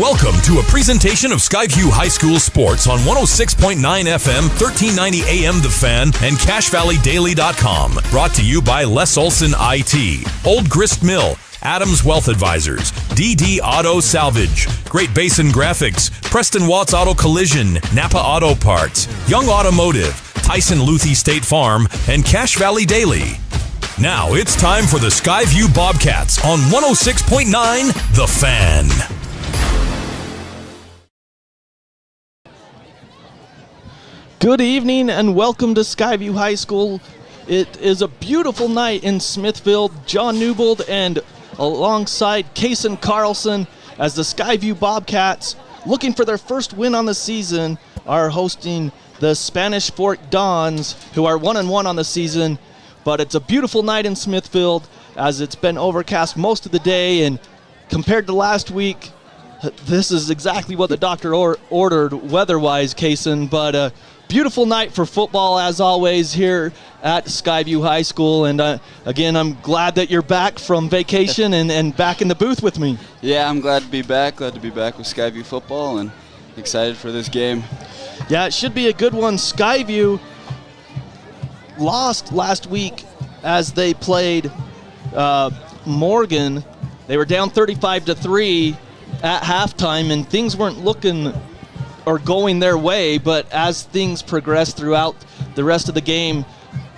Welcome to a presentation of Skyview High School Sports on 106.9 FM, 1390 AM The Fan, and CashValleyDaily.com. Brought to you by Les Olson IT, Old Grist Mill, Adams Wealth Advisors, DD Auto Salvage, Great Basin Graphics, Preston Watts Auto Collision, Napa Auto Parts, Young Automotive, Tyson Luthi State Farm, and Cache Valley Daily. Now it's time for the Skyview Bobcats on 106.9 The Fan. Good evening and welcome to Skyview High School. It is a beautiful night in Smithfield. John Newbold and alongside Kaysen Carlson as the Skyview Bobcats, looking for their first win on the season, are hosting the Spanish Fork Dons, who are 1-1 on the season. But it's a beautiful night in Smithfield as it's been overcast most of the day, and compared to last week, this is exactly what the doctor ordered weather-wise, Kaysen. But beautiful night for football, as always, here at Skyview High School. And again, I'm glad that you're back from vacation and back in the booth with me. Yeah, I'm glad to be back. Glad to be back with Skyview football and excited for this game. Yeah, it should be a good one. Skyview lost last week as they played Morgan. They were down 35-3 at halftime, and things weren't looking or going their way, but as things progressed throughout the rest of the game,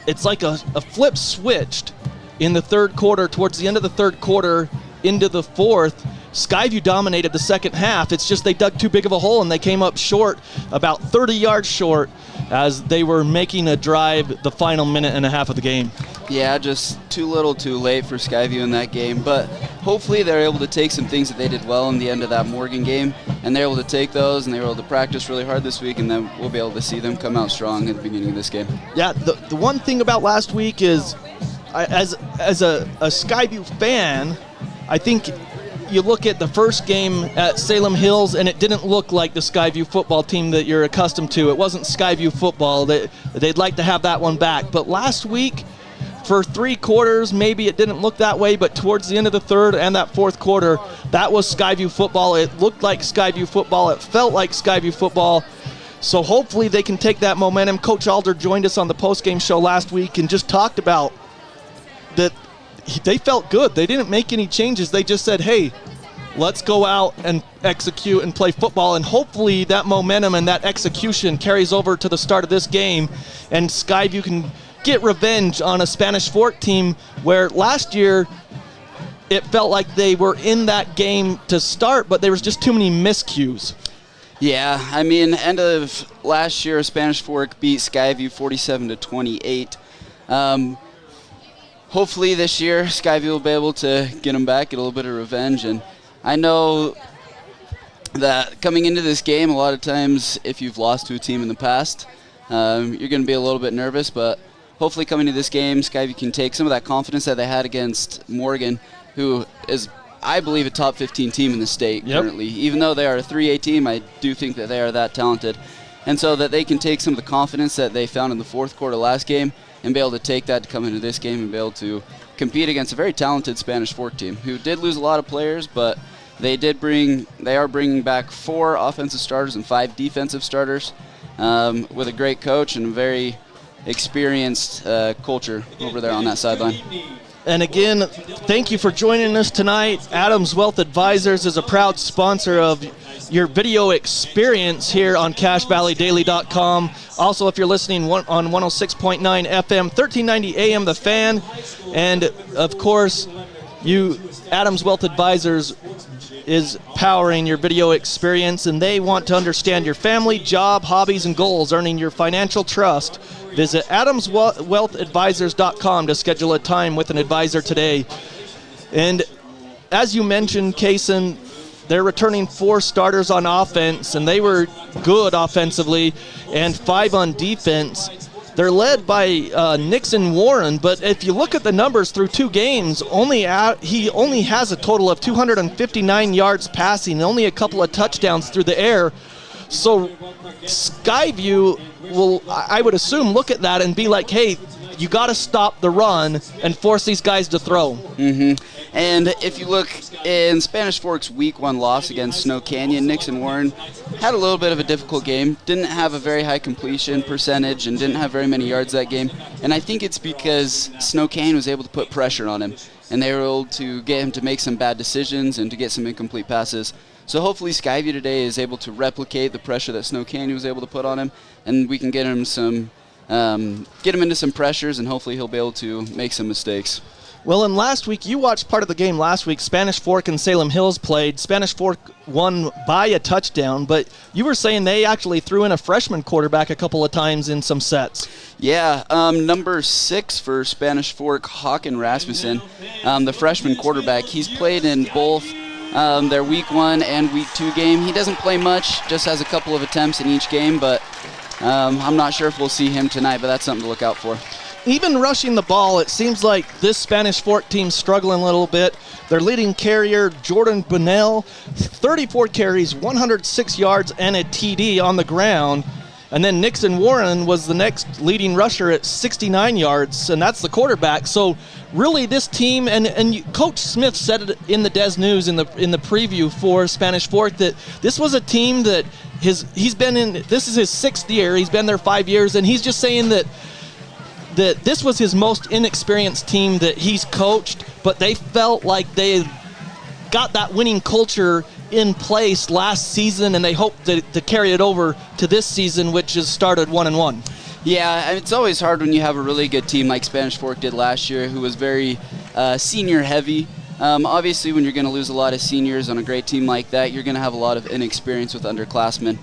it's like a flip switched in the third quarter, towards the end of the third quarter into the fourth. Skyview dominated the second half. It's just they dug too big of a hole and they came up short, about 30 yards short, as they were making a drive the final minute and a half of the game. Yeah, just too little too late for Skyview in that game, but hopefully they're able to take some things that they did well in the end of that Morgan game, and they're able to take those, and they were able to practice really hard this week, and then we'll be able to see them come out strong at the beginning of this game. Yeah, the one thing about last week is, as a Skyview fan, I think you look at the first game at Salem Hills, and it didn't look like the Skyview football team that you're accustomed to. It wasn't Skyview football. They'd like to have that one back. But last week, for three quarters, maybe it didn't look that way, but towards the end of the third and that fourth quarter, that was Skyview football. It looked like Skyview football. It felt like Skyview football. So hopefully they can take that momentum. Coach Alder joined us on the postgame show last week and just talked about that they felt good. They didn't make any changes. They just said, hey, let's go out and execute and play football, and hopefully that momentum and that execution carries over to the start of this game, and Skyview can get revenge on a Spanish Fork team where last year it felt like they were in that game to start, but there was just too many miscues. Yeah, I mean, end of last year, Spanish Fork beat Skyview 47-28. Hopefully this year, Skyview will be able to get them back, get a little bit of revenge. And I know that coming into this game, a lot of times, if you've lost to a team in the past, you're going to be a little bit nervous. But hopefully coming to this game, Skyview can take some of that confidence that they had against Morgan, who is, I believe, a top 15 team in the state currently. Even though they are a 3A team, I do think that they are that talented. And so that they can take some of the confidence that they found in the fourth quarter last game and be able to take that to come into this game and be able to compete against a very talented Spanish Fork team who did lose a lot of players, but they are bringing back 4 offensive starters and 5 defensive starters with a great coach and a very experienced culture over there on that sideline. And again, thank you for joining us tonight. Adams Wealth Advisors is a proud sponsor of your video experience here on CashValleyDaily.com. Also, if you're listening on 106.9 FM, 1390 AM The Fan. And, of course, Adams Wealth Advisors is powering your video experience, and they want to understand your family, job, hobbies, and goals, earning your financial trust. Visit AdamsWealthAdvisors.com to schedule a time with an advisor today. And as you mentioned, Kaysen, they're returning 4 starters on offense, and they were good offensively, and 5 on defense. They're led by Nixon Warren, but if you look at the numbers through 2 games, he only has a total of 259 yards passing, and only a couple of touchdowns through the air. So Skyview will, I would assume, look at that and be like, hey, you got to stop the run and force these guys to throw. And if you look in Spanish Fork's Week 1 loss against Snow Canyon, Nixon Warren had a little bit of a difficult game, didn't have a very high completion percentage, and didn't have very many yards that game. And I think it's because Snow Canyon was able to put pressure on him, and they were able to get him to make some bad decisions and to get some incomplete passes. So hopefully Skyview today is able to replicate the pressure that Snow Canyon was able to put on him, and we can get him into some pressures, and hopefully he'll be able to make some mistakes. Well, and last week, you watched part of the game last week. Spanish Fork and Salem Hills played. Spanish Fork won by a touchdown, but you were saying they actually threw in a freshman quarterback a couple of times in some sets. Yeah, number 6 for Spanish Fork, Hawken Rasmussen, the freshman quarterback. He's played in both their Week 1 and Week 2 game. He doesn't play much, just has a couple of attempts in each game, but I'm not sure if we'll see him tonight, but that's something to look out for. Even rushing the ball, it seems like this Spanish Fork team's struggling a little bit. Their leading carrier, Jordan Bunnell, 34 carries, 106 yards, and a TD on the ground. And then Nixon Warren was the next leading rusher at 69 yards, and that's the quarterback. So really this team, and Coach Smith said it in the Des News in the preview for Spanish Fork, that this was a team that he's been in, this is his 6th year, he's been there 5 years, and he's just saying that this was his most inexperienced team that he's coached, but they felt like they got that winning culture in place last season, and they hope to carry it over to this season, which has started 1-1. Yeah, it's always hard when you have a really good team like Spanish Fork did last year, who was very senior heavy. Obviously, when you're going to lose a lot of seniors on a great team like that, you're going to have a lot of inexperience with underclassmen.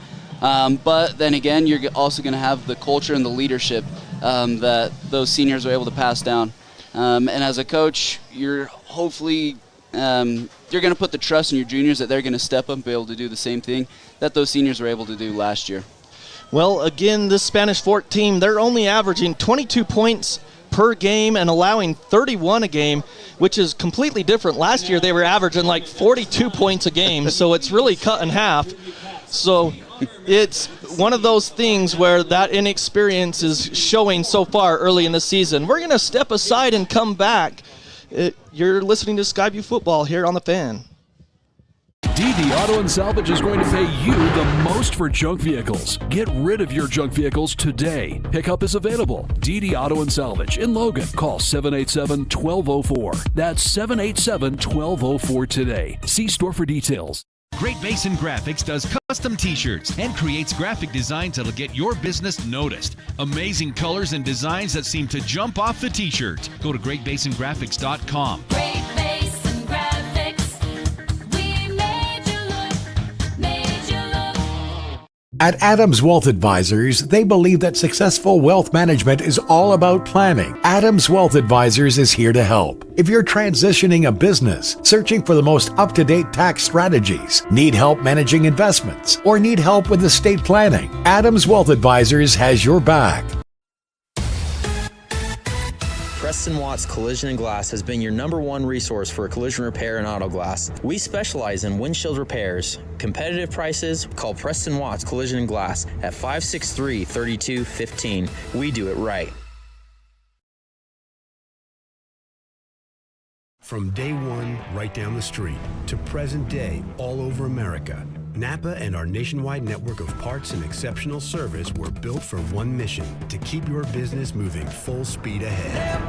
But then again, you're also going to have the culture and the leadership that those seniors are able to pass down. And as a coach, you're hopefully you're going to put the trust in your juniors that they're going to step up and be able to do the same thing that those seniors were able to do last year. Well, again, this Spanish Fork team, they're only averaging 22 points per game and allowing 31 a game, which is completely different. Last year they were averaging like 42 points a game, so it's really cut in half. So it's one of those things where that inexperience is showing so far early in the season. We're going to step aside and come back. You're listening to Skyview Football here on The Fan. DD Auto and Salvage is going to pay you the most for junk vehicles. Get rid of your junk vehicles today. Pickup is available. DD Auto and Salvage in Logan. Call 787-1204. That's 787-1204 today. See store for details. Great Basin Graphics does custom t-shirts and creates graphic designs that'll get your business noticed. Amazing colors and designs that seem to jump off the t-shirt. Go to greatbasingraphics.com. Great Basin Graphics, we made you look. At Adams Wealth Advisors, they believe that successful wealth management is all about planning. Adams Wealth Advisors is here to help. If you're transitioning a business, searching for the most up-to-date tax strategies, need help managing investments, or need help with estate planning, Adams Wealth Advisors has your back. Preston Watts Collision and Glass has been your #1 resource for collision repair and auto glass. We specialize in windshield repairs. Competitive prices, call Preston Watts Collision and Glass at 563-3215. We do it right. From day one, right down the street, to present day, all over America, Napa and our nationwide network of parts and exceptional service were built for one mission: to keep your business moving full speed ahead.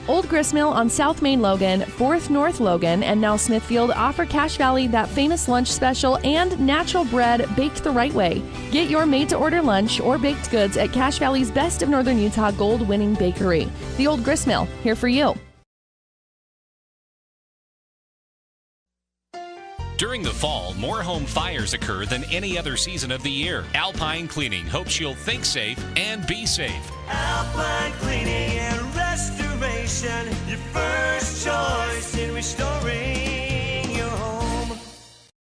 Old Gristmill on South Main Logan, 4th North Logan, and now Smithfield offer Cache Valley that famous lunch special and natural bread baked the right way. Get your made-to-order lunch or baked goods at Cache Valley's Best of Northern Utah gold-winning bakery. The Old Gristmill, here for you. During the fall, more home fires occur than any other season of the year. Alpine Cleaning hopes you'll think safe and be safe. Alpine Cleaning and Restoration, your first choice in restoring your home.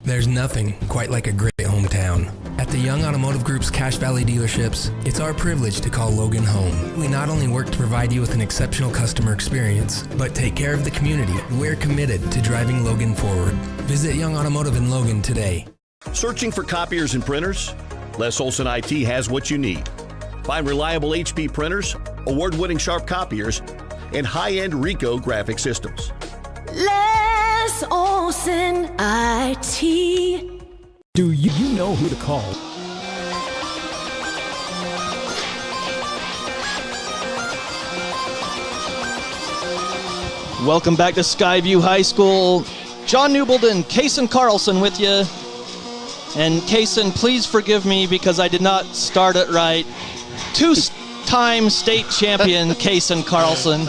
There's nothing quite like a great hometown. At the Young Automotive Group's Cache Valley dealerships, it's our privilege to call Logan home. We not only work to provide you with an exceptional customer experience, but take care of the community. We're committed to driving Logan forward. Visit Young Automotive in Logan today. Searching for copiers and printers? Les Olson IT has what you need. Find reliable HP printers, award-winning Sharp copiers, and high-end Ricoh graphic systems. Les Olson IT. Do you know who to call? Welcome back to Skyview High School. John Newbold and Kaysen Carlson with you. And Kaysen, please forgive me because I did not start it right. Two-time state champion Kaysen Carlson.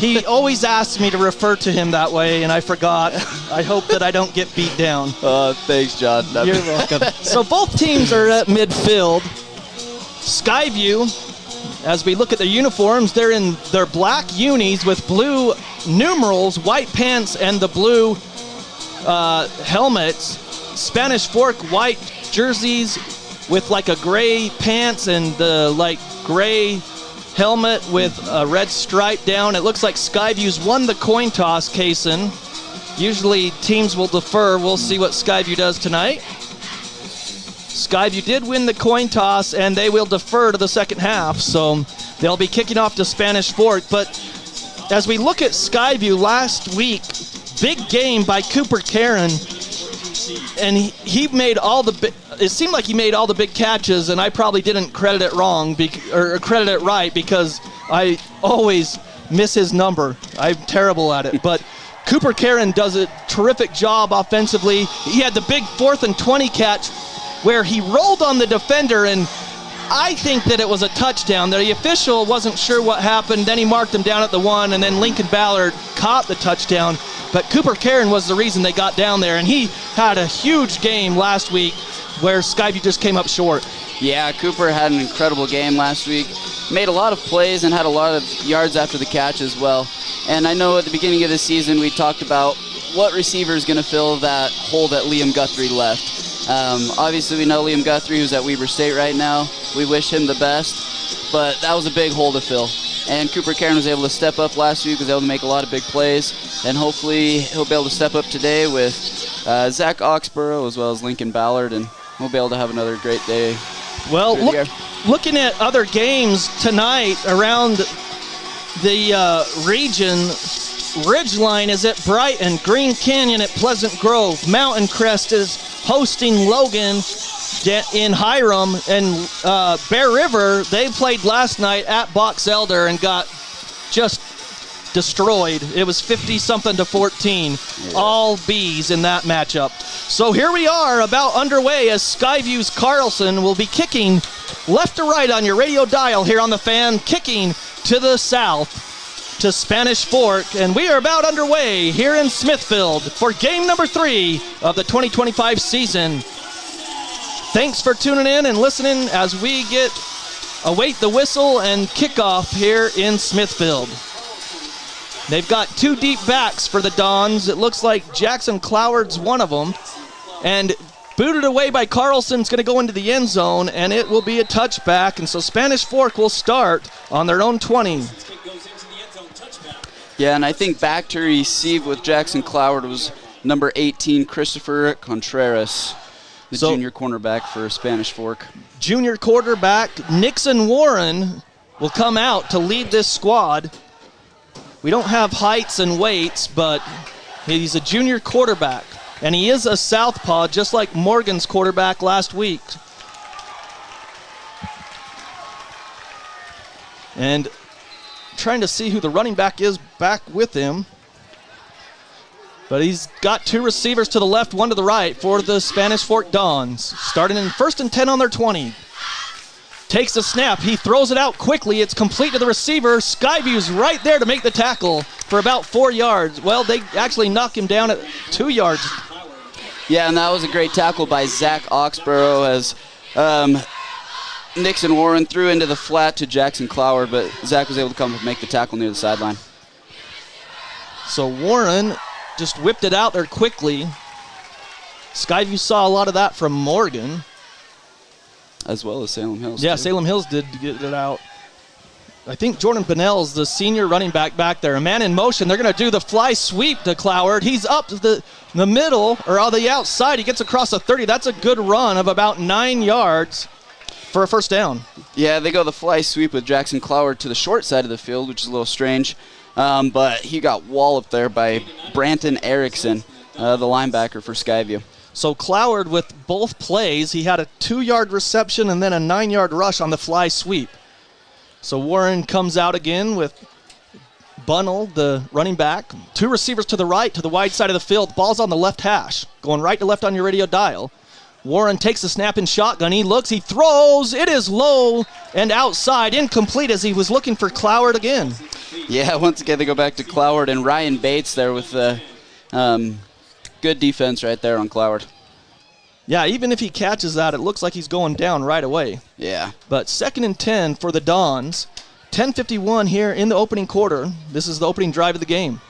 He always asks me to refer to him that way, and I forgot. I hope that I don't get beat down. Thanks, John. You're welcome. So both teams are at midfield. Skyview, as we look at the uniforms, they're in their black unis with blue numerals, white pants, and the blue helmets. Spanish Fork white jerseys with like a gray pants and the like gray helmet with a red stripe down. It looks like Skyview's won the coin toss, Kaysen. Usually teams will defer. We'll see what Skyview does tonight. Skyview did win the coin toss, and they will defer to the second half, so they'll be kicking off to Spanish Fork. But as we look at Skyview last week, big game by Cooper Karen, and he made all the it seemed like he made all the big catches, and I probably didn't credit it wrong or credit it right because I always miss his number. I'm terrible at it, but Cooper Karen does a terrific job offensively. He had the big 4th and 20 catch where he rolled on the defender, and I think that it was a touchdown. The official wasn't sure what happened. Then he marked him down at the 1, and then Lincoln Ballard caught the touchdown. But Cooper Karen was the reason they got down there, and he had a huge game last week where Skyview just came up short. Yeah, Cooper had an incredible game last week. Made a lot of plays and had a lot of yards after the catch as well. And I know at the beginning of the season we talked about what receiver is going to fill that hole that Liam Guthrie left. Obviously we know Liam Guthrie, who's at Weber State right now. We wish him the best, but that was a big hole to fill. And Cooper Karen was able to step up last week, was able to make a lot of big plays, and hopefully he'll be able to step up today with Zach Oxborough as well as Lincoln Ballard, and we'll be able to have another great day. Well, looking at other games tonight around the region, Ridgeline is at Brighton, Green Canyon at Pleasant Grove, Mountain Crest is hosting Logan in Hiram, and Bear River, they played last night at Box Elder and got just destroyed. It was 50-something to 14. Yeah. All B's in that matchup. So here we are, about underway, as Skyview's Carlson will be kicking left to right on your radio dial here on the Fan, kicking to the south to Spanish Fork, and we are about underway here in Smithfield for game number 3 of the 2025 season. Thanks for tuning in and listening as we await the whistle and kickoff here in Smithfield. They've got 2 deep backs for the Dons. It looks like Jackson Cloward's one of them. And booted away by Carlson's going to go into the end zone, and it will be a touchback. And so Spanish Fork will start on their own 20. Yeah, and I think back to receive with Jackson Cloward was number 18, Christopher Contreras, the junior cornerback for Spanish Fork. Junior quarterback Nixon Warren will come out to lead this squad. We don't have heights and weights, but he's a junior quarterback, and he is a southpaw, just like Morgan's quarterback last week. And trying to see who the running back is back with him. But he's got 2 receivers to the left, 1 to the right for the Spanish Fork Dons. Starting in 1st and 10 on their 20. Takes the snap. He throws it out quickly. It's complete to the receiver. Skyview's right there to make the tackle for about 4 yards. Well, they actually knock him down at 2 yards. Yeah, and that was a great tackle by Zach Oxborough as Nixon Warren threw into the flat to Jackson Cloward, but Zach was able to come and make the tackle near the sideline. So Warren just whipped it out there quickly. Skyview saw a lot of that from Morgan. As well as Salem Hills. Yeah, too. Salem Hills did get it out. I think Jordan Bonnell's the senior running back there. A man in motion. They're going to do the fly sweep to Cloward. He's up the middle, or on the outside. He gets across the 30. That's a good run of about 9 yards for a first down. Yeah, they go the fly sweep with Jackson Cloward to the short side of the field, which is a little strange. But he got walloped there by Branton Erickson, the linebacker for Skyview. So Cloward with both plays, he had a 2-yard reception and then a 9-yard rush on the fly sweep. So Warren comes out again with Bunnell, the running back. 2 receivers to the right, to the wide side of the field. Ball's on the left hash, going right to left on your radio dial. Warren takes the snap in shotgun. He looks, he throws. It is low and outside, incomplete as he was looking for Cloward again. Yeah, once again they go back to Cloward and Ryan Bates there with the good defense right there on Cloward. Yeah, even if he catches that, it looks like he's going down right away. Yeah. But 2nd and 10 for the Dons. 10:51 here in the opening quarter. This is the opening drive of the game.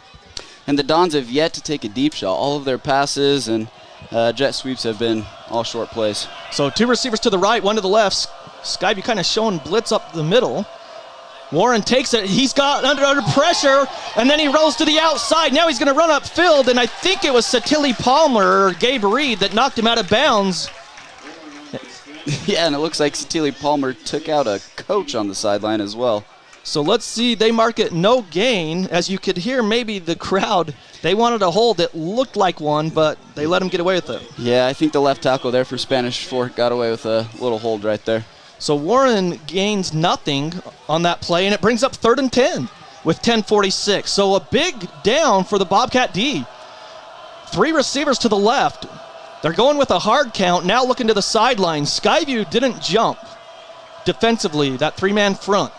And the Dons have yet to take a deep shot. All of their passes and jet sweeps have been all short plays. So 2 receivers to the right, 1 to the left. Skyview kind of showing blitz up the middle. Warren takes it. He's got under pressure, and then he rolls to the outside. Now he's going to run upfield, and I think it was Satili Palmer or Gabe Reed that knocked him out of bounds. Yeah, and it looks like Satili Palmer took out a coach on the sideline as well. So let's see. They mark it no gain. As you could hear, maybe the crowd, they wanted a hold that looked like one, but they let him get away with it. Yeah, I think the left tackle there for Spanish Fork got away with a little hold right there. So Warren gains nothing on that play, and it brings up 3rd and 10 with 10:46. So a big down for the Bobcat D. 3 receivers to the left. They're going with a hard count, now looking to the sideline. Skyview didn't jump defensively, that 3-man front.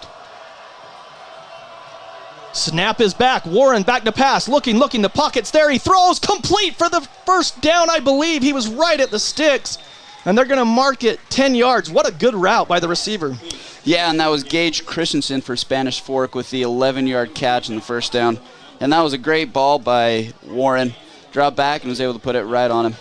Snap is back. Warren back to pass. Looking. The pocket's there. He throws complete for the first down, I believe. He was right at the sticks. And they're going to mark it 10 yards. What a good route by the receiver. Yeah, and that was Gage Christensen for Spanish Fork with the 11-yard catch in the first down. And that was a great ball by Warren. Dropped back and was able to put it right on him.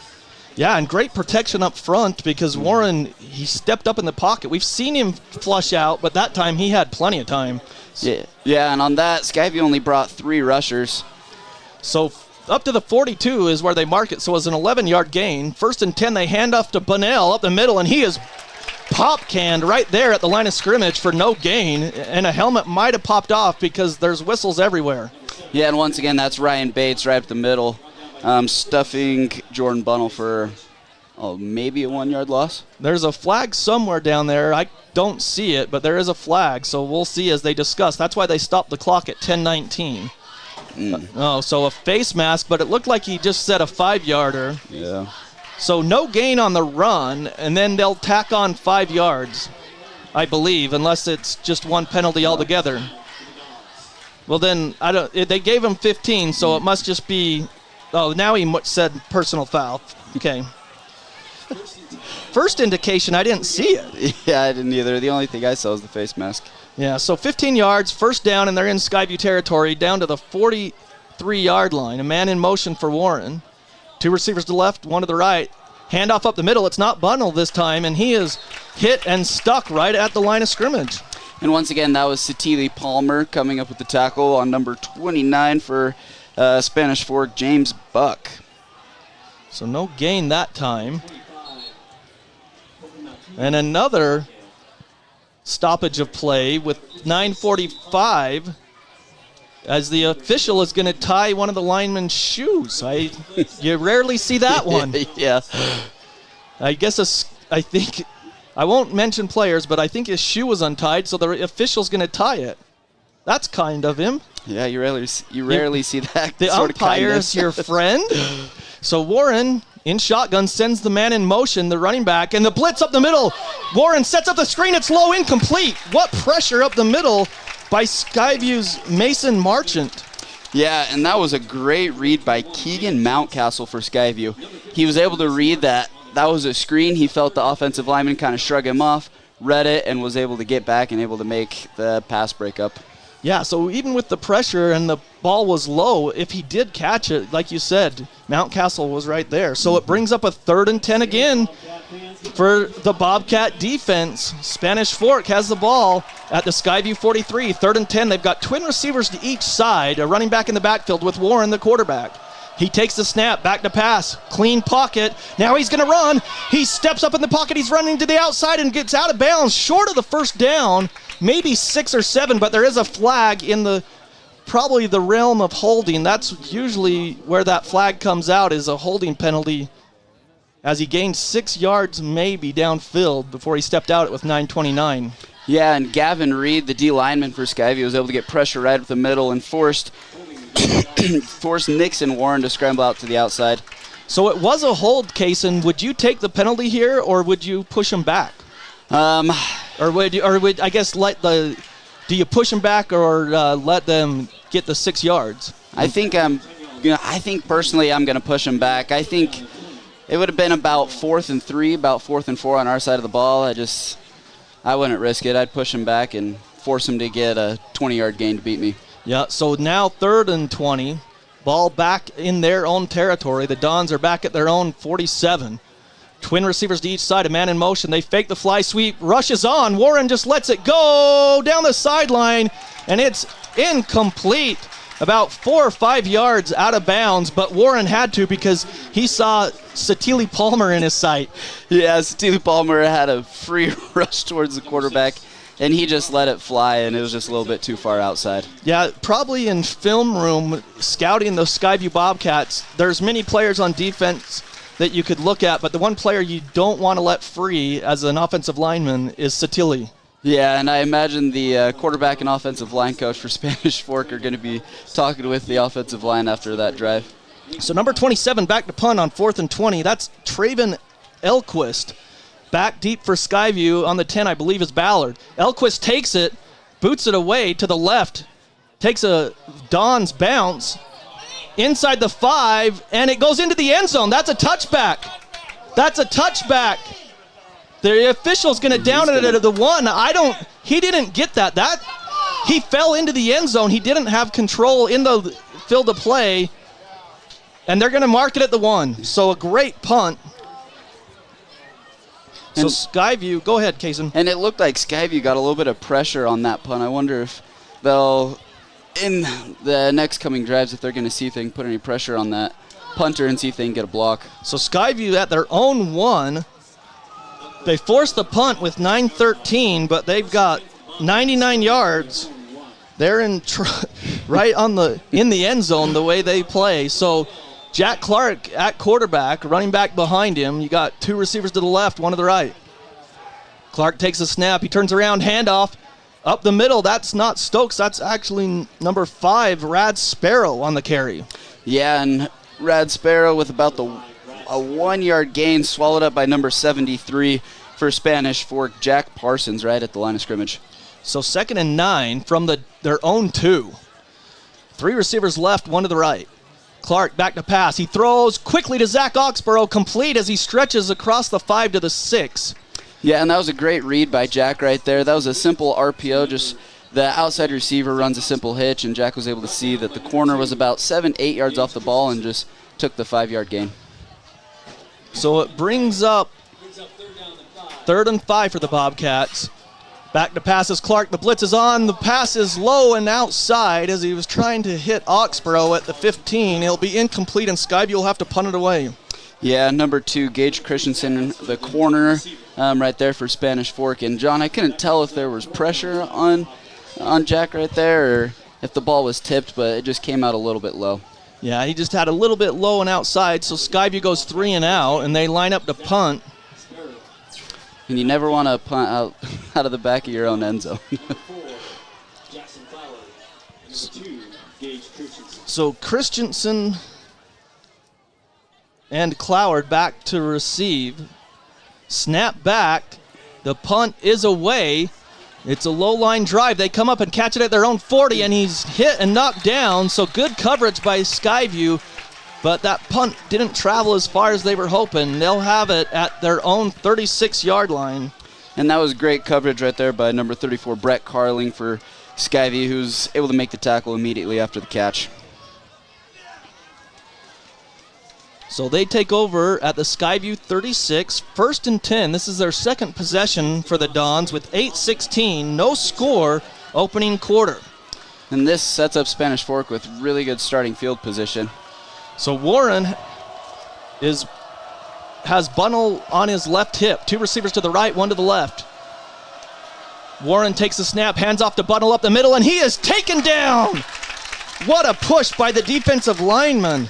Yeah, and great protection up front because Warren, he stepped up in the pocket. We've seen him flush out, but that time he had plenty of time. Yeah, and on that, Skyview only brought 3 rushers. So up to the 42 is where they mark it, so it's an 11-yard gain. 1st and 10, they hand off to Bunnell up the middle, and he is pop-canned right there at the line of scrimmage for no gain, and a helmet might have popped off because there's whistles everywhere. Yeah, and once again, that's Ryan Bates right up the middle, stuffing Jordan Bunnell for maybe a 1-yard loss. There's a flag somewhere down there. I don't see it, but there is a flag, so we'll see as they discuss. That's why they stopped the clock at 10:19. So a face mask, but it looked like he just set a 5-yarder. Yeah. So no gain on the run, and then they'll tack on 5 yards, I believe, unless it's just one penalty altogether. Well, then they gave him 15, so it must just be. Oh, now he said personal foul. Okay. First indication, I didn't see it. Yeah, I didn't either. The only thing I saw was the face mask. Yeah, so 15 yards, first down, and they're in Skyview territory, down to the 43-yard line. A man in motion for Warren. 2 receivers to the left, 1 to the right. Handoff up the middle. It's not Bunnell this time, and he is hit and stuck right at the line of scrimmage. And once again, that was Satili Palmer coming up with the tackle on number 29 for Spanish Fork, James Buck. So no gain that time. And another stoppage of play with 9:45 as the official is going to tie one of the linemen's shoes. You rarely see that one. Yeah. I think, I won't mention players, but I think his shoe was untied, so the official's going to tie it. That's kind of him. Yeah, you rarely see that. The sort of umpire kindness. is your friend. So Warren, in shotgun, sends the man in motion, the running back, and the blitz up the middle. Warren sets up the screen. It's low, incomplete. What pressure up the middle by Skyview's Mason Marchant. Yeah, and that was a great read by Keegan Mountcastle for Skyview. He was able to read that was a screen. He felt the offensive lineman kind of shrug him off, read it, and was able to get back and able to make the pass break up. Yeah, so even with the pressure and the ball was low, if he did catch it, like you said, Mountcastle was right there. So it brings up a 3rd and 10 again for the Bobcat defense. Spanish Fork has the ball at the Skyview 43. 3rd and 10. They've got twin receivers to each side, a running back in the backfield with Warren, the quarterback. He takes the snap, back to pass, clean pocket. Now he's going to run. He steps up in the pocket. He's running to the outside and gets out of bounds, short of the first down, maybe 6 or 7, but there is a flag in probably the realm of holding. That's usually where that flag comes out, is a holding penalty, as he gained 6 yards maybe downfield before he stepped out with 9:29. Yeah, and Gavin Reed, the D lineman for Skyview, was able to get pressure right up the middle and forced Nixon Warren to scramble out to the outside. So it was a hold, Kaysen. Would you take the penalty here, or would you push him back? Or would I guess do you push him back or let them get the 6 yards? I think personally I'm going to push him back. I think it would have been about 4th and 3, about 4th and 4 on our side of the ball. I wouldn't risk it. I'd push him back and force him to get a 20-yard gain to beat me. Yeah, so now 3rd and 20. Ball back in their own territory. The Dons are back at their own 47. Twin receivers to each side, a man in motion. They fake the fly sweep, rushes on. Warren just lets it go down the sideline, and it's incomplete. About 4 or 5 yards out of bounds, but Warren had to because he saw Satili Palmer in his sight. Yeah, Satili Palmer had a free rush towards the quarterback, and he just let it fly, and it was just a little bit too far outside. Yeah, probably in film room, scouting those Skyview Bobcats, there's many players on defense that you could look at, but the one player you don't want to let free as an offensive lineman is Satili. Yeah, and I imagine the quarterback and offensive line coach for Spanish Fork are going to be talking with the offensive line after that drive. So number 27 back to punt on 4th and 20. That's Traven Elquist. Back deep for Skyview on the 10, I believe, is Ballard. Elquist takes it, boots it away to the left, takes a Don's bounce inside the 5, and it goes into the end zone. That's a touchback. That's a touchback. The official's going to down it at the 1. He didn't get that. He fell into the end zone. He didn't have control in the field of play, and they're going to mark it at the 1. So a great punt. So Skyview, go ahead, Kaysen. And it looked like Skyview got a little bit of pressure on that punt. I wonder if they'll, in the next coming drives, if they're going to see if they can put any pressure on that punter and see if they can get a block. So Skyview at their own 1. They forced the punt with 9:13, but they've got 99 yards. They're in right in the end zone the way they play. So Jack Clark at quarterback, running back behind him. You got 2 receivers to the left, 1 to the right. Clark takes a snap. He turns around, handoff up the middle. That's not Stokes. That's actually number 5, Rad Sparrow on the carry. Yeah, and Rad Sparrow with about a 1-yard gain, swallowed up by number 73 for Spanish Fork, Jack Parsons, right at the line of scrimmage. So 2nd and 9 from their own 2. 3 receivers left, 1 to the right. Clark back to pass. He throws quickly to Zach Oxborough, complete as he stretches across the 5 to the 6. Yeah, and that was a great read by Jack right there. That was a simple RPO, just the outside receiver runs a simple hitch, and Jack was able to see that the corner was about 7-8 yards off the ball and just took the 5-yard gain. So it brings up 3rd and 5 for the Bobcats. Back to pass is Clark. The blitz is on. The pass is low and outside as he was trying to hit Oxborough at the 15. It'll be incomplete, and Skyview will have to punt it away. Yeah, number 2, Gage Christensen, the corner right there for Spanish Fork. And, John, I couldn't tell if there was pressure on Jack right there or if the ball was tipped, but it just came out a little bit low. Yeah, he just had a little bit low and outside, so Skyview goes 3 and out, and they line up to punt. And you never want to punt out of the back of your own end zone. So Christensen and Cloward back to receive. Snap back. The punt is away. It's a low-line drive. They come up and catch it at their own 40, and he's hit and knocked down. So good coverage by Skyview, but that punt didn't travel as far as they were hoping. They'll have it at their own 36-yard line. And that was great coverage right there by number 34, Brett Carling for Skyview, who's able to make the tackle immediately after the catch. So they take over at the Skyview 36, 1st and 10. This is their second possession for the Dons with 8:16, no score, opening quarter. And this sets up Spanish Fork with really good starting field position. So Warren has Bunnell on his left hip. 2 receivers to the right, 1 to the left. Warren takes the snap, hands off to Bunnell up the middle, and he is taken down. What a push by the defensive lineman.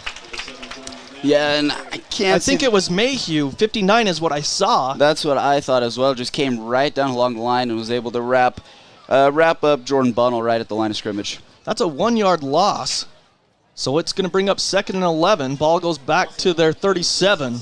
Yeah, and I think it was Mayhew. 59 is what I saw. That's what I thought as well. Just came right down along the line and was able to wrap up Jordan Bunnell right at the line of scrimmage. That's a 1-yard loss. So it's going to bring up 2nd and 11. Ball goes back to their 37.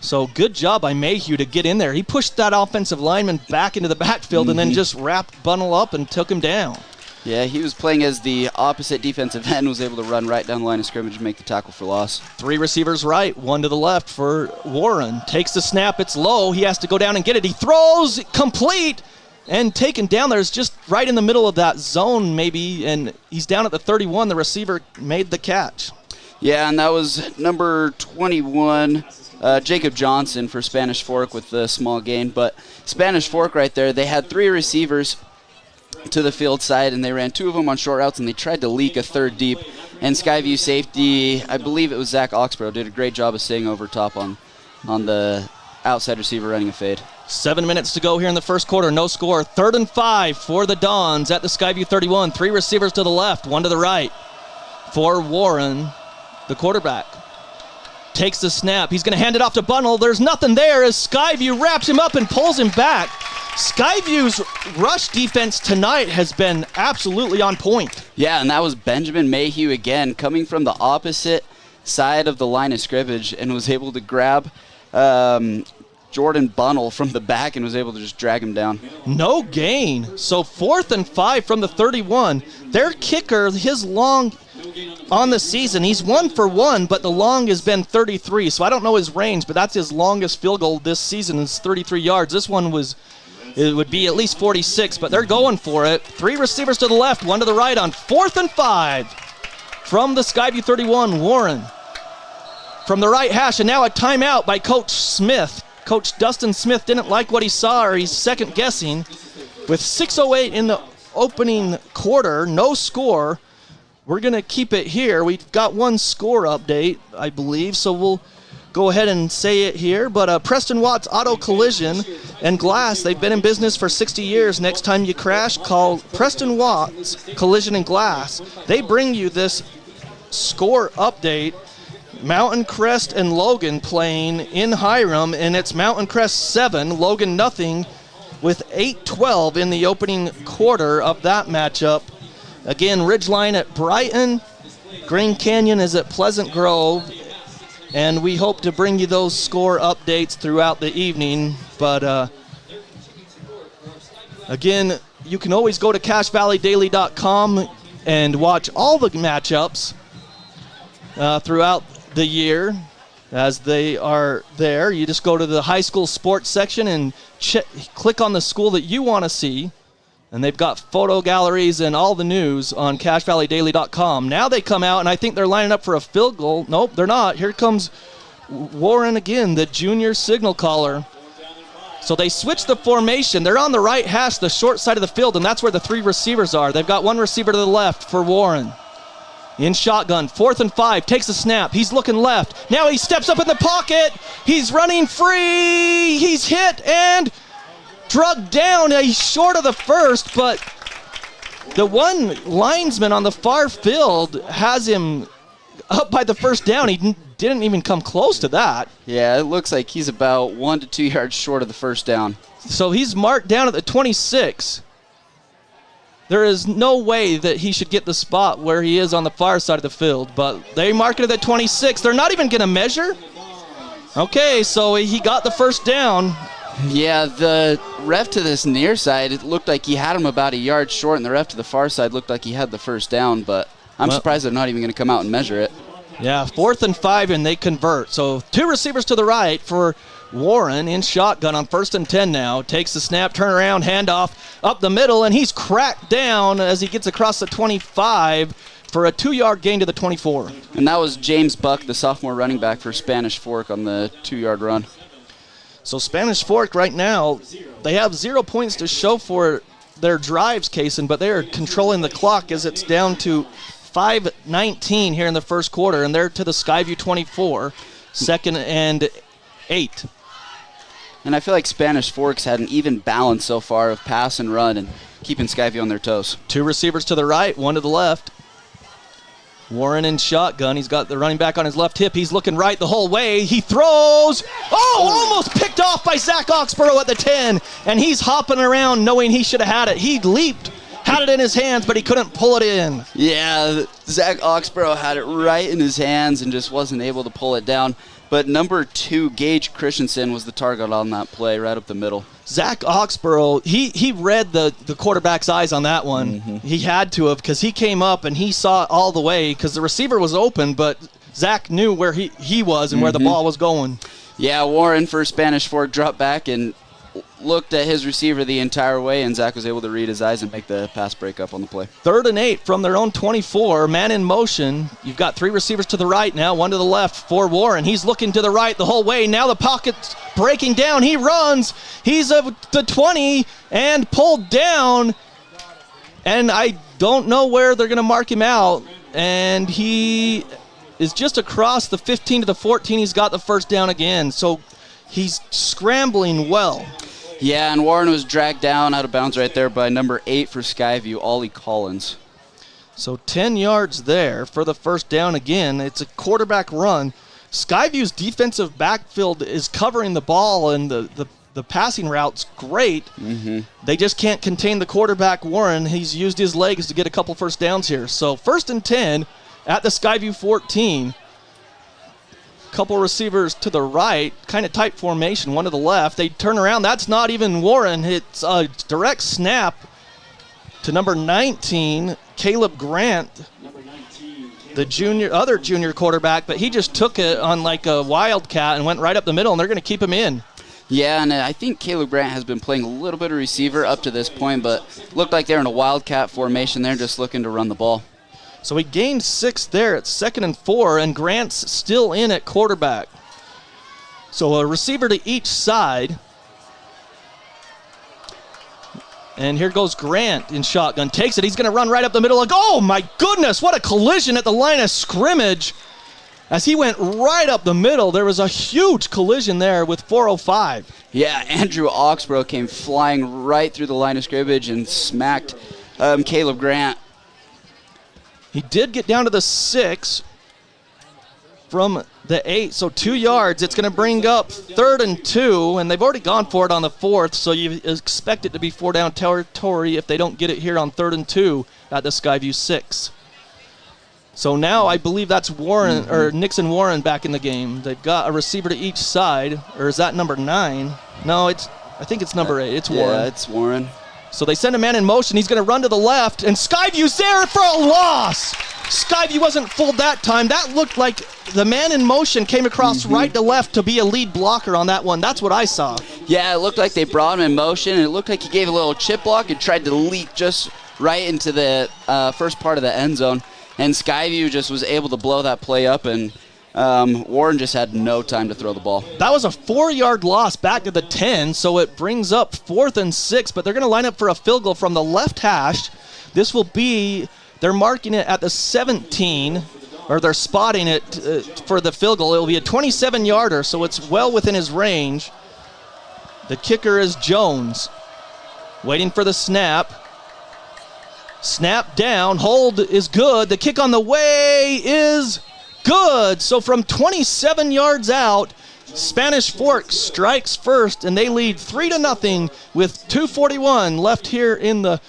So good job by Mayhew to get in there. He pushed that offensive lineman back into the backfield and then just wrapped Bunnell up and took him down. Yeah, he was playing as the opposite defensive end, was able to run right down the line of scrimmage and make the tackle for loss. 3 receivers right, 1 to the left for Warren. Takes the snap, it's low. He has to go down and get it. He throws, complete, and taken down. There's just right in the middle of that zone maybe, and he's down at the 31. The receiver made the catch. Yeah, and that was number 21, Jacob Johnson for Spanish Fork with the small gain. But Spanish Fork right there, they had 3 receivers to the field side, and they ran 2 of them on short routes, and they tried to leak a 3rd deep. And Skyview safety, I believe it was Zach Oxborough, did a great job of staying over top on the outside receiver running a fade. 7 minutes to go here in the first quarter. No score. 3rd and 5 for the Dons at the Skyview 31. 3 receivers to the left, 1 to the right. For Warren, the quarterback. Takes the snap. He's going to hand it off to Bunnell. There's nothing there as Skyview wraps him up and pulls him back. Skyview's rush defense tonight has been absolutely on point. Yeah, and that was Benjamin Mayhew again, coming from the opposite side of the line of scrimmage and was able to grab Jordan Bunnell from the back and was able to just drag him down. No gain. So 4th and 5 from the 31. Their kicker, his long on the season, he's 1 for 1, but the long has been 33. So I don't know his range, but that's his longest field goal this season is 33 yards. This one it would be at least 46, but they're going for it. 3 receivers to the left, 1 to the right on 4th and 5 from the Skyview 31. Warren from the right hash, and now a timeout by Coach Smith. Coach Dustin Smith didn't like what he saw, or he's second guessing. With 6:08 in the opening quarter, no score. We're going to keep it here. We've got 1 score update, I believe, so we'll go ahead and say it here. But Preston Watts Auto Collision and Glass, they've been in business for 60 years. Next time you crash, call Preston Watts Collision and Glass. They bring you this score update. Mountain Crest and Logan playing in Hiram, and it's Mountain Crest 7, Logan nothing, with 8:12 in the opening quarter of that matchup. Again, Ridgeline at Brighton, Green Canyon is at Pleasant Grove, and we hope to bring you those score updates throughout the evening. But again, you can always go to CashValleyDaily.com and watch all the matchups throughout the year as they are there. You just go to the high school sports section and click on the school that you want to see, and they've got photo galleries and all the news on CashValleyDaily.com. Now they come out, and I think they're lining up for a field goal. Nope, they're not. Here comes Warren again, the junior signal caller. So they switch the formation. They're on the right hash, the short side of the field, and that's where the 3 receivers are. They've got 1 receiver to the left for Warren. In shotgun, 4th and 5, takes a snap. He's looking left. Now he steps up in the pocket. He's running free. He's hit and drugged down. He's short of the first, but the one linesman on the far field has him up by the first down. He didn't even come close to that. Yeah, it looks like he's about 1 to 2 yards short of the first down. So he's marked down at the 26. There is no way that he should get the spot where he is on the far side of the field, but they mark it at 26. They're not even going to measure. Okay, so he got the first down. Yeah, the ref to this near side, it looked like he had him about a yard short, and the ref to the far side looked like he had the first down, but I'm surprised they're not even going to come out and measure it. Yeah, 4th and 5, and they convert. So 2 receivers to the right for Warren in shotgun on 1st and 10 now. Takes the snap, turn around, handoff up the middle, and he's cracked down as he gets across the 25 for a 2-yard gain to the 24. And that was James Buck, the sophomore running back for Spanish Fork on the 2-yard run. So Spanish Fork right now, they have 0 points to show for their drives, Kaysen, but they are controlling the clock as it's down to 5:19 here in the first quarter, and they're to the Skyview 24, 2nd and 8. And I feel like Spanish Forks had an even balance so far of pass and run and keeping Skyview on their toes. 2 receivers to the right, 1 to the left. Warren in shotgun. He's got the running back on his left hip. He's looking right the whole way. He throws. Oh, almost picked off by Zach Oxborough at the 10. And he's hopping around knowing he should have had it. He leaped, had it in his hands, but he couldn't pull it in. Yeah, Zach Oxborough had it right in his hands and just wasn't able to pull it down. But number 2, Gage Christensen, was the target on that play right up the middle. Zach Oxborough, he read the quarterback's eyes on that one. Mm-hmm. He had to have, because he came up and he saw it all the way because the receiver was open, but Zach knew where he was and where the ball was going. Yeah, Warren for Spanish Fork dropped back and looked at his receiver the entire way, and Zach was able to read his eyes and make the pass break up on the play. 3rd and 8 from their own 24, man in motion. You've got 3 receivers to the right now, 1 to the left for Warren. He's looking to the right the whole way. Now the pocket's breaking down. He runs. He's at the 20 and pulled down. And I don't know where they're going to mark him out. And he is just across the 15 to the 14. He's got the first down again. So he's scrambling well. Yeah, and Warren was dragged down out of bounds right there by number 8 for Skyview, Ollie Collins. So 10 yards there for the first down again. It's a quarterback run. Skyview's defensive backfield is covering the ball, and the passing route's great. Mm-hmm. They just can't contain the quarterback, Warren. He's used his legs to get a couple first downs here. So 1st and 10 at the Skyview 14. Couple receivers to the right, kind of tight formation, 1 to the left. They turn around. That's not even Warren. It's a direct snap to number 19, Caleb Grant, the other junior quarterback, but he just took it on like a wildcat and went right up the middle, and they're going to keep him in. Yeah, and I think Caleb Grant has been playing a little bit of receiver up to this point, but looked like they're in a wildcat formation. They're just looking to run the ball. So he gained 6 there. It's 2nd and 4, and Grant's still in at quarterback. So a receiver to each side. And here goes Grant in shotgun. Takes it. He's going to run right up the middle. Oh, my goodness. What a collision at the line of scrimmage. As he went right up the middle, there was a huge collision there with 405. Yeah, Andrew Oxborough came flying right through the line of scrimmage and smacked Caleb Grant. He did get down to the 6 from the 8, so 2 yards. It's going to bring up 3rd and 2, and they've already gone for it on the 4th, so you expect it to be 4-down territory if they don't get it here on 3rd and 2 at the Skyview 6. So now I believe that's Warren or Nixon Warren back in the game. They've got a receiver to each side, or is that number 9? No, I think it's number 8. It's Warren. Yeah, it's Warren. So they send a man in motion. He's going to run to the left, and Skyview's there for a loss. Skyview wasn't fooled that time. That looked like the man in motion came across right to left to be a lead blocker on that one. That's what I saw. Yeah, it looked like they brought him in motion, and it looked like he gave a little chip block and tried to leap just right into the first part of the end zone. And Skyview just was able to blow that play up, and Warren just had no time to throw the ball. That was a 4-yard loss back to the 10, so it brings up 4th and 6, but they're going to line up for a field goal from the left hash. This will be, they're marking it at the 17, or they're spotting it for the field goal. It will be a 27-yarder, so it's well within his range. The kicker is Jones, waiting for the snap. Snap down, hold is good. The kick on the way is good. So from 27 yards out, Spanish Fork strikes first, and they lead 3-0 with 2:41 left here in the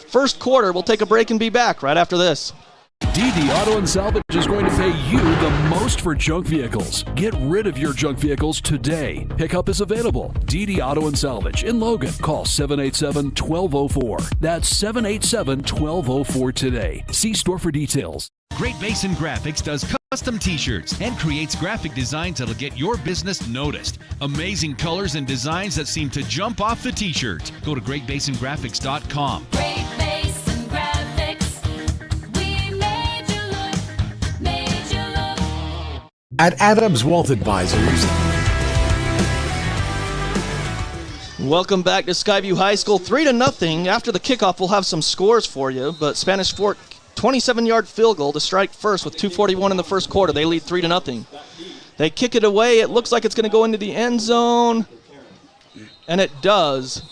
first quarter. We'll take a break and be back right after this. DD Auto and Salvage is going to pay you the most for junk vehicles. Get rid of your junk vehicles today. Pickup is available. DD Auto and Salvage in Logan. Call 787-1204. That's 787-1204 today. See store for details. Great Basin Graphics does custom t-shirts and creates graphic designs that'll get your business noticed. Amazing colors and designs that seem to jump off the t-shirt. Go to greatbasingraphics.com. Great Basin Graphics. We made you look. At Adams Wealth Advisors. Welcome back to Skyview High School. 3-0. After the kickoff, we'll have some scores for you, but Spanish Fork 27-yard field goal to strike first with 2:41 in the first quarter. They lead 3-0. They kick it away. It looks like it's going to go into the end zone, and it does.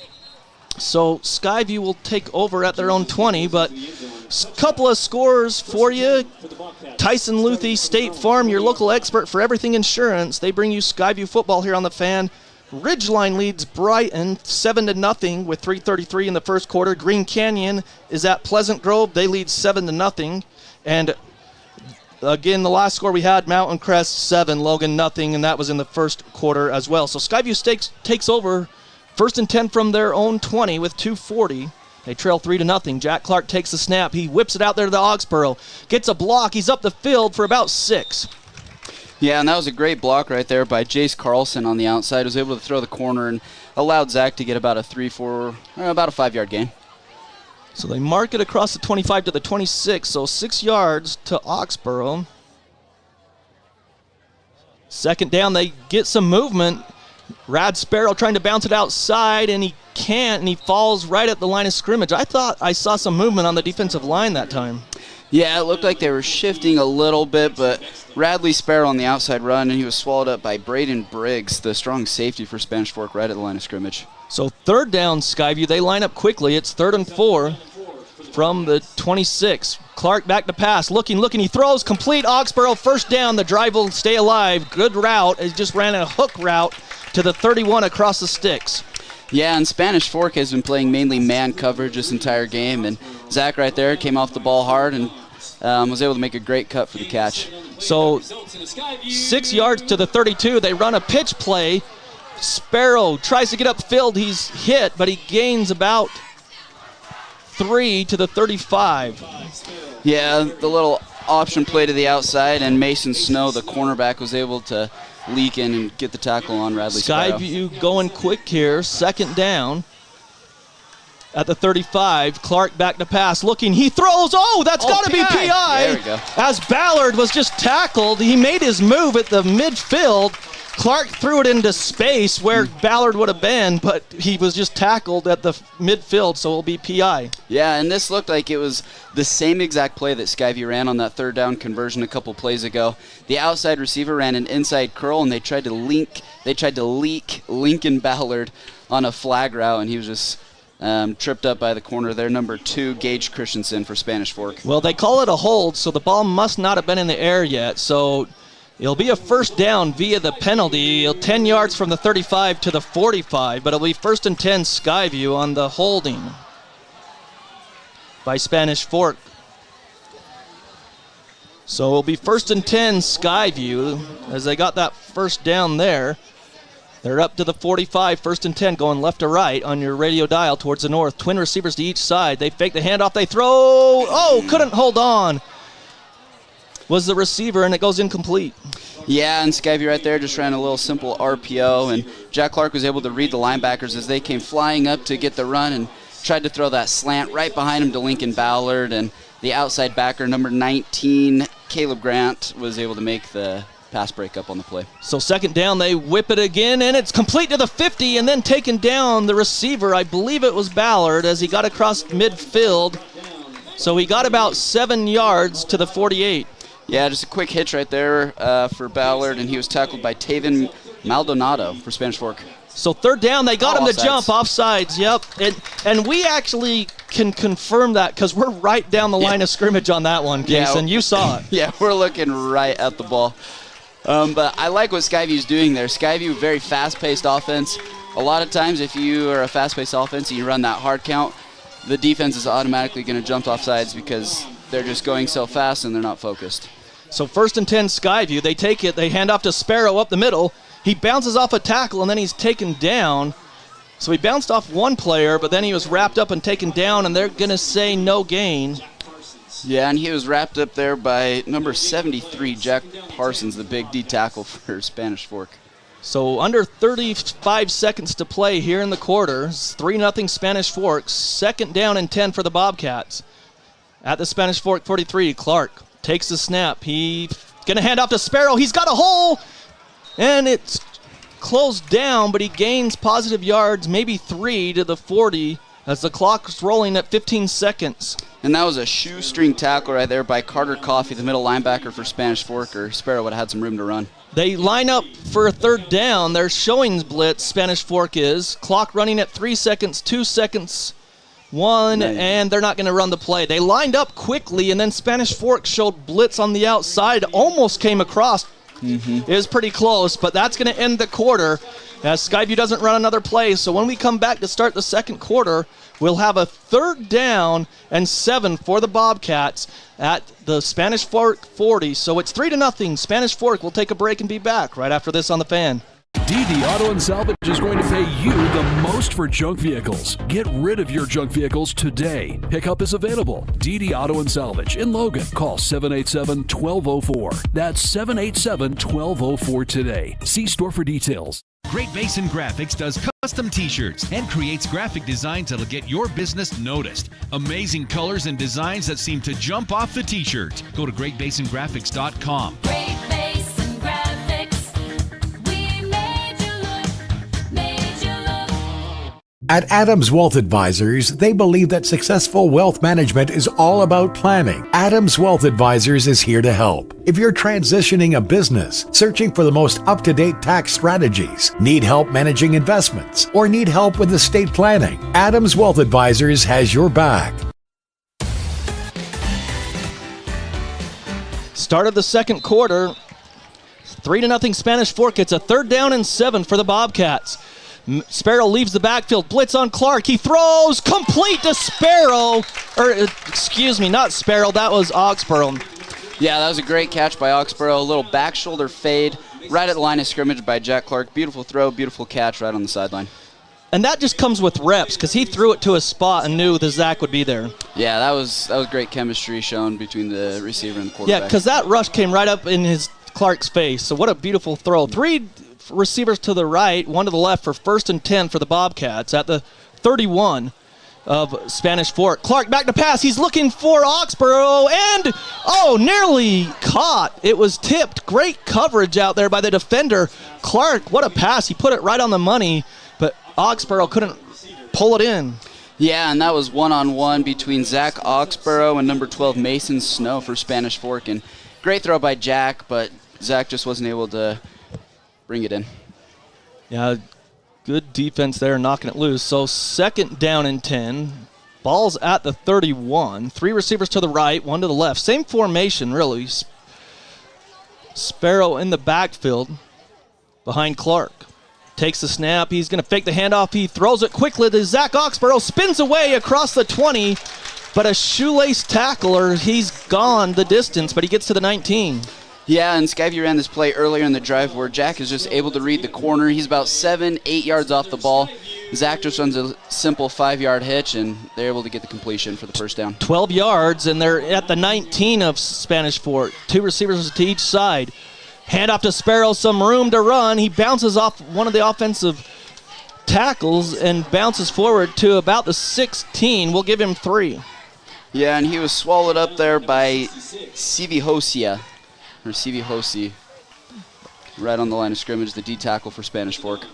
So Skyview will take over at their own 20, but a couple of scores for you. Tyson Luthi, State Farm, your local expert for everything insurance. They bring you Skyview football here on the Fan. Ridgeline leads Brighton 7-0 with 3:33 in the first quarter. Green Canyon is at Pleasant Grove. They lead 7-0. And again, the last score we had, Mountain Crest 7, Logan 0, and that was in the first quarter as well. So Skyview takes over 1st and 10 from their own 20 with 2:40. They trail 3-0. Jack Clark takes the snap. He whips it out there to the Oxborough. Gets a block. He's up the field for about 6. Yeah, and that was a great block right there by Jace Carlson on the outside. Was able to throw the corner and allowed Zach to get about a 5-yard gain. So they mark it across the 25 to the 26, so 6 yards to Oxborough. Second down, they get some movement. Rad Sparrow trying to bounce it outside, and he can't, and he falls right at the line of scrimmage. I thought I saw some movement on the defensive line that time. Yeah, it looked like they were shifting a little bit, but Radley Sparrow on the outside run, and he was swallowed up by Braden Briggs, the strong safety for Spanish Fork, right at the line of scrimmage. So third down, Skyview. They line up quickly. It's 3rd and 4 from the 26. Clark back to pass. Looking. He throws. Complete. Oxborough first down. The drive will stay alive. Good route. He just ran a hook route to the 31 across the sticks. Yeah, and Spanish Fork has been playing mainly man coverage this entire game, and Zach right there came off the ball hard and was able to make a great cut for the catch. So 6 yards to the 32. They run a pitch play. Sparrow tries to get upfield. He's hit, but he gains about 3 to the 35. Yeah, the little option play to the outside, and Mason Snow, the cornerback, was able to leak in and get the tackle on Radley Sparrow. Skyview going quick here. Second down at the 35. Clark back to pass. Looking. He throws. Oh, that's got to be PI. There we go. As Ballard was just tackled, he made his move at the midfield. Clark threw it into space where Ballard would have been, but he was just tackled at the midfield, so it'll be PI. Yeah, and this looked like it was the same exact play that Skyview ran on that third down conversion a couple plays ago. The outside receiver ran an inside curl, and they tried to leak Lincoln Ballard on a flag route, and he was just tripped up by the corner there, number 2, Gage Christensen for Spanish Fork. Well, they call it a hold, so the ball must not have been in the air yet, so it'll be a first down via the penalty. 10 yards from the 35 to the 45, but it'll be 1st and 10 Skyview on the holding by Spanish Fork. So it'll be 1st and 10 Skyview as they got that first down there. They're up to the 45, 1st and 10, going left to right on your radio dial towards the north. Twin receivers to each side. They fake the handoff. They throw. Oh, couldn't hold on. Was the receiver, and it goes incomplete. Yeah, and Skyview right there just ran a little simple RPO, and Jack Clark was able to read the linebackers as they came flying up to get the run and tried to throw that slant right behind him to Lincoln Ballard, and the outside backer, number 19, Caleb Grant, was able to make the pass breakup on the play. So second down, they whip it again, and it's complete to the 50, and then taken down the receiver. I believe it was Ballard as he got across midfield. So he got about 7 yards to the 48. Yeah, just a quick hitch right there for Ballard, and he was tackled by Taven Maldonado for Spanish Fork. So third down, they got him to offsides. jump offsides, yep. And we actually can confirm that because we're right down the line of scrimmage on that one, Case, and you saw it. Yeah, we're looking right at the ball. But I like what Skyview's doing there. Skyview, very fast-paced offense. A lot of times if you are a fast-paced offense and you run that hard count, the defense is automatically going to jump offsides because they're just going so fast and they're not focused. So 1st and 10 Skyview. They take it. They hand off to Sparrow up the middle. He bounces off a tackle, and then he's taken down. So he bounced off one player, but then he was wrapped up and taken down, and they're going to say no gain. Yeah, and he was wrapped up there by number 73, Jack Parsons, the big D tackle for Spanish Fork. So under 35 seconds to play here in the quarter. 3-0 Spanish Fork. 2nd down and 10 for the Bobcats. At the Spanish Fork 43, Clark takes the snap. He's going to hand off to Sparrow. He's got a hole, and it's closed down, but he gains positive yards, maybe 3 to the 40 as the clock's rolling at 15 seconds. And that was a shoestring tackle right there by Carter Coffey, the middle linebacker for Spanish Fork, or Sparrow would have had some room to run. They line up for a third down. They're showing blitz, Spanish Fork is. Clock running at 3 seconds, 2 seconds, 1, and they're not going to run the play. They lined up quickly, and then Spanish Fork showed blitz on the outside, almost came across. It was pretty close, but that's going to end the quarter as Skyview doesn't run another play. So when we come back to start the second quarter, we'll have a third down and 7 for the Bobcats at the Spanish Fork 40. So it's 3-0. Spanish Fork will take a break and be back right after this on the Fan. DD Auto and Salvage is going to pay you the most for junk vehicles. Get rid of your junk vehicles today. Pickup is available. DD Auto and Salvage in Logan. Call 787-1204. That's 787-1204 today. See store for details. Great Basin Graphics does custom t-shirts and creates graphic designs that'll get your business noticed. Amazing colors and designs that seem to jump off the t-shirt. Go to greatbasingraphics.com. Great Basin Graphics. We made you look. At Adams Wealth Advisors, they believe that successful wealth management is all about planning. Adams Wealth Advisors is here to help. If you're transitioning a business, searching for the most up-to-date tax strategies, need help managing investments, or need help with estate planning, Adams Wealth Advisors has your back. Start of the second quarter, 3-0 Spanish Fork. It's a third down and 7 for the Bobcats. Sparrow leaves the backfield. Blitz on Clark. He throws complete to Sparrow. Excuse me, not Sparrow. That was Oxborough. Yeah, that was a great catch by Oxborough. A little back shoulder fade right at the line of scrimmage by Jack Clark. Beautiful throw, beautiful catch right on the sideline. And that just comes with reps because he threw it to a spot and knew that Zach would be there. Yeah, that was great chemistry shown between the receiver and the quarterback. Yeah, because that rush came right up in Clark's face. So what a beautiful throw. 3 receivers to the right, 1 to the left for 1st and 10 for the Bobcats at the 31 of Spanish Fork. Clark back to pass. He's looking for Oxborough and, nearly caught. It was tipped. Great coverage out there by the defender. Clark, what a pass. He put it right on the money, but Oxborough couldn't pull it in. Yeah, and that was one-on-one between Zach Oxborough and number 12 Mason Snow for Spanish Fork. And great throw by Jack, but Zach just wasn't able to bring it in. Yeah, good defense there, knocking it loose. So 2nd down and 10. Ball's at the 31. 3 receivers to the right, 1 to the left. Same formation, really. Sparrow in the backfield behind Clark. Takes the snap. He's going to fake the handoff. He throws it quickly to Zach Oxborough. Spins away across the 20, but a shoelace tackler. He's gone the distance, but he gets to the 19. Yeah, and Skyview ran this play earlier in the drive where Jack is just able to read the corner. He's about 7-8 yards off the ball. Zach just runs a simple 5-yard hitch, and they're able to get the completion for the first down. 12 yards, and they're at the 19 of Spanish Fork. 2 receivers to each side. Hand off to Sparrow, some room to run. He bounces off one of the offensive tackles and bounces forward to about the 16. We'll give him 3. Yeah, and he was swallowed up there by Sivihosia. Or Sivihosi, right on the line of scrimmage, the D tackle for Spanish Fork.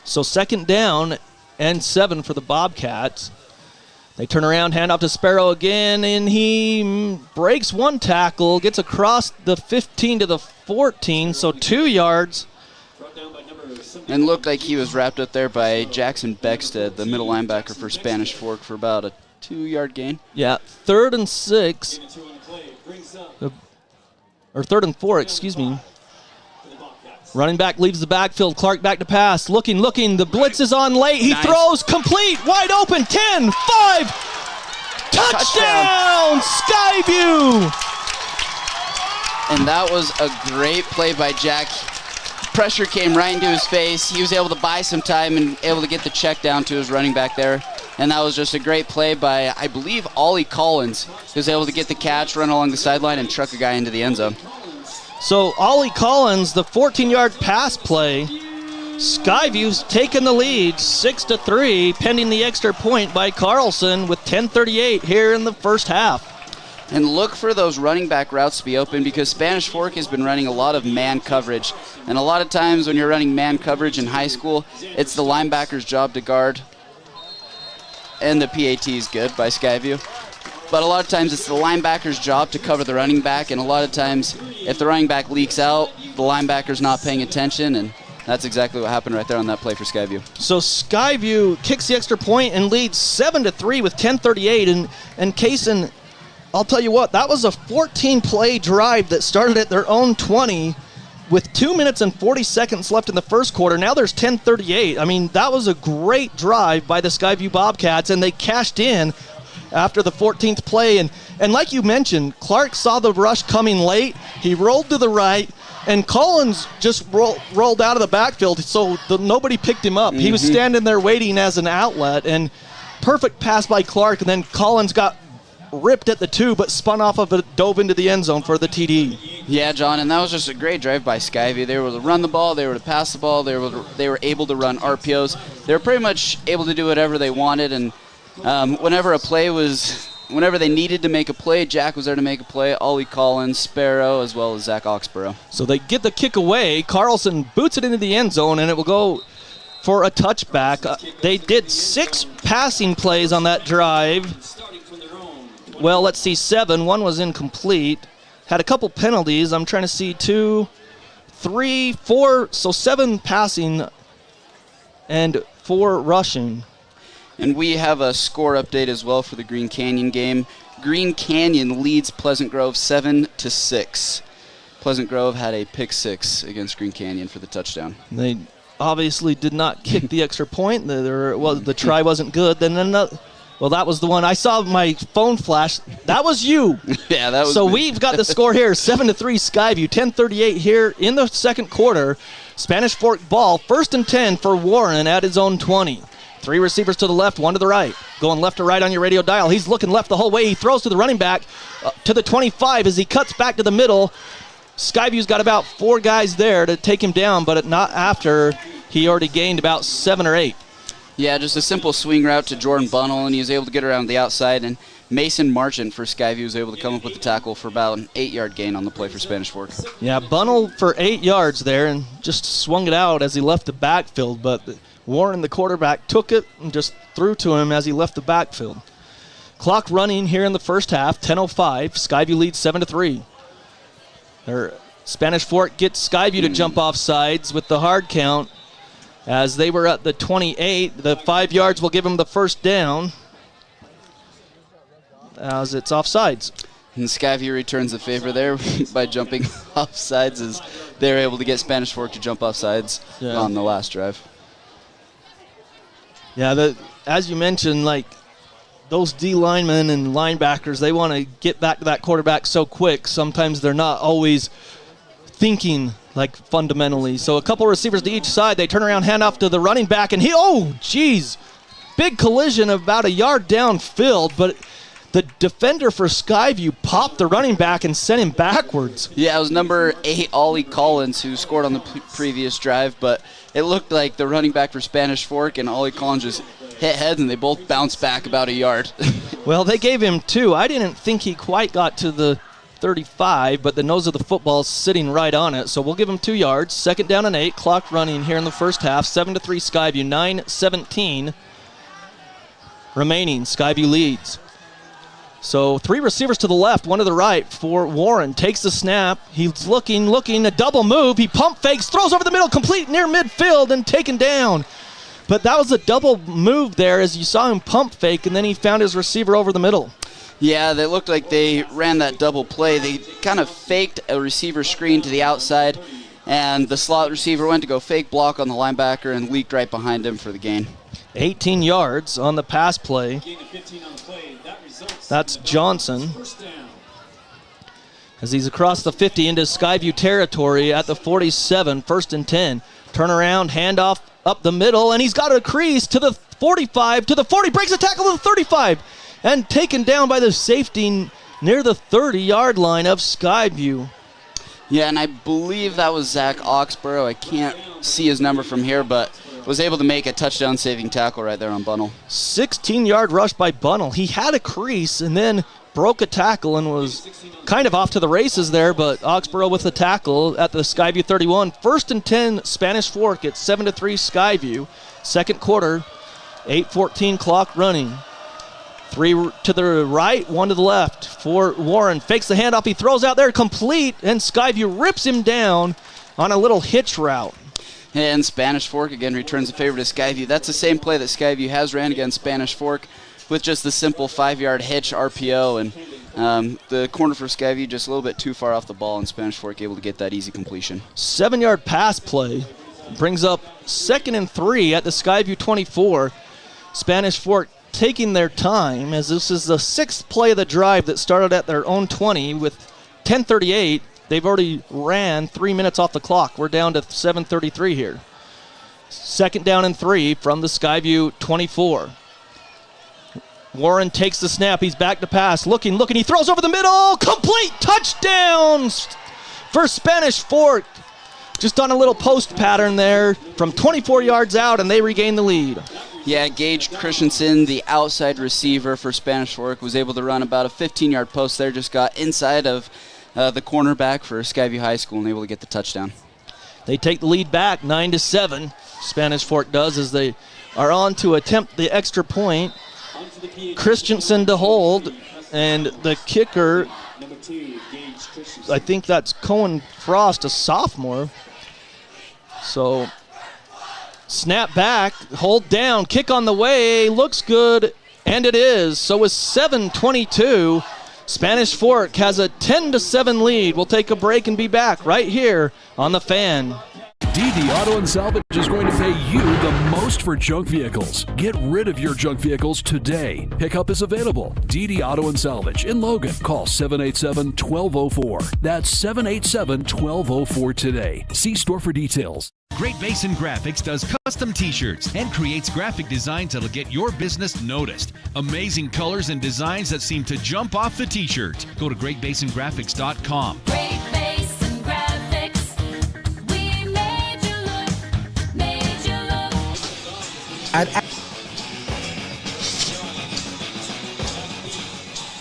So 2nd down and 7 for the Bobcats. They turn around, hand off to Sparrow again, and he breaks 1 tackle, gets across the 15 to the 14, so 2 yards. And looked like he was wrapped up there by Jackson Beckstead, the middle linebacker for Spanish Fork, for about a 2-yard gain. Yeah, 3rd and 6. Or 3rd and 4, excuse me. Running back leaves the backfield. Clark back to pass. Looking. The blitz is on late. He throws complete. Wide open. 10, 5. Touchdown, Skyview. And that was a great play by Jack. Pressure came right into his face. He was able to buy some time and able to get the check down to his running back there. And that was just a great play by, I believe, Ollie Collins, who was able to get the catch, run along the sideline, and truck a guy into the end zone. So Ollie Collins, the 14-yard pass play. Skyview's taken the lead, 6-3, pending the extra point by Carlson with 10:38 here in the first half. And look for those running back routes to be open because Spanish Fork has been running a lot of man coverage. And a lot of times when you're running man coverage in high school, it's the linebacker's job to guard. and the PAT is good by Skyview. But a lot of times it's the linebacker's job to cover the running back, and a lot of times if the running back leaks out, the linebacker's not paying attention, and that's exactly what happened right there on that play for Skyview. So Skyview kicks the extra point and leads 7-3 with 10:38, and Kaysen, I'll tell you what, that was a 14-play drive that started at their own 20 with 2 minutes and 40 seconds left in the first quarter. Now there's 10:38. I mean, that was a great drive by the Skyview Bobcats, and they cashed in after the 14th play. And like you mentioned, Clark saw the rush coming late. He rolled to the right, and Collins just rolled out of the backfield, so nobody picked him up. He was standing there waiting as an outlet, and perfect pass by Clark, and then Collins got ripped at the 2, but spun off of it, dove into the end zone for the TD. Yeah, John, and that was just a great drive by Skyview. They were able to run the ball, they were able to pass the ball, they were able to run RPOs. They were pretty much able to do whatever they wanted, and whenever they needed to make a play, Jack was there to make a play. Ollie Collins, Sparrow, as well as Zach Oxborough. So they get the kick away. Carlson boots it into the end zone, and it will go for a touchback. They did 6 passing plays on that drive. Well, let's see, 7. One was incomplete. Had a couple penalties. I'm trying to see 2, 3, 4. So 7 passing and 4 rushing. And we have a score update as well for the Green Canyon game. Green Canyon leads Pleasant Grove 7-6. Pleasant Grove had a pick 6 against Green Canyon for the touchdown. They obviously did not kick the extra point. The try wasn't good. Then that was the one. I saw my phone flash. That was you. Yeah, that was So me. we've got the score here, 7-3 Skyview, 10:38 here in the second quarter. Spanish Fork ball, 1st and 10 for Warren at his own 20. 3 receivers to the left, 1 to the right. Going left to right on your radio dial. He's looking left the whole way. He throws to the running back to the 25 as he cuts back to the middle. Skyview's got about 4 guys there to take him down, but not after he already gained about 7 or 8. Yeah, just a simple swing route to Jordan Bunnell, and he was able to get around the outside. And Mason Marchant for Skyview was able to come up with the tackle for about an 8-yard gain on the play for Spanish Fork. Yeah, Bunnell for 8 yards there and just swung it out as he left the backfield, but Warren, the quarterback, took it and just threw to him as he left the backfield. Clock running here in the first half, 10:05. Skyview leads 7-3. Spanish Fork gets Skyview to jump off sides with the hard count. As they were at the 28, the 5 yards will give them the first down as it's offsides. And Skyview returns the favor there by jumping off sides as they were able to get Spanish Fork to jump off sides on the last drive. Yeah, as you mentioned, like those D linemen and linebackers, they want to get back to that quarterback so quick. Sometimes they're not always thinking like fundamentally. So a couple receivers to each side. They turn around, hand off to the running back, and big collision about a yard downfield, but the defender for Skyview popped the running back and sent him backwards. Yeah, it was number 8, Ollie Collins, who scored on the previous drive, but it looked like the running back for Spanish Fork and Ollie Collins just hit heads, and they both bounced back about a yard. Well, they gave him 2. I didn't think he quite got to the 35, but the nose of the football is sitting right on it, so we'll give him 2 yards. 2nd down and 8, clock running here in the first half. 7-3 Skyview, 9:17 remaining. Skyview leads. So 3 receivers to the left, 1 to the right for Warren. Takes the snap. He's looking, a double move. He pump fakes, throws over the middle, complete near midfield, and taken down. But that was a double move there as you saw him pump fake, and then he found his receiver over the middle. Yeah, they looked like they ran that double play. They kind of faked a receiver screen to the outside, and the slot receiver went to go fake block on the linebacker and leaked right behind him for the gain. 18 yards on the pass play. That's Johnson. As he's across the 50 into Skyview territory at the 47, 1st and 10. Turnaround, handoff up the middle, and he's got a crease to the 45, to the 40, breaks a tackle to the 35, and taken down by the safety near the 30-yard line of Skyview. Yeah, and I believe that was Zach Oxborough. I can't see his number from here, but was able to make a touchdown-saving tackle right there on Bunnell. 16-yard rush by Bunnell. He had a crease and then broke a tackle and was kind of off to the races there, but Oxborough with the tackle at the Skyview 31. 1st and 10, Spanish Fork at 7-3 Skyview. Second quarter, 8:14 clock running. 3 to the right, 1 to the left for Warren. Fakes the handoff. He throws out there complete, and Skyview rips him down on a little hitch route. And Spanish Fork again returns the favor to Skyview. That's the same play that Skyview has ran against Spanish Fork with just the simple 5-yard hitch RPO. And the corner for Skyview just a little bit too far off the ball, and Spanish Fork able to get that easy completion. 7-yard pass play brings up 2nd and 3 at the Skyview 24. Spanish Fork taking their time, as this is the 6th play of the drive that started at their own 20 with 10:38. They've already ran 3 minutes off the clock. We're down to 7:33 here. 2nd down and 3 from the Skyview 24. Warren takes the snap. He's back to pass. Looking. He throws over the middle. Complete touchdowns for Spanish Fork. Just on a little post pattern there from 24 yards out, and they regain the lead. Yeah, Gage Christensen, the outside receiver for Spanish Fork, was able to run about a 15-yard post there. Just got inside of the cornerback for Skyview High School and able to get the touchdown. They take the lead back 9-7. Spanish Fork does, as they are on to attempt the extra point. Christensen to hold, and the kicker, I think that's Cohen Frost, a sophomore. So snap back, hold down, kick on the way, looks good, and it is. So with 7:22, Spanish Fork has a 10-7 lead. We'll take a break and be back right here on The Fan. DD Auto and Salvage is going to pay you the most for junk vehicles. Get rid of your junk vehicles today. Pickup is available. DD Auto and Salvage in Logan. Call 787-1204. That's 787-1204 today. See store for details. Great Basin Graphics does custom t-shirts and creates graphic designs that'll get your business noticed. Amazing colors and designs that seem to jump off the t-shirt. Go to greatbasingraphics.com. Great Basin Graphics. We made you look.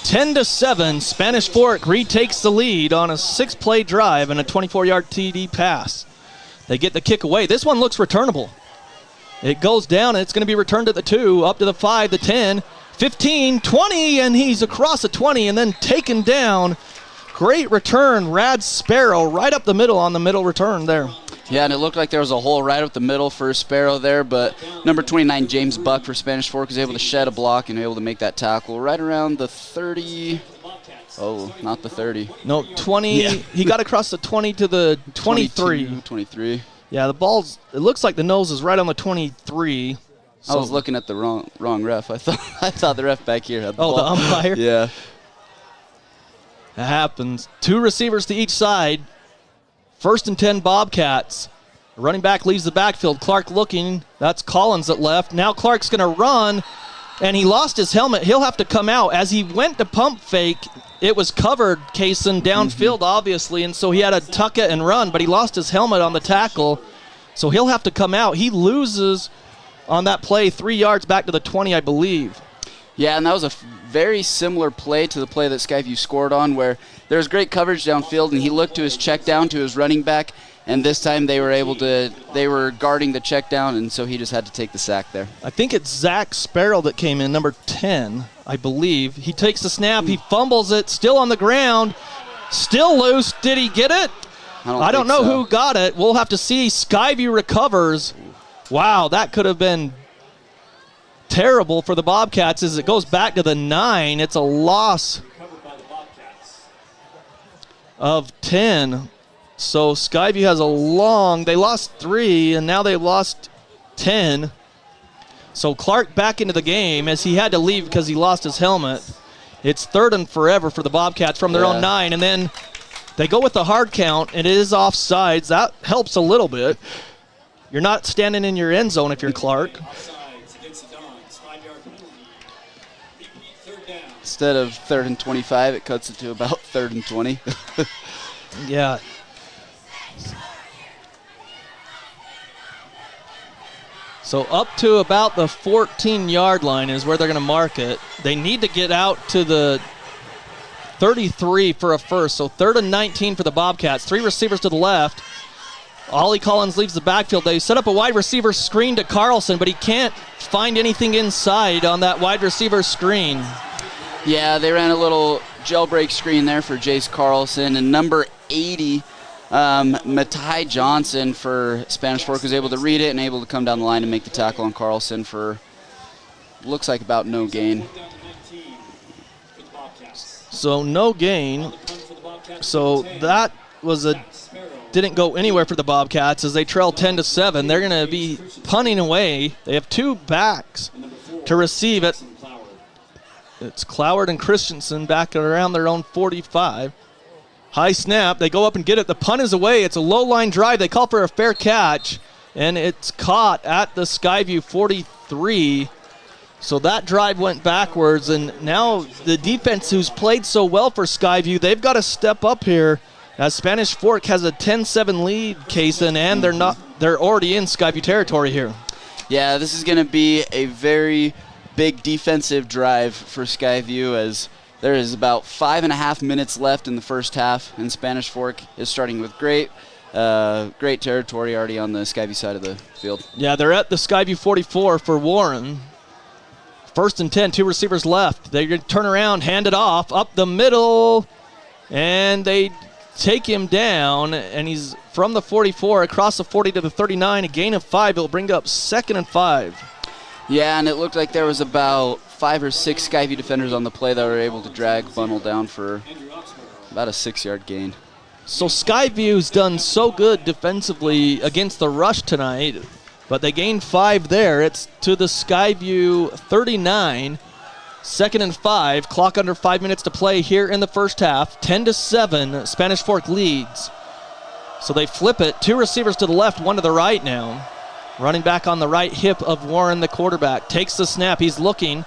10-7, Spanish Fork retakes the lead on a 6-play drive and a 24-yard TD pass. They get the kick away. This one looks returnable. It goes down, and it's going to be returned at the 2, up to the 5, the 10, 15, 20, and he's across the 20 and then taken down. Great return, Rad Sparrow, right up the middle on the middle return there. Yeah, and it looked like there was a hole right up the middle for Sparrow there, but number 29, James Buck for Spanish Fork, was able to shed a block and able to make that tackle right around the 30. Oh, not the 30. No, 20. Yeah. He got across the 20 to the 23. 23. Yeah, the ball's, it looks like the nose is right on the 23. I was looking at the wrong ref. I thought the ref back here had the ball. The umpire? Yeah. That happens. 2 receivers to each side. 1st and 10 Bobcats. The running back leaves the backfield. Clark looking. That's Collins at left. Now Clark's going to run, and he lost his helmet. He'll have to come out. As he went to pump fake, it was covered, Kaysen, downfield, obviously, and so he had to tuck it and run, but he lost his helmet on the tackle, so he'll have to come out. He loses on that play 3 yards back to the 20, I believe. Yeah, and that was a very similar play to the play that Skyview scored on, where there was great coverage downfield, and he looked to his check down to his running back, and this time they were guarding the check down, and so he just had to take the sack there. I think it's Zach Sparrow that came in, number 10, I believe. He takes the snap, he fumbles it, still on the ground, still loose. Did he get it? I don't know who got it. We'll have to see. Skyview recovers. Wow, that could have been terrible for the Bobcats as it goes back to the 9. It's a loss of 10. So Skyview has a long, they lost 3, and now they lost 10. So Clark back into the game as he had to leave because he lost his helmet. It's 3rd and forever for the Bobcats from their own 9, and then they go with the hard count, and it is offsides. That helps a little bit. You're not standing in your end zone if you're Clark. Instead of 3rd and 25, it cuts it to about 3rd and 20. Yeah. So up to about the 14-yard line is where they're going to mark it. They need to get out to the 33 for a first. So 3rd and 19 for the Bobcats. 3 receivers to the left. Ollie Collins leaves the backfield. They set up a wide receiver screen to Carlson, but he can't find anything inside on that wide receiver screen. Yeah, they ran a little jailbreak screen there for Jace Carlson, and number 80, Matai Johnson for Spanish Fork was able to read it and able to come down the line and make the tackle on Carlson for looks like about no gain. So no gain. So that was didn't go anywhere for the Bobcats as they trail 10-7. They're going to be punting away. They have two backs to receive it. It's Cloward and Christensen back around their own 45. High snap. They go up and get it. The punt is away. It's a low line drive. They call for a fair catch, and it's caught at the Skyview 43. So that drive went backwards, and now the defense who's played so well for Skyview, they've got to step up here as Spanish Fork has a 10-7 lead, Kaysen, and they're already in Skyview territory here. Yeah, this is going to be a very big defensive drive for Skyview as there is about 5.5 minutes left in the first half, and Spanish Fork is starting with great territory already on the Skyview side of the field. Yeah, they're at the Skyview 44 for Warren. 1st and 10, two receivers left. They're going to turn around, hand it off, up the middle, and they take him down, and he's from the 44 across the 40 to the 39, a gain of 5. It'll bring up 2nd and 5. Yeah, and it looked like there was about 5 or 6 Skyview defenders on the play that were able to drag Bunnell down for about a 6-yard gain. So Skyview's done so good defensively against the rush tonight, but they gained 5 there. It's to the Skyview 39, 2nd and 5. Clock under 5 minutes to play here in the first half. 10-7, Spanish Fork leads. So they flip it. 2 receivers to the left, 1 to the right now. Running back on the right hip of Warren, the quarterback. Takes the snap. He's looking.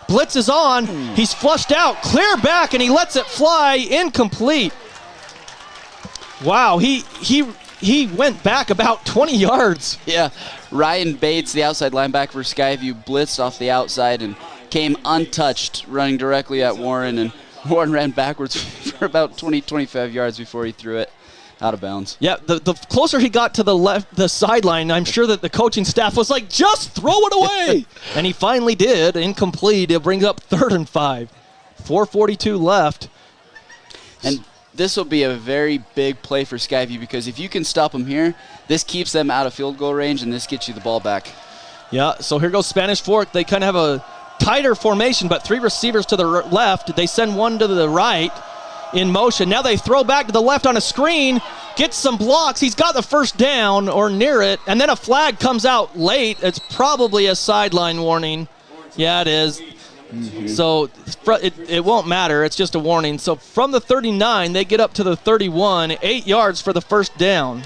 Blitz is on. He's flushed out. Clear back, and he lets it fly. Incomplete. Wow, he went back about 20 yards. Yeah, Ryan Bates, the outside linebacker for Skyview, blitzed off the outside and came untouched, running directly at Warren, and Warren ran backwards for about 20-25 yards before he threw it out of bounds. Yeah, the closer he got to the sideline, I'm sure that the coaching staff was like, just throw it away! And he finally did. Incomplete. It brings up 3rd and 5. 4:42 left. And this will be a very big play for Skyview because if you can stop them here, this keeps them out of field goal range, and this gets you the ball back. Yeah, so here goes Spanish Fork. They kind of have a tighter formation, but 3 receivers to the left. They send 1 to the right in motion. Now they throw back to the left on a screen, gets some blocks. He's got the first down or near it, and then a flag comes out late. It's probably a sideline warning. Yeah, it is. Mm-hmm. So it won't matter. It's just a warning. So from the 39, they get up to the 31, 8 yards for the first down.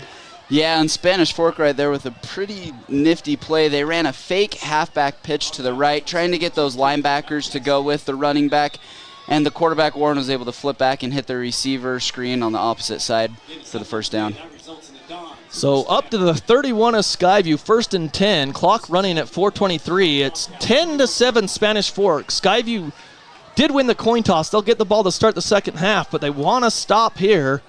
Yeah, and Spanish Fork right there with a pretty nifty play. They ran a fake halfback pitch to the right, trying to get those linebackers to go with the running back. And the quarterback, Warren, was able to flip back and hit the receiver screen on the opposite side for the first down. So up to the 31 of Skyview, 1st and 10. Clock running at 4:23. It's 10-7 Spanish Fork. Skyview did win the coin toss. They'll get the ball to start the second half, but they want to stop here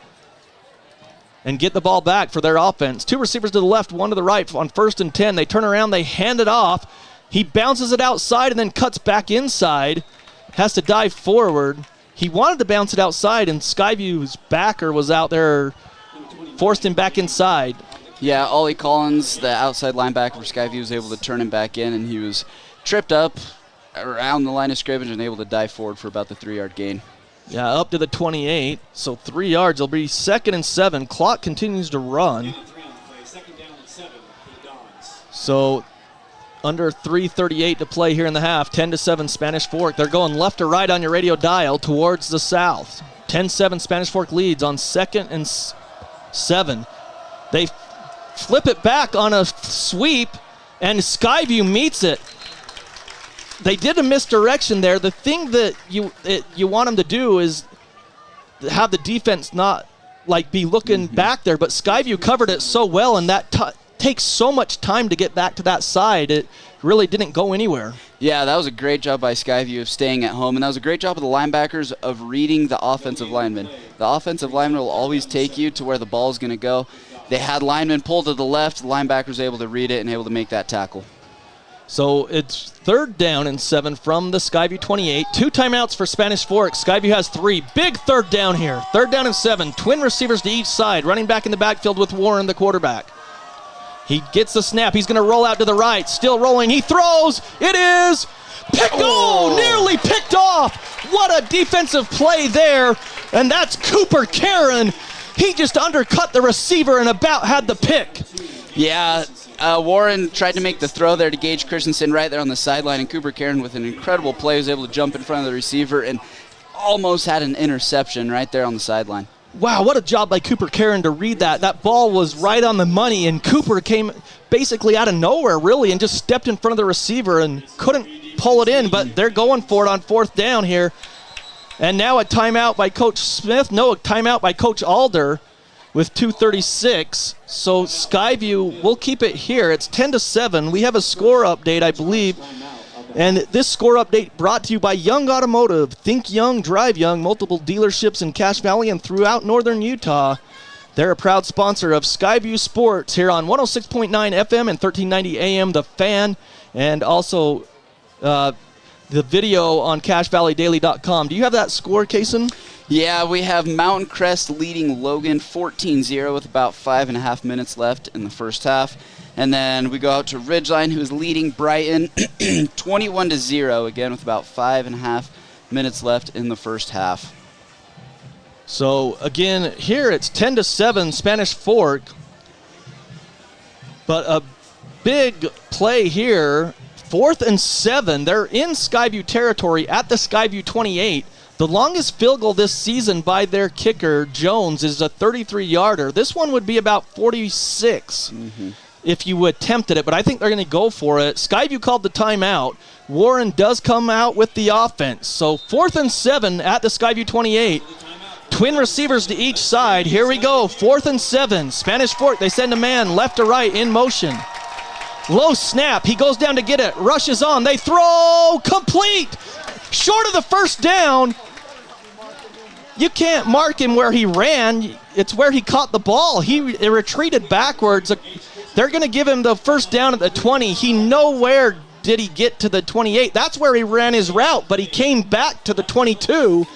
and get the ball back for their offense. 2 receivers to the left, 1 to the right on 1st and 10. They turn around, they hand it off. He bounces it outside and then cuts back inside. Has to dive forward. He wanted to bounce it outside, and Skyview's backer was out there, forced him back inside. Yeah, Ollie Collins, the outside linebacker for Skyview, was able to turn him back in, and he was tripped up around the line of scrimmage and able to dive forward for about the 3-yard gain. Yeah, up to the 28, so 3 yards. It'll be 2nd and 7. Clock continues to run. So under 3:38 to play here in the half. 10-7 Spanish Fork. They're going left to right on your radio dial towards the south. 10-7 Spanish Fork leads on 2nd and 7. They flip it back on a sweep, and Skyview meets it. They did a misdirection there. The thing that you want them to do is have the defense not be looking back there, but Skyview covered it so well, and that takes so much time to get back to that side. It really didn't go anywhere. Yeah, that was a great job by Skyview of staying at home, and that was a great job of the linebackers of reading the offensive lineman. The offensive lineman will always take you to where the ball is going to go, they had linemen pull to the left. The linebacker was able to read it and able to make that tackle. So it's 3rd down and 7 from the Skyview 28. 2 timeouts for Spanish Fork. Skyview has 3. Big 3rd down here. 3rd down and 7. Twin receivers to each side. Running back in the backfield with Warren, the quarterback. He gets the snap. He's going to roll out to the right. Still rolling. He throws. It is picked. Oh, nearly picked off. What a defensive play there. And that's Cooper Karen. He just undercut the receiver and about had the pick. Yeah, Warren tried to make the throw there to Gage Christensen right there on the sideline, and Cooper Karen with an incredible play was able to jump in front of the receiver and almost had an interception right there on the sideline. Wow, what a job by Cooper Karen to read that. That ball was right on the money, and Cooper came basically out of nowhere, really, and just stepped in front of the receiver and couldn't pull it in, but they're going for it on 4th down here. And now a timeout by Coach Smith. No, a timeout by Coach Alder with 2:36. So Skyview will keep it here. It's 10-7. We have a score update, I believe. And this score update brought to you by Young Automotive. Think young, drive young. Multiple dealerships in Cache Valley and throughout northern Utah. They're a proud sponsor of Skyview Sports here on 106.9 FM and 1390 AM, The Fan, and also the video on CacheValleyDaily.com. Do you have that score, Kaysen? Yeah, we have Mountain Crest leading Logan 14-0 with about 5.5 minutes left in the first half. And then we go out to Ridgeline, who's leading Brighton 21-0, again with about 5.5 minutes left in the first half. So, again, here it's 10-7 Spanish Fork. But a big play here, 4th and 7. They're in Skyview territory at the Skyview 28. The longest field goal this season by their kicker, Jones, is a 33-yarder. This one would be about 46 if you attempted it, but I think they're going to go for it. Skyview called the timeout. Warren does come out with the offense. So 4th and 7 at the Skyview 28. Twin receivers to each side. Here we go, 4th and 7. Spanish Fork, they send a man left to right in motion. Low snap, he goes down to get it, rushes on, they throw, complete! Short of the first down. You can't mark him where he ran. It's where he caught the ball. He retreated backwards. They're going to give him the first down at the 20. He nowhere did he get to the 28. That's where he ran his route, but he came back to the 22.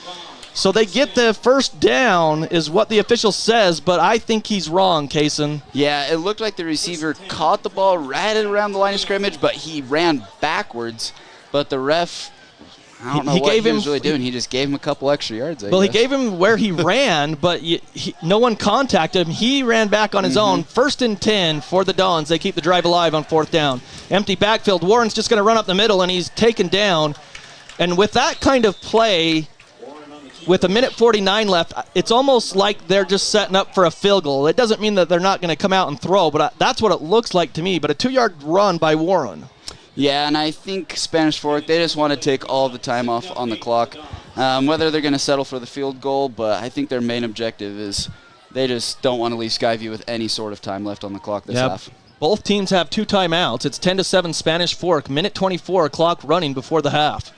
So they get the first down is what the official says, but I think he's wrong, Kaysen. Yeah, it looked like the receiver caught the ball right around the line of scrimmage, but he ran backwards. But the ref, I don't know what he was really doing. He just gave him a couple extra yards, I guess. He gave him where he ran, but no one contacted him. He ran back on his own. 1st and 10 for the Dons. They keep the drive alive on 4th down. Empty backfield. Warren's just going to run up the middle, and he's taken down. And with that kind of play, with 1:49 left, it's almost like they're just setting up for a field goal. It doesn't mean that they're not going to come out and throw, but that's what it looks like to me. But a 2-yard run by Warren. Yeah, and I think Spanish Fork, they just want to take all the time off on the clock. Whether they're going to settle for the field goal, but I think their main objective is they just don't want to leave Skyview with any sort of time left on the clock this half. Both teams have 2 timeouts. It's 10-7 Spanish Fork, 1:24 clock running before the half.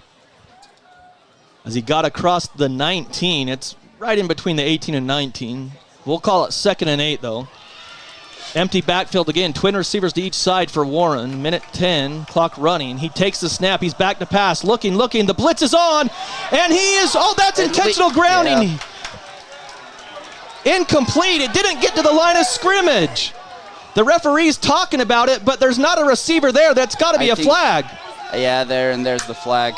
As he got across the 19, it's right in between the 18 and 19. We'll call it 2nd and 8, though. Empty backfield again. Twin receivers to each side for Warren. 10, clock running. He takes the snap. He's back to pass. Looking. The blitz is on. And he is, that's intentional grounding. Yeah. Incomplete. It didn't get to the line of scrimmage. The referee's talking about it, but there's not a receiver there. That's got to be a flag. Yeah, there's the flag.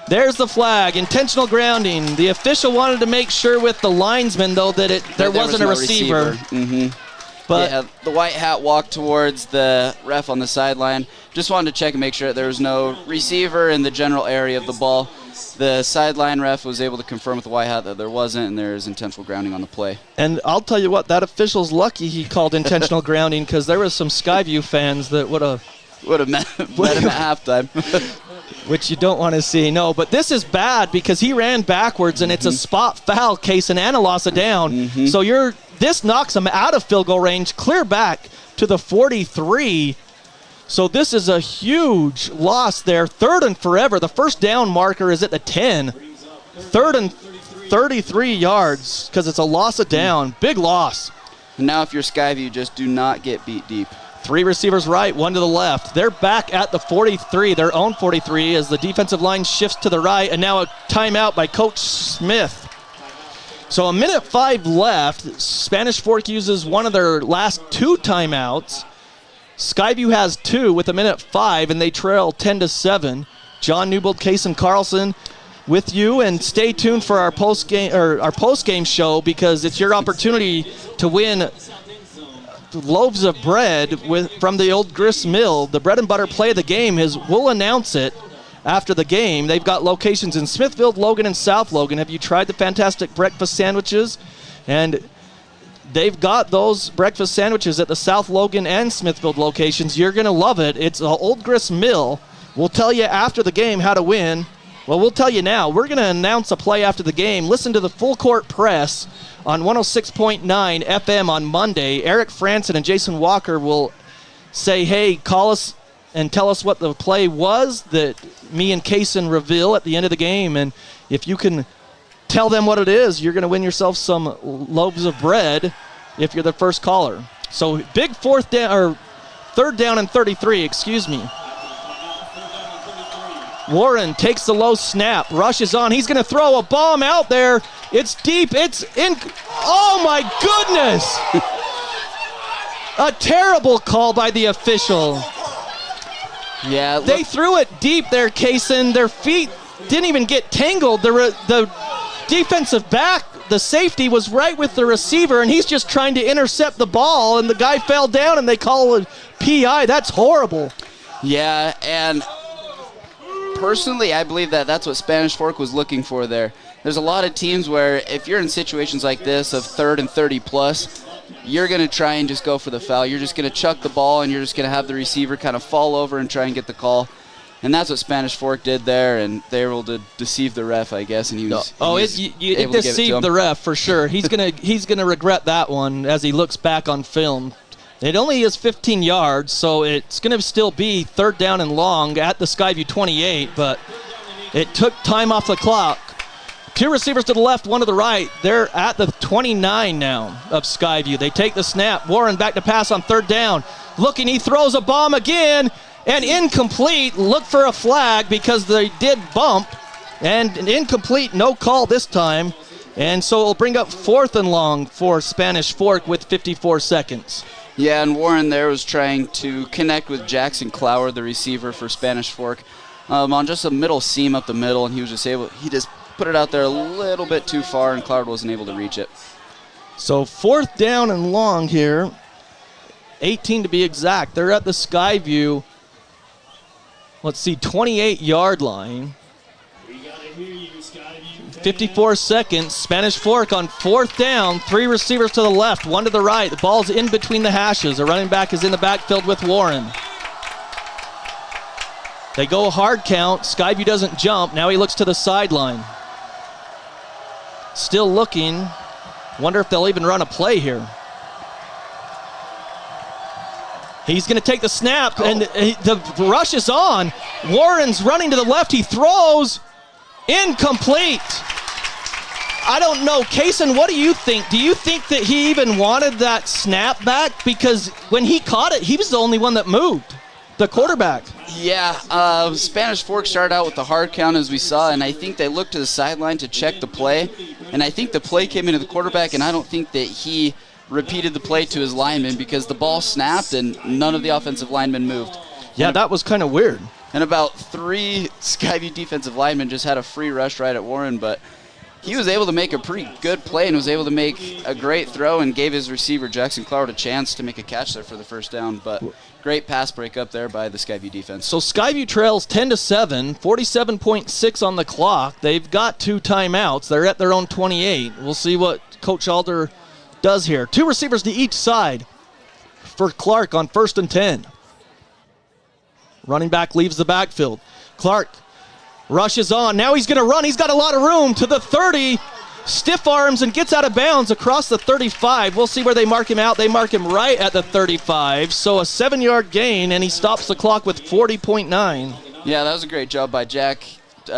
There's the flag, intentional grounding. The official wanted to make sure with the linesman, though, that there wasn't a receiver. But yeah, the white hat walked towards the ref on the sideline. Just wanted to check and make sure that there was no receiver in the general area of the ball. The sideline ref was able to confirm with the white hat that there wasn't, and there is intentional grounding on the play. And I'll tell you what, that official's lucky he called intentional grounding, because there was some Skyview fans that would have met him at halftime. Which you don't want to see. No, but this is bad because he ran backwards, and it's a spot foul case, and Anna lost it down. So this knocks him out of field goal range, clear back to the 43. So this is a huge loss there. 3rd and forever. The first down marker is at the 10. 3rd and 33 yards because it's a loss of down. Big loss. And now if you're Skyview, just do not get beat deep. 3 receivers right, 1 to the left. They're back at the 43, their own 43, as the defensive line shifts to the right, and now a timeout by Coach Smith. So 1:05 left. Spanish Fork uses one of their last 2 timeouts. Skyview has 2 with 1:05, and they trail 10-7. John Newbold, Kason Carlson with you, and stay tuned for our post-game show, because it's your opportunity to win loaves of bread from the Old Grist Mill. The bread and butter play of the game we'll announce it after the game. They've got locations in Smithfield, Logan, and South Logan. Have you tried the fantastic breakfast sandwiches? And they've got those breakfast sandwiches at the South Logan and Smithfield locations. You're going to love it. It's the Old Grist Mill. We'll tell you after the game how to win. Well, we'll tell you now. We're going to announce a play after the game. Listen to the Full Court Press on 106.9 FM on Monday. Eric Franson and Jason Walker will say, hey, call us and tell us what the play was that me and Kason reveal at the end of the game. And if you can tell them what it is, you're going to win yourself some loaves of bread if you're the first caller. So big third down and 33, excuse me. Warren takes the low snap, rushes on. He's going to throw a bomb out there. It's deep. It's in. Oh, my goodness. A terrible call by the official. Yeah. They threw it deep there, Kason. Their feet didn't even get tangled. The defensive back, the safety, was right with the receiver, and he's just trying to intercept the ball, and the guy fell down, and they call it PI. That's horrible. Yeah, and personally, I believe that's what Spanish Fork was looking for there. There's a lot of teams where if you're in situations like this of 3rd and 30 plus, you're going to try and just go for the foul. You're just going to chuck the ball, and you're just going to have the receiver kind of fall over and try and get the call. And that's what Spanish Fork did there, and they were able to deceive the ref, I guess. And it deceived the ref for sure. He's gonna regret that one as he looks back on film. It only is 15 yards, so it's going to still be 3rd down and long at the Skyview 28, but it took time off the clock. 2 receivers to the left, 1 to the right. They're at the 29 now of Skyview. They take the snap. Warren back to pass on 3rd down. Looking, he throws a bomb again, and incomplete. Look for a flag because they did bump, and an incomplete, no call this time. And so it'll bring up 4th and long for Spanish Fork with 54 seconds. Yeah, and Warren there was trying to connect with Jackson Clower, the receiver for Spanish Fork, on just a middle seam up the middle, and he just put it out there a little bit too far, and Clower wasn't able to reach it. So 4th down and long here, 18 to be exact. They're at the Skyview, 28-yard line. 54 seconds. Spanish Fork on 4th down. 3 receivers to the left, 1 to the right. The ball's in between the hashes. The running back is in the backfield with Warren. They go hard count. Skyview doesn't jump. Now he looks to the sideline. Still looking. Wonder if they'll even run a play here. He's going to take the snap, and the rush is on. Warren's running to the left. He throws. Incomplete. I don't know. Kason, what do you think? Do you think that he even wanted that snap back? Because when he caught it, he was the only one that moved, the quarterback. Yeah, Spanish Fork started out with the hard count, as we saw, and I think they looked to the sideline to check the play. And I think the play came into the quarterback, and I don't think that he repeated the play to his lineman because the ball snapped and none of the offensive linemen moved. Yeah, that was kind of weird. And about 3 Skyview defensive linemen just had a free rush right at Warren, but he was able to make a pretty good play and was able to make a great throw and gave his receiver, Jackson Clower, a chance to make a catch there for the 1st down. But great pass break up there by the Skyview defense. So Skyview trails 10-7, 47.6 on the clock. They've got 2 timeouts. They're at their own 28. We'll see what Coach Alder does here. 2 receivers to each side for Clark on 1st and 10. Running back leaves the backfield. Clark rushes on. Now he's going to run. He's got a lot of room to the 30. Stiff arms and gets out of bounds across the 35. We'll see where they mark him out. They mark him right at the 35. So a 7-yard gain, and he stops the clock with 40.9. Yeah, that was a great job by Jack.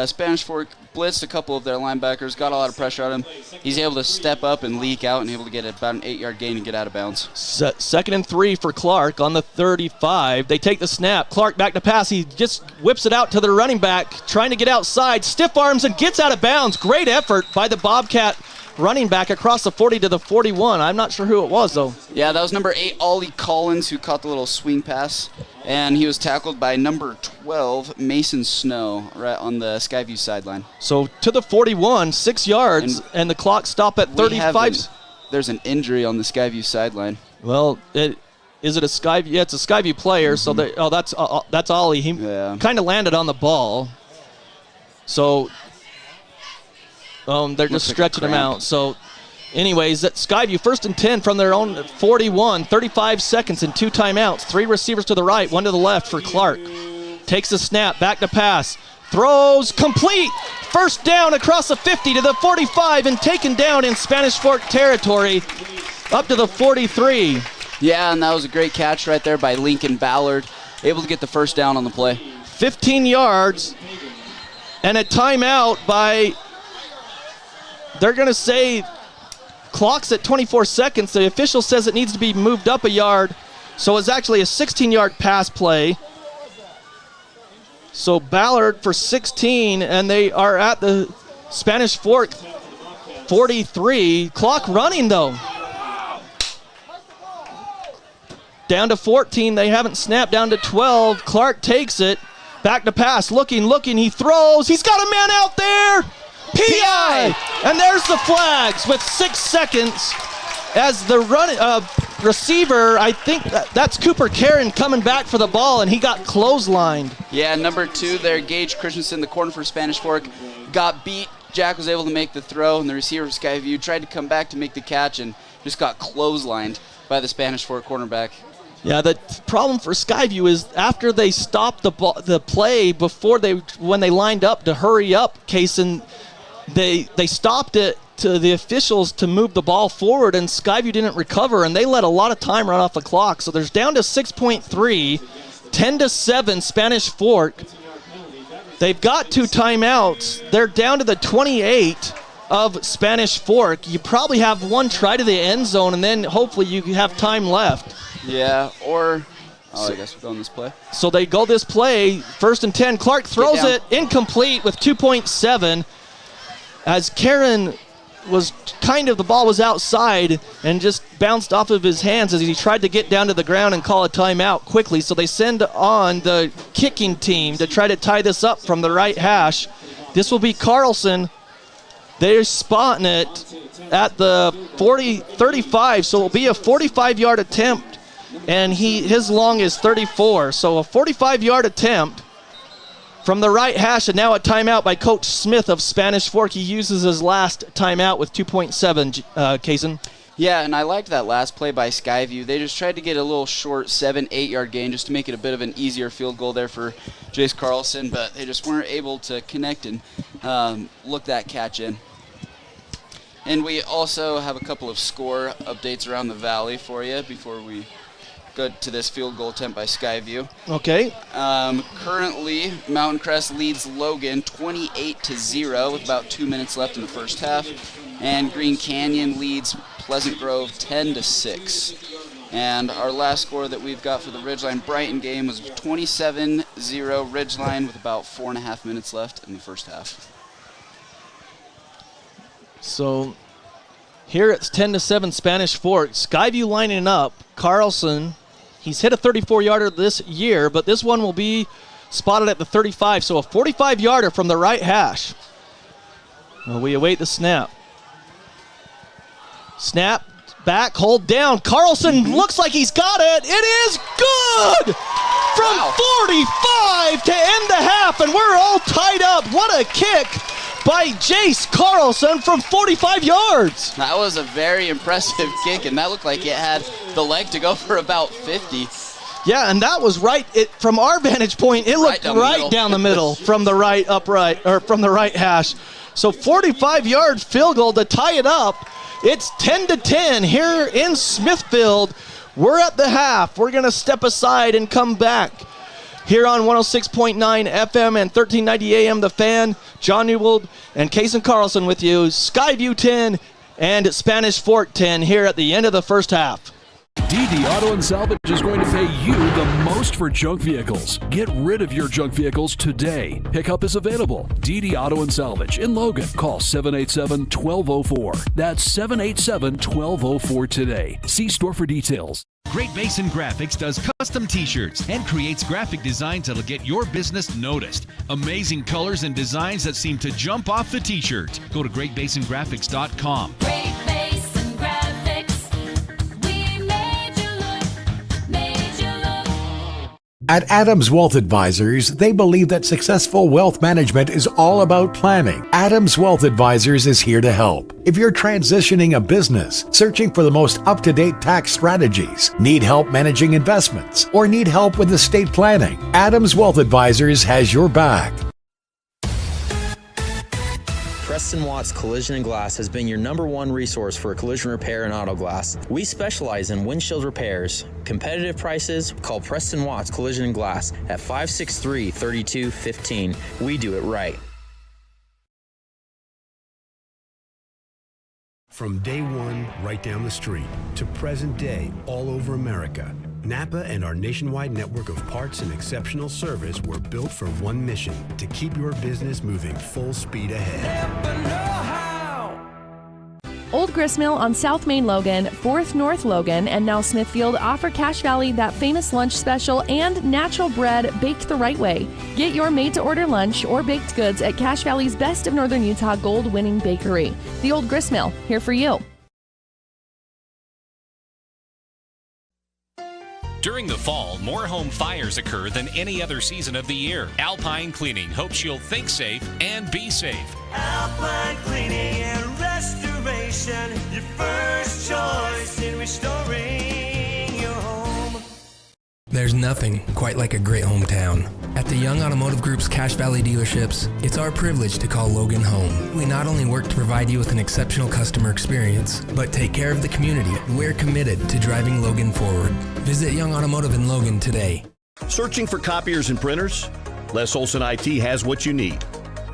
Spanish Fork blitzed a couple of their linebackers, got a lot of pressure on him. He's able to step up and leak out and able to get about an 8-yard gain and get out of bounds. 2nd and 3 for Clark on the 35. They take the snap. Clark back to pass. He just whips it out to the running back, trying to get outside. Stiff arms and gets out of bounds. Great effort by the Bobcat running back across the 40 to the 41. I'm not sure who it was, though. Yeah, that was number 8, Ollie Collins, who caught the little swing pass. And he was tackled by number 12, Mason Snow, right on the Skyview sideline. So to the 41, 6 yards, and the clock stopped at 35. There's an injury on the Skyview sideline. Well, is it a Skyview? Yeah, it's a Skyview player. So that's Ollie. He kind of landed on the ball. So they're just stretching him out. So anyways, that Skyview 1st and 10 from their own 41, 35 seconds and 2 timeouts. 3 receivers to the right, 1 to the left for Clark. Takes the snap, back to pass, throws, complete. 1st down across the 50 to the 45 and taken down in Spanish Fork territory up to the 43. Yeah, and that was a great catch right there by Lincoln Ballard, able to get the 1st down on the play. 15 yards and a timeout by, they're going to say, clock's at 24 seconds. The official says it needs to be moved up a yard. So it's actually a 16-yard pass play. So Ballard for 16, and they are at the Spanish Fork 43. Clock running, though. Down to 14. They haven't snapped. Down to 12. Clark takes it. Back to pass. Looking. He throws. He's got a man out there. PI! And there's the flags with 6 seconds as the receiver, I think that's Cooper Karen coming back for the ball, and he got clotheslined. Yeah, number 2 there, Gage Christensen, the corner for Spanish Fork, got beat. Jack was able to make the throw, and the receiver of Skyview tried to come back to make the catch and just got clotheslined by the Spanish Fork cornerback. Yeah, the problem for Skyview is after they stopped the play when they lined up to hurry up, Kaysen, they stopped it to the officials to move the ball forward, and Skyview didn't recover, and they let a lot of time run off the clock. So there's down to 6.3, 10-7 Spanish Fork. They've got 2 timeouts. They're down to the 28 of Spanish Fork. You probably have 1 try to the end zone, and then hopefully you have time left. Yeah, or... I guess we're going this play. So they go this play, 1st and 10. Clark throws it incomplete with 2.7. As Karen was the ball was outside and just bounced off of his hands as he tried to get down to the ground and call a timeout quickly. So they send on the kicking team to try to tie this up from the right hash. This will be Carlson. They're spotting it at the 35, so it'll be a 45-yard attempt, and his long is 34. So a 45-yard attempt from the right hash, and now a timeout by Coach Smith of Spanish Fork. He uses his last timeout with 2.7, Kaysen. Yeah, and I liked that last play by Skyview. They just tried to get a little short 7-8-yard gain just to make it a bit of an easier field goal there for Jace Carlson, but they just weren't able to connect and look that catch in. And we also have a couple of score updates around the Valley for you before we go to this field goal attempt by Skyview. Okay. Currently, Mountain Crest leads Logan 28-0 with about 2 minutes left in the first half, and Green Canyon leads Pleasant Grove 10-6. And our last score that we've got for the Ridgeline Brighton game was 27-0 Ridgeline with about 4.5 minutes left in the first half. So here it's 10-7 Spanish Fork. Skyview lining up. Carlson, he's hit a 34-yarder this year, but this one will be spotted at the 35. So a 45-yarder from the right hash. Well, we await the snap. Snap, back, hold down. Carlson looks like he's got it. It is good! From 45 to end the half, and we're all tied up. What a kick by Jace Carlson from 45 yards. That was a very impressive kick, and that looked like it had the leg to go for about 50. Yeah, and that was right. From our vantage point, it looked right down the middle from the right from the right hash. So 45-yard field goal to tie it up. It's 10-10 here in Smithfield. We're at the half. We're going to step aside and come back. here on 106.9 FM and 1390 AM The Fan. John Newbold and Kason Carlson with you. Skyview 10 and Spanish Fort 10 here at the end of the first half. DD Auto and Salvage is going to pay you the most for junk vehicles. Get rid of your junk vehicles today. Pickup is available. DD Auto and Salvage in Logan. Call 787-1204. That's 787-1204 today. See store for details. Great Basin Graphics does custom t-shirts and creates graphic designs that'll get your business noticed. Amazing colors and designs that seem to jump off the t-shirt. Go to greatbasingraphics.com. Great Basin Graphics. We made you look. At Adams Wealth Advisors, they believe that successful wealth management is all about planning. Adams Wealth Advisors is here to help. If you're transitioning a business, searching for the most up-to-date tax strategies, need help managing investments, or need help with estate planning, Adams Wealth Advisors has your back. Preston Watts Collision and Glass has been your #1 resource for collision repair and auto glass. We specialize in windshield repairs. Competitive prices, call Preston Watts Collision and Glass at 563-3215. We do it right. From day one, right down the street, to present day, all over America, Napa and our nationwide network of parts and exceptional service were built for one mission: to keep your business moving full speed ahead. Old Gristmill on South Main Logan, 4th North Logan, and now Smithfield offer Cache Valley that famous lunch special and natural bread baked the right way. Get your made-to-order lunch or baked goods at Cache Valley's Best of Northern Utah gold-winning bakery. The Old Gristmill, here for you. During the fall, more home fires occur than any other season of the year. Alpine Cleaning hopes you'll think safe and be safe. Alpine Cleaning and Restoration, your first choice in restoring your home. There's nothing quite like a great hometown. At the Young Automotive Group's Cache Valley dealerships, it's our privilege to call Logan home. We not only work to provide you with an exceptional customer experience, but take care of the community. We're committed to driving Logan forward. Visit Young Automotive in Logan today. Searching for copiers and printers? Les Olson IT has what you need.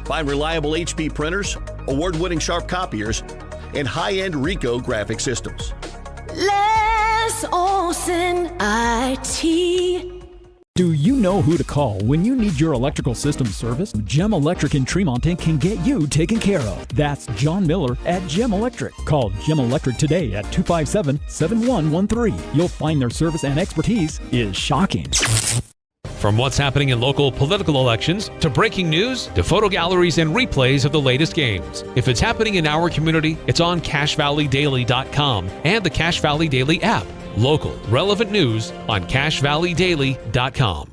Find reliable HP printers, award-winning Sharp copiers, and high-end Ricoh graphic systems. Les Olson IT. Do you know who to call when you need your electrical system serviced? Gem Electric in Tremonton can get you taken care of. That's John Miller at Gem Electric. Call Gem Electric today at 257-7113. You'll find their service and expertise is shocking. From what's happening in local political elections, to breaking news, to photo galleries and replays of the latest games. If it's happening in our community, it's on CacheValleyDaily.com and the Cache Valley Daily app. Local, relevant news on CacheValleyDaily.com.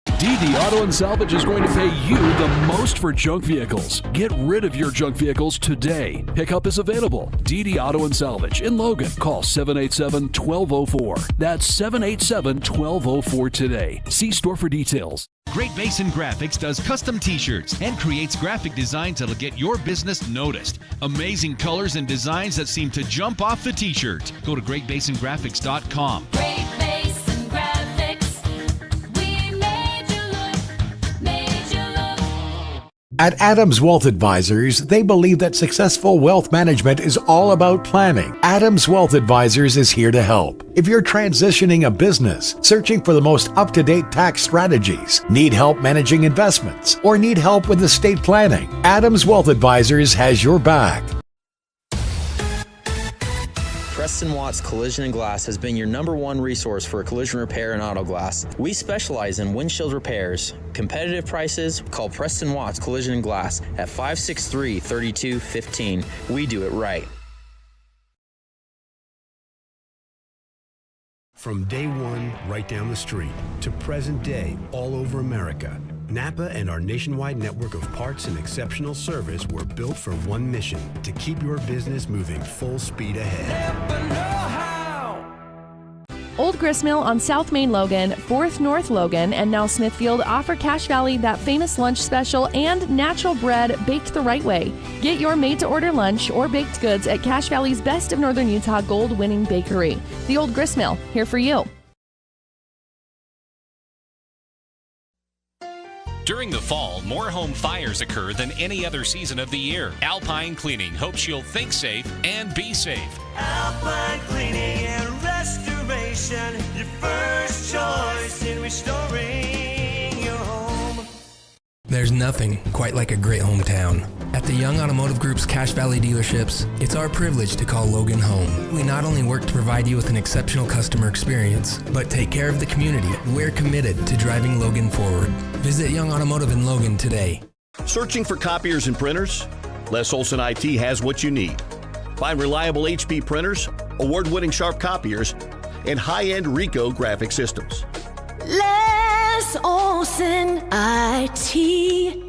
DD Auto and Salvage is going to pay you the most for junk vehicles. Get rid of your junk vehicles today. Pickup is available. DD Auto and Salvage in Logan. Call 787-1204. That's 787-1204 today. See store for details. Great Basin Graphics does custom t-shirts and creates graphic designs that'll get your business noticed. Amazing colors and designs that seem to jump off the t-shirt. Go to greatbasingraphics.com. Great Basin Graphics. We made you look. At Adams Wealth Advisors, they believe that successful wealth management is all about planning. Adams Wealth Advisors is here to help. If you're transitioning a business, searching for the most up-to-date tax strategies, need help managing investments, or need help with estate planning, Adams Wealth Advisors has your back. Preston Watts Collision and Glass has been your #1 resource for collision repair and auto glass. We specialize in windshield repairs. Competitive prices, call Preston Watts Collision and Glass at 563-3215. We do it right. From day one, right down the street, to present day, all over America, Napa and our nationwide network of parts and exceptional service were built for one mission: to keep your business moving full speed ahead. Old Gristmill on South Main Logan, 4th North Logan, and now Smithfield offer Cache Valley that famous lunch special and natural bread baked the right way. Get your made-to-order lunch or baked goods at Cache Valley's Best of Northern Utah gold-winning bakery. The Old Gristmill, here for you. During the fall, more home fires occur than any other season of the year. Alpine Cleaning hopes you'll think safe and be safe. Alpine Cleaning and Restoration, your first choice in restoring your home. There's nothing quite like a great hometown. At the Young Automotive Group's Cache Valley dealerships, it's our privilege to call Logan home. We not only work to provide you with an exceptional customer experience, but take care of the community. We're committed to driving Logan forward. Visit Young Automotive in Logan today. Searching for copiers and printers? Les Olson IT has what you need. Find reliable HP printers, award-winning Sharp copiers, and high-end Ricoh graphic systems. Les Olson IT.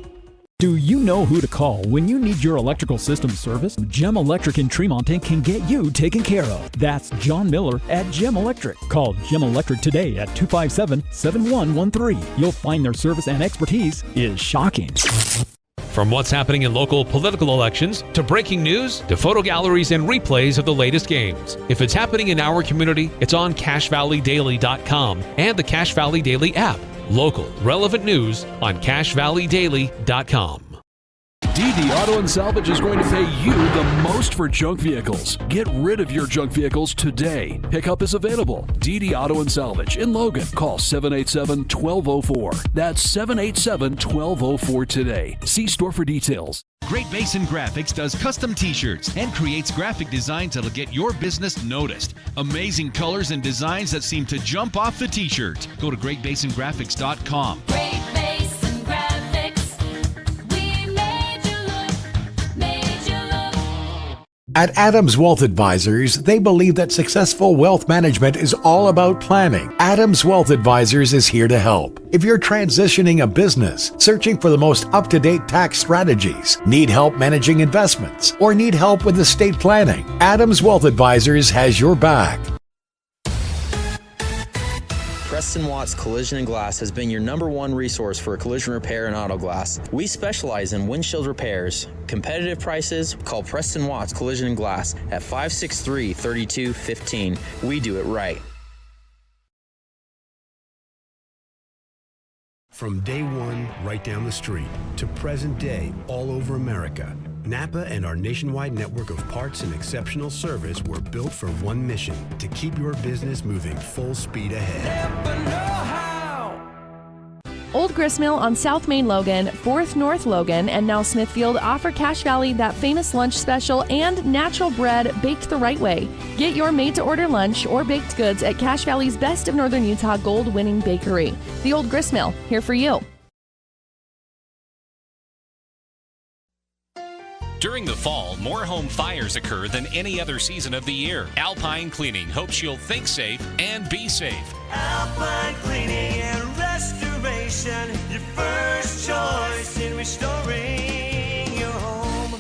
Do you know who to call when you need your electrical system service? Gem Electric in Tremonton can get you taken care of. That's John Miller at Gem Electric. Call Gem Electric today at 257-7113. You'll find their service and expertise is shocking. From what's happening in local political elections, to breaking news, to photo galleries and replays of the latest games. If it's happening in our community, it's on CacheValleyDaily.com and the Cache Valley Daily app. Local, relevant news on CacheValleyDaily.com. DD Auto and Salvage is going to pay you the most for junk vehicles. Get rid of your junk vehicles today. Pickup is available. DD Auto and Salvage in Logan. Call 787-1204. That's 787-1204 today. See store for details. Great Basin Graphics does custom t-shirts and creates graphic designs that'll get your business noticed. Amazing colors and designs that seem to jump off the t-shirt. Go to greatbasingraphics.com. Great Basin Graphics. We made you look. At Adams Wealth Advisors, they believe that successful wealth management is all about planning. Adams Wealth Advisors is here to help. If you're transitioning a business, searching for the most up-to-date tax strategies, need help managing investments, or need help with estate planning, Adams Wealth Advisors has your back. Preston Watts Collision and Glass has been your #1 resource for collision repair and auto glass. We specialize in windshield repairs. Competitive prices, call Preston Watts Collision and Glass at 563-3215. We do it right. From day one, right down the street, to present day, all over America, Napa and our nationwide network of parts and exceptional service were built for one mission: to keep your business moving full speed ahead. Old Gristmill on South Main Logan, 4th North Logan, and now Smithfield offer Cache Valley that famous lunch special and natural bread baked the right way. Get your made-to-order lunch or baked goods at Cache Valley's Best of Northern Utah gold-winning bakery. The Old Gristmill, here for you. During the fall, more home fires occur than any other season of the year. Alpine Cleaning hopes you'll think safe and be safe. Alpine Cleaning and Restoration, your first choice in restoring your home.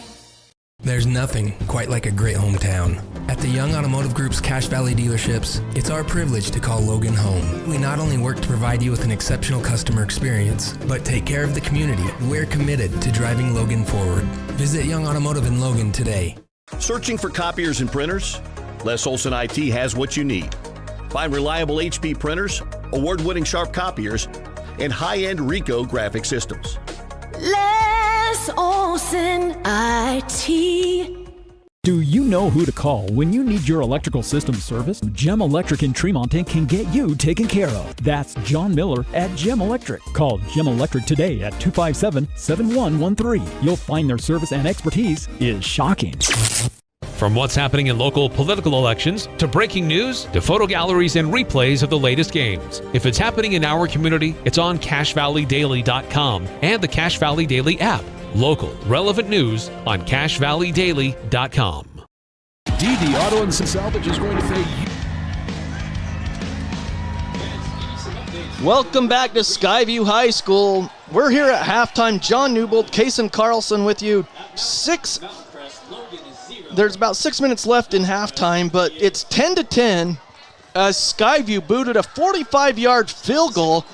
There's nothing quite like a great hometown. At the Young Automotive Group's Cache Valley dealerships, it's our privilege to call Logan home. We not only work to provide you with an exceptional customer experience, but take care of the community. We're committed to driving Logan forward. Visit Young Automotive in Logan today. Searching for copiers and printers? Les Olson IT has what you need. Find reliable HP printers, award-winning Sharp copiers, and high-end Ricoh graphic systems. Les Olson IT. Do you know who to call when you need your electrical system service? Gem Electric in Tremonton can get you taken care of. That's John Miller at Gem Electric. Call Gem Electric today at 257-7113. You'll find their service and expertise is shocking. From what's happening in local political elections, to breaking news, to photo galleries and replays of the latest games. If it's happening in our community, it's on CacheValleyDaily.com and the Cache Valley Daily app. Local, relevant news on CacheValleyDaily.com. DD Auto and Salvage is going to pay you. Welcome back to Skyview High School. We're here at halftime. John Newbold, Kason Carlson with you. There's about 6 minutes left in halftime, but it's 10-10 as Skyview booted a 45-yard field goal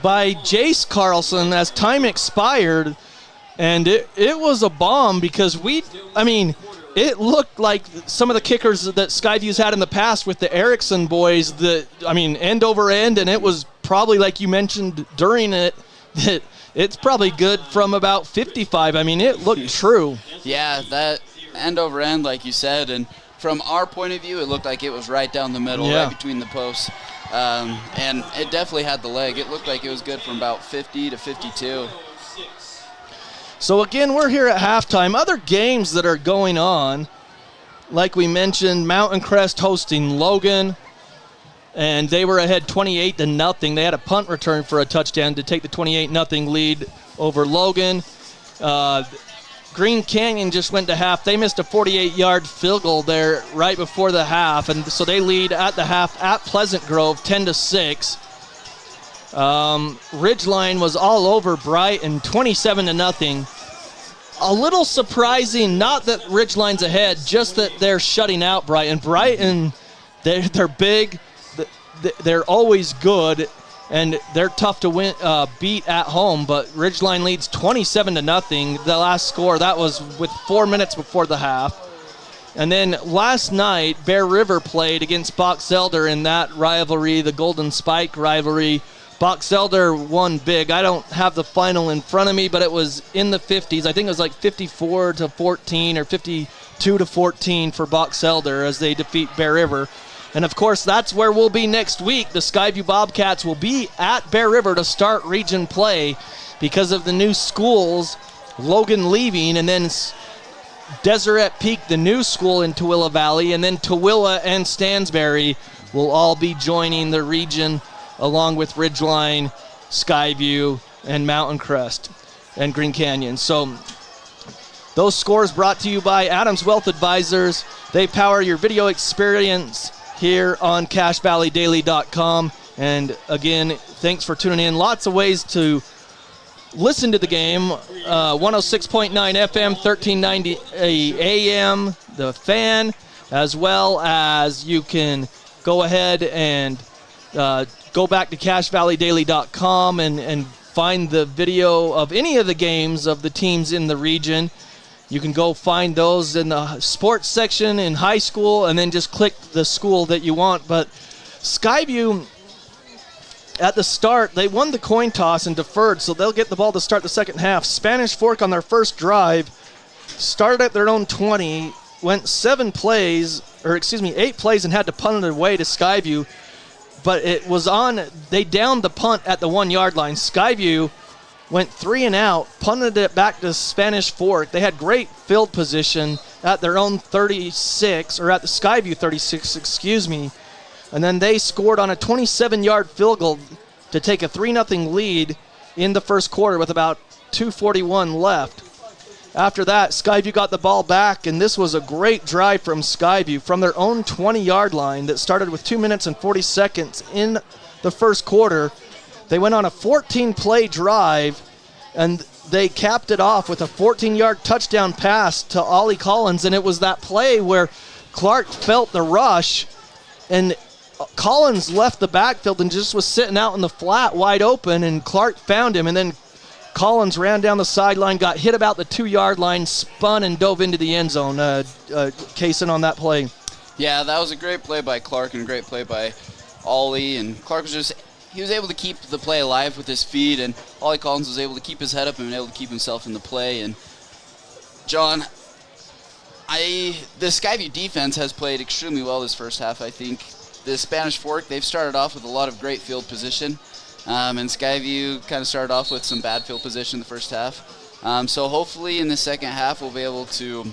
by Jace Carlson as time expired, and it was a bomb because it looked like some of the kickers that Skyview's had in the past with the Erickson boys, end over end, and it was probably, like you mentioned during it, it's probably good from about 55. I mean, it looked true. Yeah, that end over end, like you said, and from our point of view, it looked like it was right down the middle, right between the posts. And it definitely had the leg. It looked like it was good from about 50 to 52. So again, we're here at halftime. Other games that are going on, like we mentioned, Mountain Crest hosting Logan, and they were ahead 28-0. They had a punt return for a touchdown to take the 28-0 lead over Logan. Green Canyon just went to half. They missed a 48-yard field goal there right before the half, and so they lead at the half at Pleasant Grove 10-6. Ridgeline was all over Brighton 27-0. A little surprising, not that Ridgeline's ahead, just that they're shutting out Brighton. Brighton, they're big, they're always good, and they're tough to win, beat at home, but Ridgeline leads 27-0. The last score, that was with 4 minutes before the half. And then last night, Bear River played against Box Elder in that rivalry, the Golden Spike rivalry. Box Elder won big. I don't have the final in front of me, but it was in the 50s. I think it was like 54-14 or 52-14 for Box Elder as they defeat Bear River. And, of course, that's where we'll be next week. The Skyview Bobcats will be at Bear River to start region play because of the new schools, Logan leaving, and then Deseret Peak, the new school in Tooele Valley, and then Tooele and Stansbury will all be joining the region along with Ridgeline, Skyview, and Mountain Crest and Green Canyon. So those scores brought to you by Adams Wealth Advisors. They power your video experience here on CashValleyDaily.com. And again, thanks for tuning in. Lots of ways to listen to the game. 106.9 FM, 1390 AM, The Fan, as well as you can go ahead and go back to CashValleyDaily.com and find the video of any of the games of the teams in the region. You can go find those in the sports section in high school and then just click the school that you want. But Skyview, at the start, they won the coin toss and deferred, so they'll get the ball to start the second half. Spanish Fork on their first drive started at their own 20, went 8 plays and had to punt it away to Skyview. But it was they downed the punt at the 1 yard line. Skyview went 3 and out, punted it back to Spanish Fork. They had great field position at their own 36, or at the Skyview 36, excuse me. And then they scored on a 27-yard field goal to take a 3-0 lead in the first quarter with about 2:41 left. After that, Skyview got the ball back, and this was a great drive from Skyview from their own 20-yard line that started with 2 minutes and 40 seconds in the first quarter. They went on a 14-play drive, and they capped it off with a 14-yard touchdown pass to Ollie Collins, and it was that play where Clark felt the rush, and Collins left the backfield and just was sitting out in the flat wide open, and Clark found him, and then Collins ran down the sideline, got hit about the 2 yard line, spun and dove into the end zone, casing on that play. Yeah, that was a great play by Clark and a great play by Ollie, and Clark was able to keep the play alive with his feet, and Ollie Collins was able to keep his head up and able to keep himself in the play. And John, the Skyview defense has played extremely well this first half, I think. The Spanish Fork, they've started off with a lot of great field position. And Skyview kind of started off with some bad field position in the first half. So hopefully in the second half we'll be able to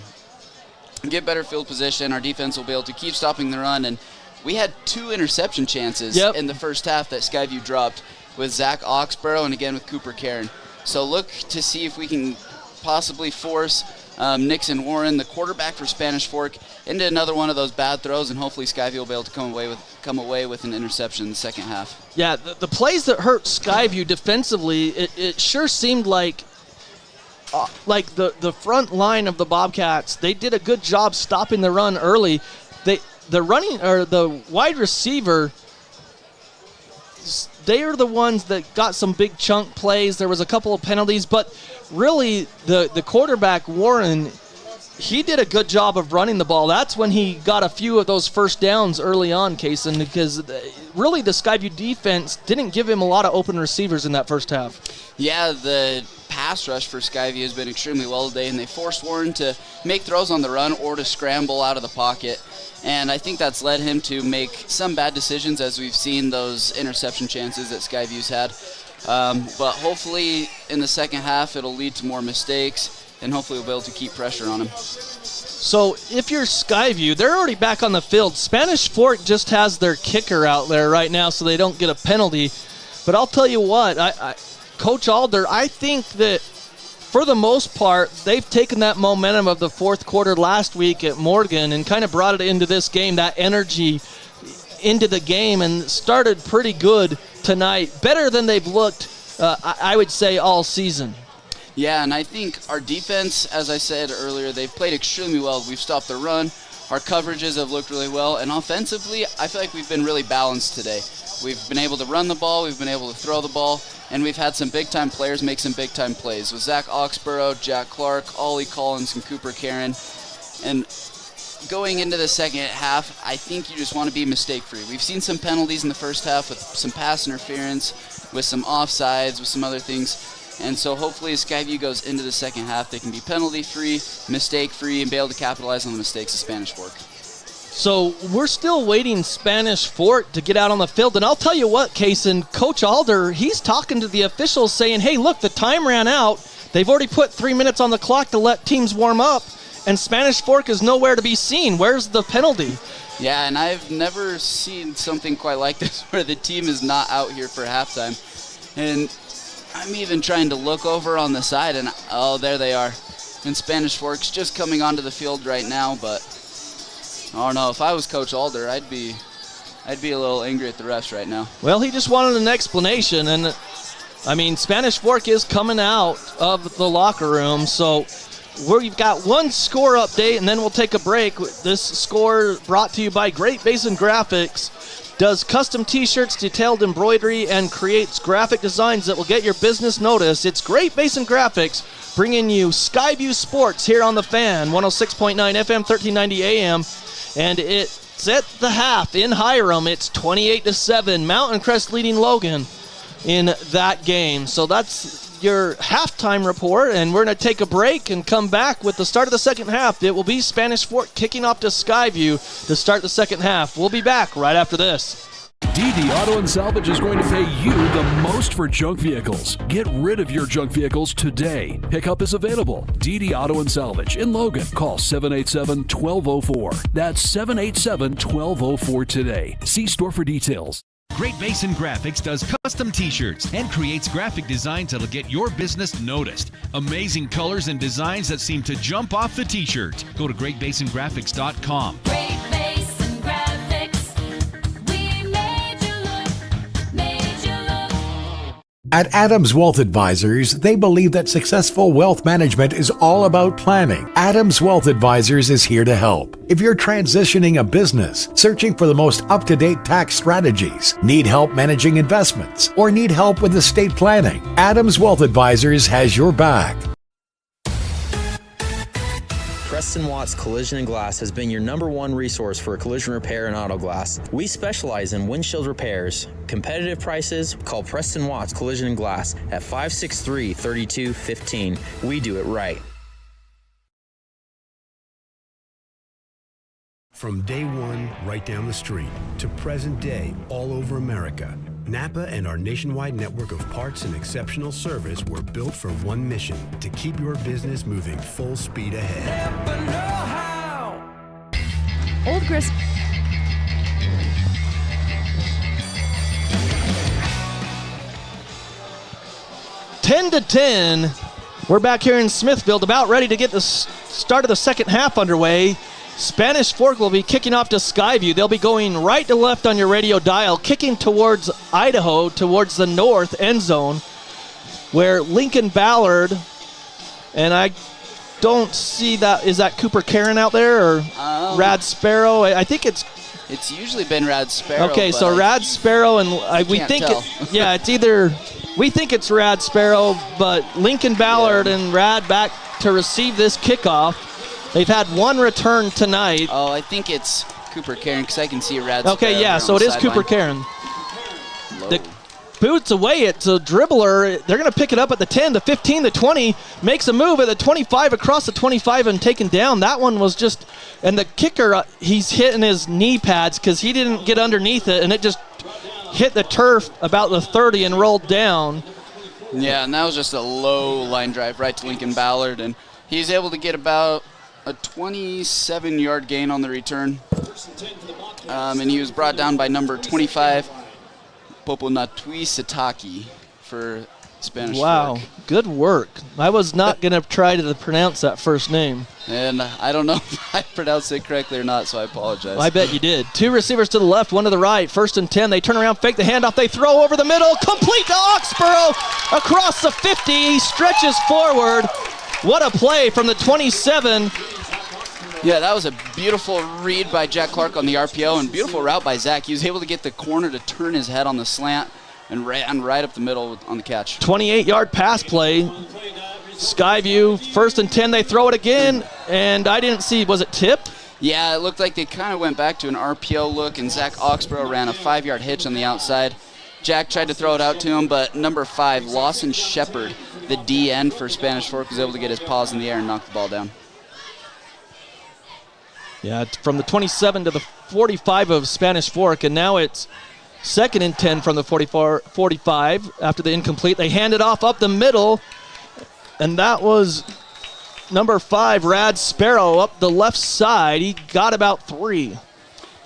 get better field position. Our defense will be able to keep stopping the run. And we had 2 interception chances in the first half that Skyview dropped with Zach Oxborough and again with Cooper Cairn. So look to see if we can possibly force Nixon Warren, the quarterback for Spanish Fork, into another one of those bad throws, and hopefully Skyview will be able to come away with an interception in the second half. Yeah, the plays that hurt Skyview defensively, it sure seemed like the front line of the Bobcats, they did a good job stopping the run early. The wide receiver, they are the ones that got some big chunk plays. There was a couple of penalties, but really the quarterback, Warren, he did a good job of running the ball. That's when he got a few of those first downs early on, Kaysen, because really the Skyview defense didn't give him a lot of open receivers in that first half. Yeah, the pass rush for Skyview has been extremely well today, and they forced Warren to make throws on the run or to scramble out of the pocket. And I think that's led him to make some bad decisions, as we've seen those interception chances that Skyview's had. But hopefully in the second half it'll lead to more mistakes, and hopefully we'll be able to keep pressure on him. So if you're Skyview, they're already back on the field. Spanish Fork just has their kicker out there right now so they don't get a penalty. But I'll tell you what, Coach Alder, I think that for the most part, they've taken that momentum of the fourth quarter last week at Morgan and kind of brought it into this game, that energy into the game, and started pretty good tonight. Better than they've looked, I would say, all season. Yeah, and I think our defense, as I said earlier, they've played extremely well. We've stopped the run. Our coverages have looked really well. And offensively, I feel like we've been really balanced today. We've been able to run the ball. We've been able to throw the ball. And we've had some big-time players make some big-time plays with Zach Oxborough, Jack Clark, Ollie Collins, and Cooper Karen. And going into the second half, I think you just want to be mistake-free. We've seen some penalties in the first half with some pass interference, with some offsides, with some other things. And so hopefully as Skyview goes into the second half, they can be penalty-free, mistake-free, and be able to capitalize on the mistakes of Spanish Fork. So we're still waiting Spanish Fork to get out on the field. And I'll tell you what, Kaysen, Coach Alder, he's talking to the officials saying, hey, look, the time ran out. They've already put 3 minutes on the clock to let teams warm up, and Spanish Fork is nowhere to be seen. Where's the penalty? Yeah, and I've never seen something quite like this where the team is not out here for halftime. And I'm even trying to look over on the side, and oh, there they are. And Spanish Fork's just coming onto the field right now, but I don't know. If I was Coach Alder, I'd be a little angry at the refs right now. Well, he just wanted an explanation, and I mean, Spanish Fork is coming out of the locker room, so we've got one score update, and then we'll take a break. This score brought to you by Great Basin Graphics. Does custom t-shirts, detailed embroidery, and creates graphic designs that will get your business noticed. It's Great Basin Graphics bringing you Skyview Sports here on The Fan, 106.9 FM, 1390 AM. And it's at the half in Hiram. It's 28-7. Mountain Crest leading Logan in that game. So that's your halftime report, and we're going to take a break and come back with the start of the second half. It will be Spanish Fork kicking off to Skyview to start the second half. We'll be back right after this. DD Auto and Salvage is going to pay you the most for junk vehicles. Get rid of your junk vehicles today. Pickup is available. DD Auto and Salvage in Logan. Call 787-1204. That's 787-1204 today. See store for details. Great Basin Graphics does custom t-shirts and creates graphic designs that'll get your business noticed. Amazing colors and designs that seem to jump off the t-shirt. Go to greatbasingraphics.com. Great Basin Graphics, we made you look. At Adams Wealth Advisors, they believe that successful wealth management is all about planning. Adams Wealth Advisors is here to help. If you're transitioning a business, searching for the most up-to-date tax strategies, need help managing investments, or need help with estate planning, Adams Wealth Advisors has your back. Preston Watts Collision and Glass has been your #1 resource for collision repair and auto glass. We specialize in windshield repairs. Competitive prices, call Preston Watts Collision and Glass at 563-3215. We do it right. From day one, right down the street, to present day, all over America, Napa and our nationwide network of parts and exceptional service were built for one mission: to keep your business moving full speed ahead. Old Grist. Ten to 10. We're back here in Smithfield, about ready to get the start of the second half underway. Spanish Fork will be kicking off to Skyview. They'll be going right to left on your radio dial, kicking towards Idaho, towards the north end zone, where Lincoln Ballard, and I don't see that, is that Cooper Karen out there, or Rad Sparrow? I think it's usually been Rad Sparrow. Okay, so Rad Sparrow, and we think it's either, we think it's Rad Sparrow, but Lincoln Ballard and Rad back to receive this kickoff. They've had one return tonight. Oh, I think it's Cooper Karen because I can see Rad. Okay, yeah, so it is Cooper Karen. The boots away. It's a dribbler. They're going to pick it up at the 10, the 15, the 20. Makes a move at the 25 across the 25 and taken down. That one was just, and the kicker, he's hitting his knee pads because he didn't get underneath it, and it just hit the turf about the 30 and rolled down. Yeah, and that was just a low line drive right to Lincoln Ballard, and he's able to get about a 27-yard gain on the return. And he was brought down by number 25, Poponatui Sataki, for Spanish Wow, Fork. good work. I was not going to try to pronounce that first name. And I don't know if I pronounced it correctly or not, so I apologize. I bet you did. Two receivers to the left, one to the right. 1st and 10. They turn around, fake the handoff. They throw over the middle. Complete to Oxborough across the 50. He stretches forward. What a play from the 27. Yeah, that was a beautiful read by Jack Clark on the RPO and beautiful route by Zach. He was able to get the corner to turn his head on the slant and ran right up the middle on the catch. 28-yard pass play. Skyview, 1st and 10. They throw it again, and I didn't see, was it tip? Yeah, it looked like they kind of went back to an RPO look, and Zach Oxborough ran a 5-yard hitch on the outside. Jack tried to throw it out to him, but number 5, Lawson Shepard, the D end for Spanish Fork, was able to get his paws in the air and knock the ball down. Yeah, it's from the 27 to the 45 of Spanish Fork, and now it's 2nd and 10 from the 45 after the incomplete. They hand it off up the middle, and that was number 5, Rad Sparrow, up the left side. He got about 3.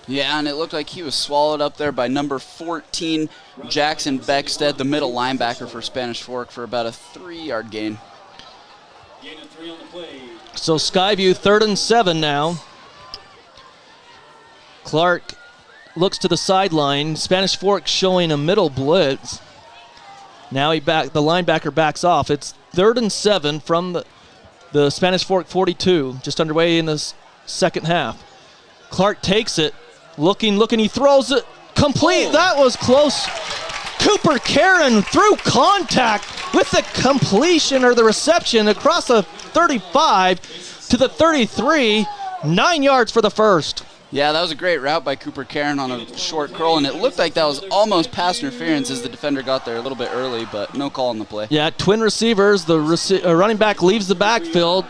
Yeah, and it looked like he was swallowed up there by number 14, Jackson Beckstead, the middle linebacker for Spanish Fork, for about a 3-yard gain. So Skyview 3rd and 7 now. Clark looks to the sideline. Spanish Fork showing a middle blitz. Now the linebacker backs off. It's 3rd and 7 from the Spanish Fork 42, just underway in the second half. Clark takes it, looking, he throws it complete. That was close. Cooper Karen through contact with the completion or the reception across the 35 to the 33, 9 yards for the first. Yeah, that was a great route by Cooper Karen on a short curl, and it looked like that was almost pass interference as the defender got there a little bit early, but no call on the play. Yeah, twin receivers. The running back leaves the backfield.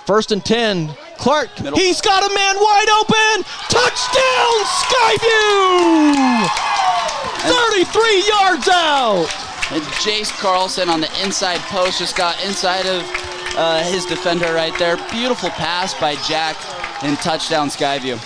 1st and 10. Clark, he's got a man wide open. Touchdown, Skyview! 33 yards out. And Jace Carlson on the inside post just got inside of his defender right there. Beautiful pass by Jack and touchdown Skyview.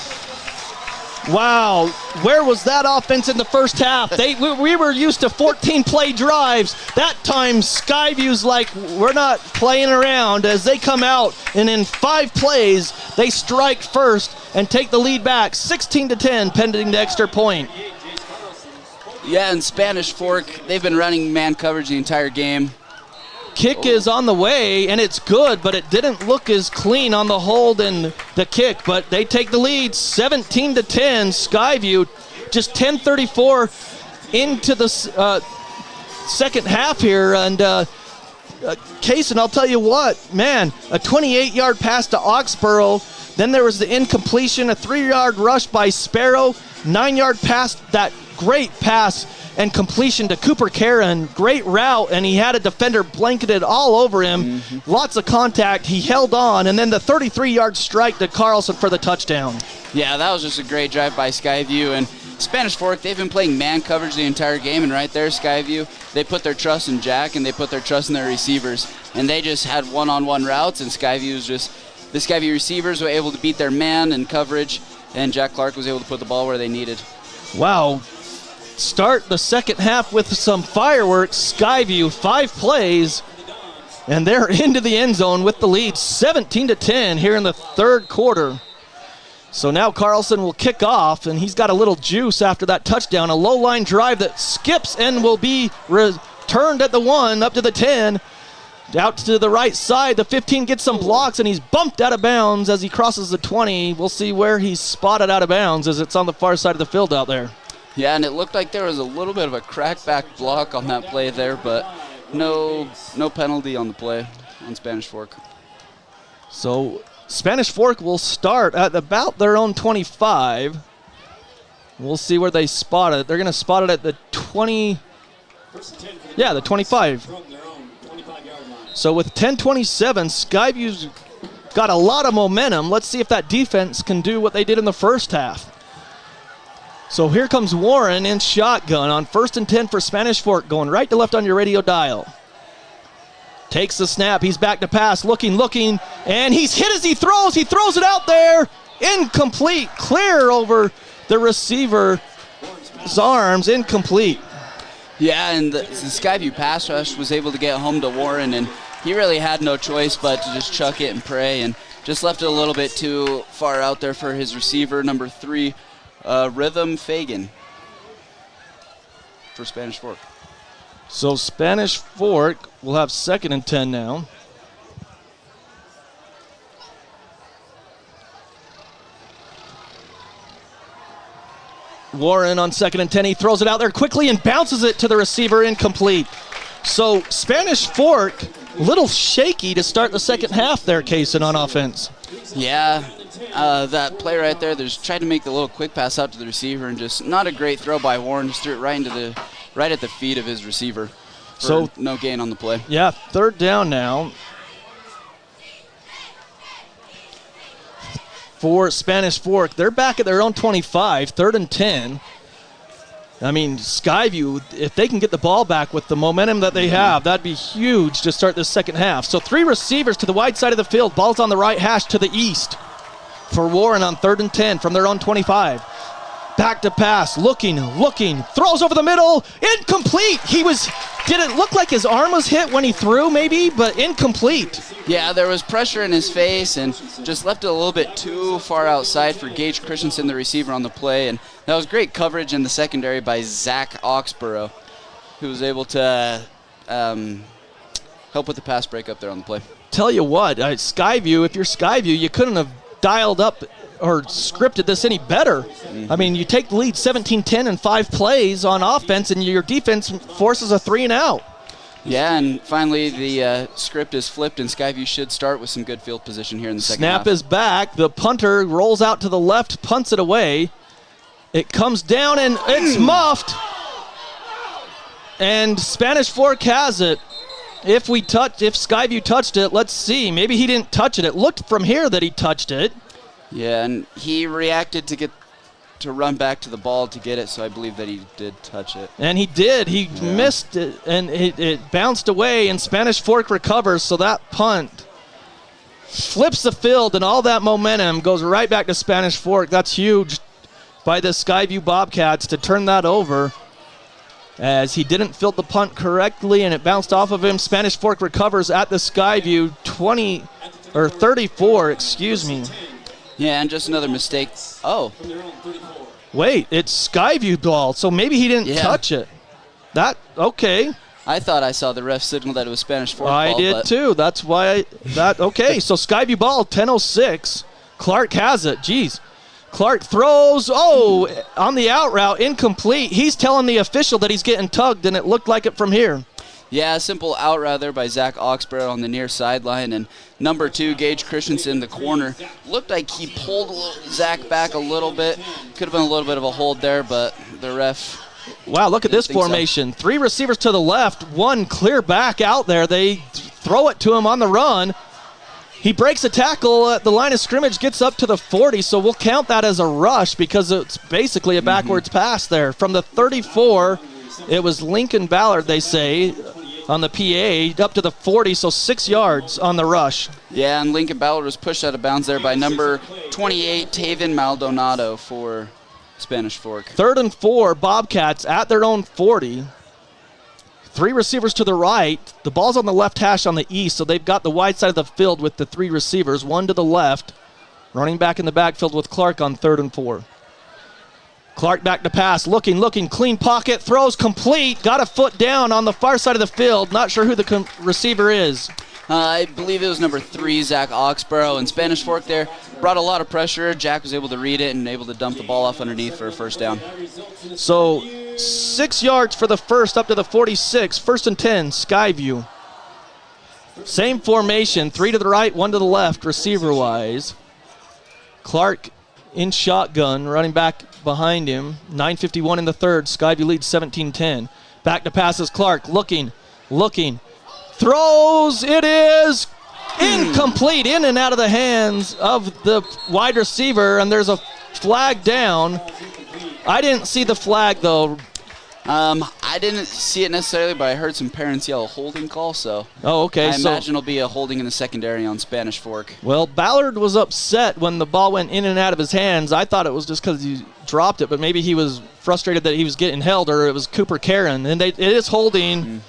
Wow, where was that offense in the first half? We were used to 14-play drives. That time, Skyview's like, we're not playing around as they come out, and in 5 plays, they strike first and take the lead back, 16-10, pending the extra point. Yeah, and Spanish Fork, they've been running man coverage the entire game. Kick is on the way, and it's good, but it didn't look as clean on the hold and the kick, but they take the lead, 17-10. Skyview, just 10:34 into the second half here, and Kaysen, I'll tell you what, man, a 28-yard pass to Oxborough, then there was the incompletion, a 3-yard rush by Sparrow, 9-yard pass, that great pass and completion to Cooper Karen. Great route, and he had a defender blanketed all over him. Lots of contact. He held on, and then the 33-yard strike to Carlson for the touchdown. Yeah, that was just a great drive by Skyview. And Spanish Fork, they've been playing man coverage the entire game, and right there, Skyview, they put their trust in Jack, and they put their trust in their receivers. And they just had one-on-one routes, and the Skyview receivers were able to beat their man in coverage, and Jack Clark was able to put the ball where they needed. Wow. Start the second half with some fireworks. Skyview, 5 plays, and they're into the end zone with the lead, 17-10 here in the third quarter. So now Carlson will kick off, and he's got a little juice after that touchdown. A low-line drive that skips and will be returned at the 1, up to the 10. Out to the right side, the 15 gets some blocks, and he's bumped out of bounds as he crosses the 20. We'll see where he's spotted out of bounds as it's on the far side of the field out there. Yeah, and it looked like there was a little bit of a crackback block on that play there, but no penalty on the play on Spanish Fork. So Spanish Fork will start at about their own 25. We'll see where they spot it. They're going to spot it at the 20. Yeah, the 25. So with 10:27, Skyview's got a lot of momentum. Let's see if that defense can do what they did in the first half. So here comes Warren in shotgun on 1st and 10 for Spanish Fork, going right to left on your radio dial. Takes the snap. He's back to pass, looking, and he's hit as he throws. He throws it out there. Incomplete. Clear over the receiver's arms. Incomplete. Yeah, and the Skyview pass rush was able to get home to Warren, and he really had no choice but to just chuck it and pray, and just left it a little bit too far out there for his receiver, number 3, Rhythm Fagan, for Spanish Fork. So Spanish Fork will have 2nd and 10 now. Warren on 2nd and 10. He throws it out there quickly and bounces it to the receiver, incomplete. So Spanish Fork, a little shaky to start the second half there, Kaysen, on offense. Yeah, that play right there, there's tried to make the little quick pass out to the receiver, and just not a great throw by Warren. Just threw it right at the feet of his receiver. So no gain on the play. Yeah, 3rd down now for Spanish Fork. They're back at their own 25, 3rd and 10. I mean, Skyview, if they can get the ball back with the momentum that they have, that'd be huge to start this second half. So 3 receivers to the wide side of the field. Ball's on the right hash to the east for Warren on 3rd and 10 from their own 25. Back to pass, looking, throws over the middle, incomplete. Did it look like his arm was hit when he threw, maybe, but incomplete? Yeah, there was pressure in his face and just left it a little bit too far outside for Gage Christensen, the receiver, on the play. And that was great coverage in the secondary by Zach Oxborough, who was able to help with the pass break up there on the play. Tell you what, Skyview, if you're Skyview, you couldn't have dialed up or scripted this any better. I mean, you take the lead 17-10 in 5 plays on offense, and your defense forces a 3 and out. Yeah, and finally the script is flipped, and Skyview should start with some good field position here in the second half. Snap is back. The punter rolls out to the left, punts it away. It comes down, and it's muffed. And Spanish Fork has it. If Skyview touched it, let's see. Maybe he didn't touch it. It looked from here that he touched it. Yeah, and he reacted to run back to the ball to get it, so I believe that he did touch it. And he did. He missed it, and it bounced away, and Spanish Fork recovers, so that punt flips the field, and all that momentum goes right back to Spanish Fork. That's huge by the Skyview Bobcats to turn that over, as he didn't field the punt correctly, and it bounced off of him. Spanish Fork recovers at the Skyview 34, excuse me. Yeah, and just another mistake. Oh. Wait, it's Skyview ball, so maybe he didn't touch it. Okay. I thought I saw the ref signal that it was Spanish Fork I ball. did too. That's why okay, so Skyview ball, 10:06. Clark has it. Jeez. Clark throws, on the out route, incomplete. He's telling the official that he's getting tugged, and it looked like it from here. Yeah, a simple out route there by Zach Oxborough on the near sideline. And number 2, Gage Christensen in the corner. Looked like he pulled Zach back a little bit. Could have been a little bit of a hold there, but the ref... Wow, look at this formation. So. 3 receivers to the left, 1 clear back out there. They throw it to him on the run. He breaks a tackle at the line of scrimmage, gets up to the 40, so we'll count that as a rush because it's basically a backwards pass there. From the 34, it was Lincoln Ballard, they say, on the PA, up to the 40, so 6 yards on the rush. Yeah, and Lincoln Ballard was pushed out of bounds there by number 28, Taven Maldonado for Spanish Fork. 3rd and 4, Bobcats at their own 40. 3 receivers to the right. The ball's on the left hash on the east, so they've got the wide side of the field with the 3 receivers, 1 to the left. Running back in the backfield with Clark on 3rd and 4. Clark back to pass, looking, clean pocket, throws complete, got a foot down on the far side of the field. Not sure who the receiver is. I believe it was number 3, Zach Oxborough, and Spanish Fork there brought a lot of pressure. Jack was able to read it and able to dump the ball off underneath for a first down. So 6 yards for the first up to the 46, 1st and 10, Skyview. Same formation, 3 to the right, 1 to the left, receiver-wise. Clark in shotgun, running back behind him. 9:51 in the third. Skyview leads 17-10. Back to passes. Clark looking, throws. It is incomplete, in and out of the hands of the wide receiver, and there's a flag down. I didn't see the flag, though. I didn't see it necessarily, but I heard some parents yell a holding call, so okay. I imagine it'll be a holding in the secondary on Spanish Fork. Well, Ballard was upset when the ball went in and out of his hands. I thought it was just because he dropped it, but maybe he was frustrated that he was getting held, or it was Cooper Karen, and it is holding.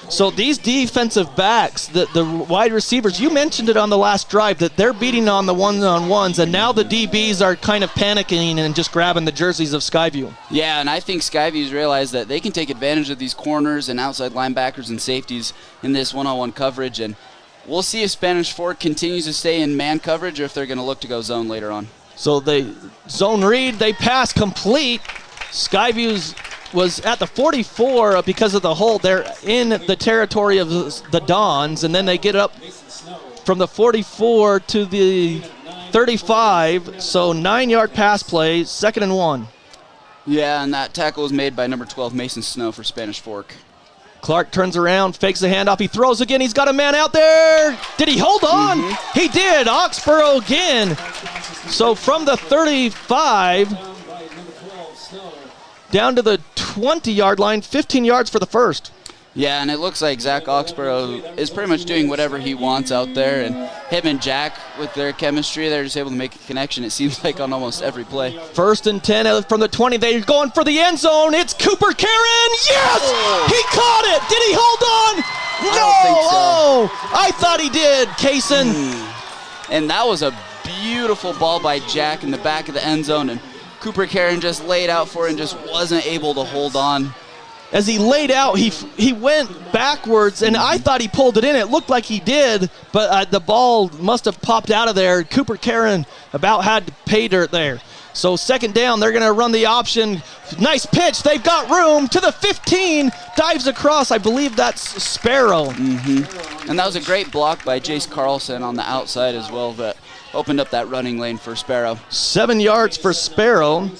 So these defensive backs, the wide receivers, you mentioned it on the last drive, that they're beating on the one-on-ones, and now the DBs are kind of panicking and just grabbing the jerseys of Skyview. Yeah, and I think Skyview's realized that they can take advantage of these corners and outside linebackers and safeties in this one-on-one coverage, and we'll see if Spanish Fork continues to stay in man coverage or if they're going to look to go zone later on. So they zone read, they pass complete. Skyview's was at the 44 because of the hold. They're in the territory of the Dons, and then they get up from the 44 to the 35, so 9-yard pass play, 2nd and 1. Yeah, and that tackle was made by number 12, Mason Snow, for Spanish Fork. Clark turns around, fakes the handoff, he throws again, he's got a man out there. Did he hold on? He did. Oxborough again. So from the 35 down to the 20-yard line, 15 yards for the first. Yeah, and it looks like Zach Oxborough is pretty much doing whatever he wants out there, and him and Jack, with their chemistry, they're just able to make a connection, it seems like, on almost every play. 1st and 10 from the 20. They're going for the end zone. It's Cooper Karen. Yes! Oh. He caught it. Did he hold on? No! I don't think so. Oh, I thought he did, Kaysen. And that was a beautiful ball by Jack in the back of the end zone, and Cooper Karen just laid out for it and just wasn't able to hold on. As he laid out, he went backwards, and I thought he pulled it in. It looked like he did, but the ball must have popped out of there. Cooper Karen about had pay dirt there. So 2nd down, they're going to run the option. Nice pitch. They've got room to the 15. Dives across. I believe that's Sparrow. And that was a great block by Jace Carlson on the outside as well that opened up that running lane for Sparrow. 7 yards for Sparrow.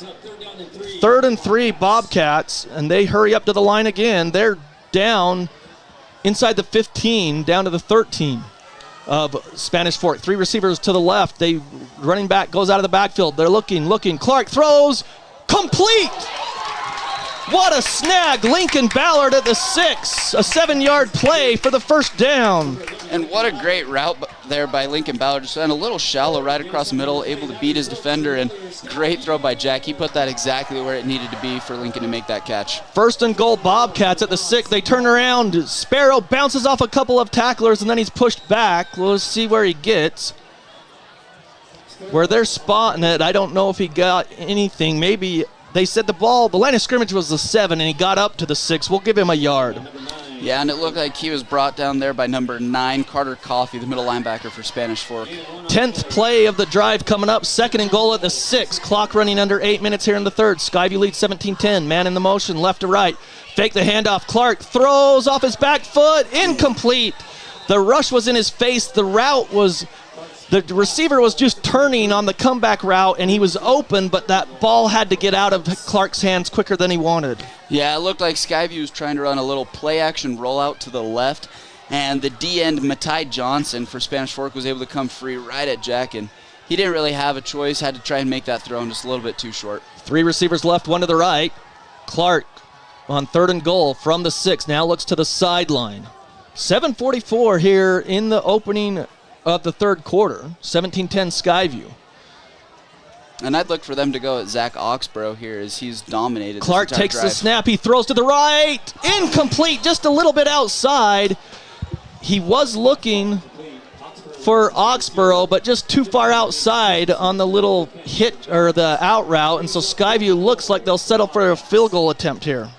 3rd and 3, Bobcats, and they hurry up to the line again. They're down inside the 15, down to the 13 of Spanish Fork. 3 receivers to the left. They running back goes out of the backfield. They're looking. Clark throws, complete. What a snag. Lincoln Ballard at the 6. A 7-yard play for the first down. And what a great route there by Lincoln Ballard. Just went a little shallow right across the middle, able to beat his defender, and great throw by Jack. He put that exactly where it needed to be for Lincoln to make that catch. 1st and goal, Bobcats at the 6. They turn around. Sparrow bounces off a couple of tacklers, and then he's pushed back. We'll see where he gets. Where they're spotting it, I don't know if he got anything. Maybe they said the line of scrimmage was the 7, and he got up to the 6. We'll give him a yard. Yeah, and it looked like he was brought down there by number 9, Carter Coffey, the middle linebacker for Spanish Fork. 10th play of the drive coming up. 2nd and goal at the 6. Clock running under 8 minutes here in the 3rd. Skyview leads 17-10. Man in the motion, left to right. Fake the handoff. Clark throws off his back foot. Incomplete. The rush was in his face. The receiver was just turning on the comeback route, and he was open, but that ball had to get out of Clark's hands quicker than he wanted. Yeah, it looked like Skyview was trying to run a little play-action rollout to the left, and the D-end, Matai Johnson for Spanish Fork, was able to come free right at Jack, and he didn't really have a choice, had to try and make that throw, and just a little bit too short. 3 receivers left, 1 to the right. Clark on 3rd and goal from the 6, now looks to the sideline. 7:44 here in the opening of the 3rd quarter, 17-10 Skyview. And I'd look for them to go at Zach Oxborough here as he's dominated. Clark this entire takes drive. the snap. He throws to the right. Incomplete, just a little bit outside. He was looking for Oxborough, but just too far outside on the little hit or the out route. And so Skyview looks like they'll settle for a field goal attempt here.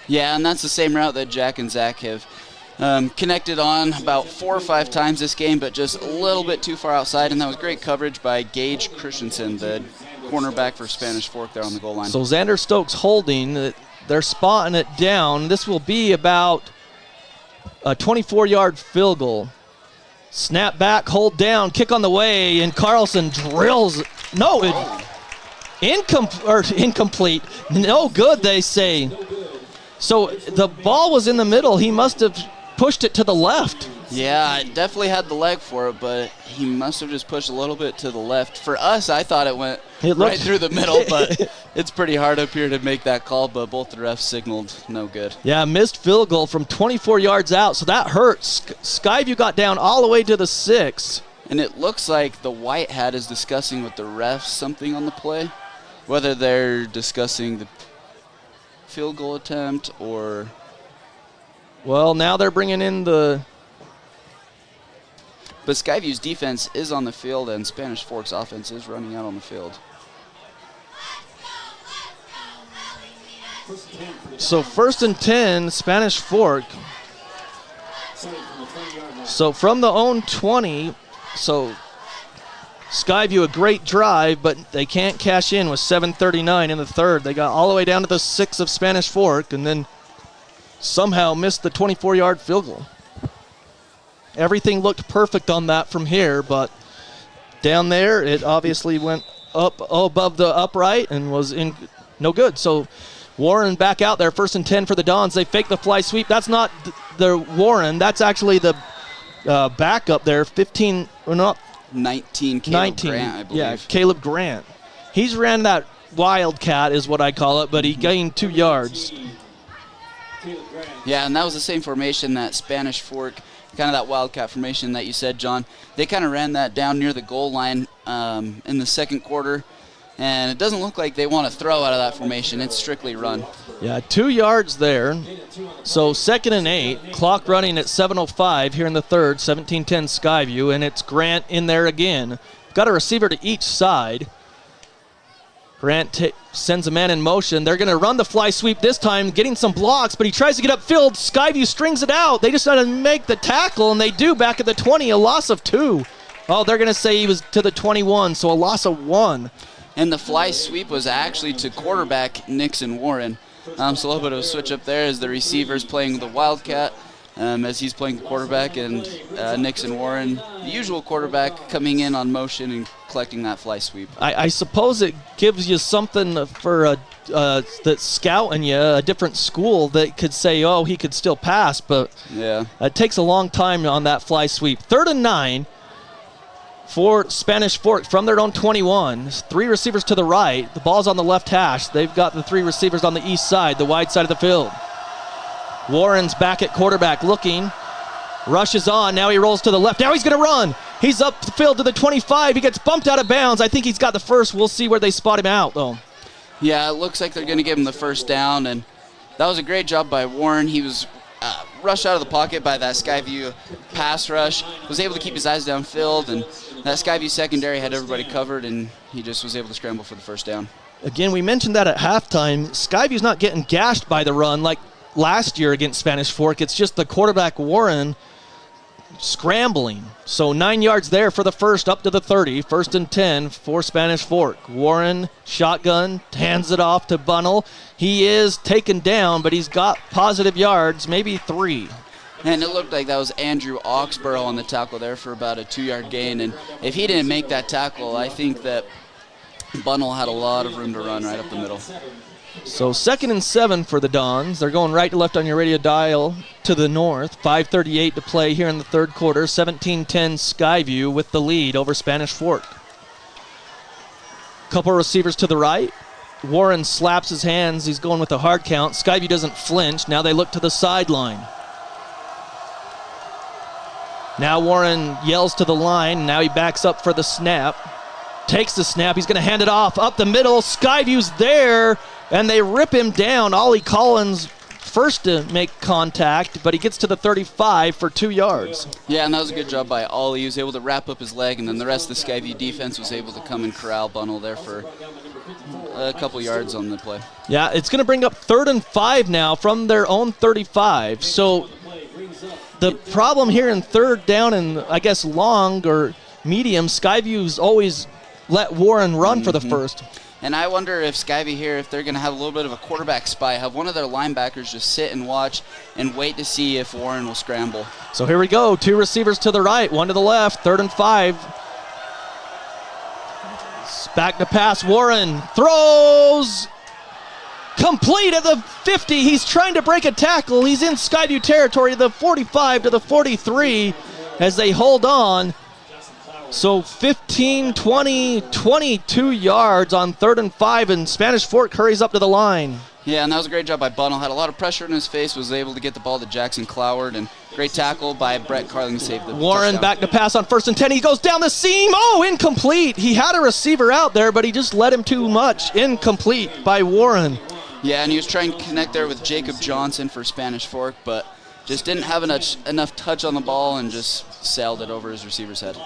Yeah, and that's the same route that Jack and Zach have connected on about 4 or 5 times this game, but just a little bit too far outside, and that was great coverage by Gage Christensen, the cornerback for Spanish Fork there on the goal line. So Xander Stokes holding. They're spotting it down. This will be about a 24-yard field goal. Snap back, hold down, kick on the way, and Carlson drills. No, incomplete. No good, they say. So the ball was in the middle. He must have pushed it to the left. Yeah, it definitely had the leg for it, but he must have just pushed a little bit to the left. For us, I thought it went right through the middle, but it's pretty hard up here to make that call, but both the refs signaled no good. Yeah, missed field goal from 24 yards out, so that hurts. Skyview got down all the way to the 6. And it looks like the white hat is discussing with the refs something on the play, whether they're discussing the field goal attempt or... Well, now they're bringing in the... But Skyview's defense is on the field, and Spanish Fork's offense is running out on the field. So 1st and 10, Spanish Fork. So from the own 20, so Skyview a great drive, but they can't cash in with 7:39 in the third. They got all the way down to the 6 of Spanish Fork, and then somehow missed the 24-yard field goal. Everything looked perfect on that from here, but down there it obviously went up above the upright and was in no good. So Warren back out there, 1st and 10 for the Dons. They fake the fly sweep. That's not the Warren. That's actually the backup there. 15 or not 19. Caleb 19. Grant, I believe. Yeah, Caleb Grant. He's ran that wildcat is what I call it, but he gained 2 yards. Yeah, and that was the same formation that Spanish Fork, kind of that wildcat formation that you said, John. They kind of ran that down near the goal line in the second quarter, and it doesn't look like they want to throw out of that formation. It's strictly run. Yeah, 2 yards there. So 2nd and 8, clock running at 7:05 here in the third, 17-10 Skyview, and it's Grant in there again. Got a receiver to each side. Grant sends a man in motion. They're going to run the fly sweep this time, getting some blocks, but he tries to get upfield. Skyview strings it out. They just got to make the tackle, and they do back at the 20, a loss of 2. Oh, they're going to say he was to the 21, so a loss of 1. And the fly sweep was actually to quarterback Nixon Warren. So a little bit of a switch up there as the receiver's playing the wildcat, as he's playing the quarterback, and Nixon Warren, the usual quarterback, coming in on motion and collecting that fly sweep. I suppose it gives you something for that's scouting you, a different school that could say, oh, he could still pass, but yeah, it takes a long time on that fly sweep. 3rd and 9 for Spanish Fork from their own 21. 3 receivers to the right. The ball's on the left hash. They've got the 3 receivers on the east side, the wide side of the field. Warren's back at quarterback looking. Rushes on. Now he rolls to the left. Now he's going to run. He's up the field to the 25. He gets bumped out of bounds. I think he's got the first. We'll see where they spot him out, though. Yeah, it looks like they're going to give him the first down, and that was a great job by Warren. He was rushed out of the pocket by that Skyview pass rush, was able to keep his eyes downfield, and that Skyview secondary had everybody covered, and he just was able to scramble for the first down. Again, we mentioned that at halftime. Skyview's not getting gashed by the run like last year against Spanish Fork. It's just the quarterback, Warren, scrambling. So 9 yards there for the first, up to the 30. 1st and 10 for Spanish Fork. Warren, shotgun, hands it off to Bunnell. He is taken down, but he's got positive yards, maybe 3. And it looked like that was Andrew Oxborough on the tackle there for about a 2-yard gain. And if he didn't make that tackle, I think that Bunnell had a lot of room to run right up the middle. So 2nd and 7 for the Dons. They're going right to left on your radio dial to the north. 5:38 to play here in the third quarter. 17-10 Skyview with the lead over Spanish Fork. Couple receivers to the right. Warren slaps his hands. He's going with a hard count. Skyview doesn't flinch. Now they look to the sideline. Now Warren yells to the line. Now he backs up for the snap. Takes the snap. He's going to hand it off up the middle. Skyview's there, and they rip him down. Ollie Collins first to make contact, but he gets to the 35 for 2 yards. Yeah, and that was a good job by Ollie. He was able to wrap up his leg, and then the rest of the Skyview defense was able to come and corral Bunnell there for a couple yards on the play. Yeah, it's going to bring up 3rd and 5 now from their own 35. So the problem here in 3rd down and, I guess, long or medium, Skyview's always let Warren run for the first. And I wonder if Skyview here, if they're going to have a little bit of a quarterback spy, have one of their linebackers just sit and watch and wait to see if Warren will scramble. So here we go. 2 receivers to the right, 1 to the left, 3rd and 5. Back to pass. Warren throws. Complete at the 50. He's trying to break a tackle. He's in Skyview territory, the 45 to the 43 as they hold on. So 15, 20, 22 yards on 3rd and 5, and Spanish Fork hurries up to the line. Yeah, and that was a great job by Bunnell. Had a lot of pressure in his face, was able to get the ball to Jackson Cloward, and great tackle by Brett Carling to save the Warren touchdown. back to pass on 1st and 10. He goes down the seam. Oh, incomplete. He had a receiver out there, but he just let him too much. Incomplete by Warren. Yeah, and he was trying to connect there with Jacob Johnson for Spanish Fork, but just didn't have enough touch on the ball and just sailed it over his receiver's head.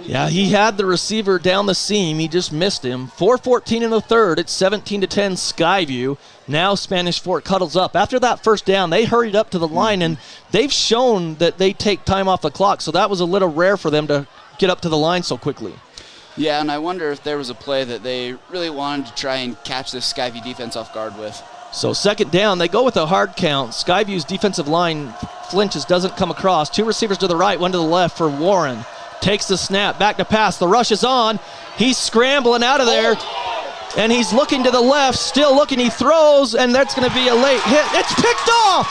Yeah, he had the receiver down the seam. He just missed him. 4:14 in the 3rd. It's 17-10 Skyview. Now Spanish Fork cuddles up. After that first down, they hurried up to the line, and they've shown that they take time off the clock, so that was a little rare for them to get up to the line so quickly. Yeah, and I wonder if there was a play that they really wanted to try and catch this Skyview defense off guard with. So 2nd down, they go with a hard count. Skyview's defensive line flinches, doesn't come across. 2 receivers to the right, 1 to the left for Warren. Takes the snap, back to pass. The rush is on. He's scrambling out of there, and he's looking to the left, still looking. He throws, and that's going to be a late hit. It's picked off!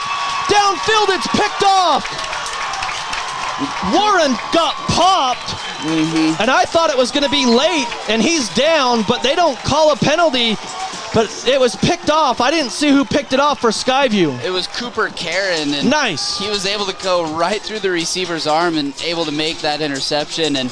Downfield, it's picked off! Warren got popped, and I thought it was going to be late, and he's down, but they don't call a penalty. But it was picked off. I didn't see who picked it off for Skyview. It was Cooper Karen. And nice. He was able to go right through the receiver's arm and able to make that interception. And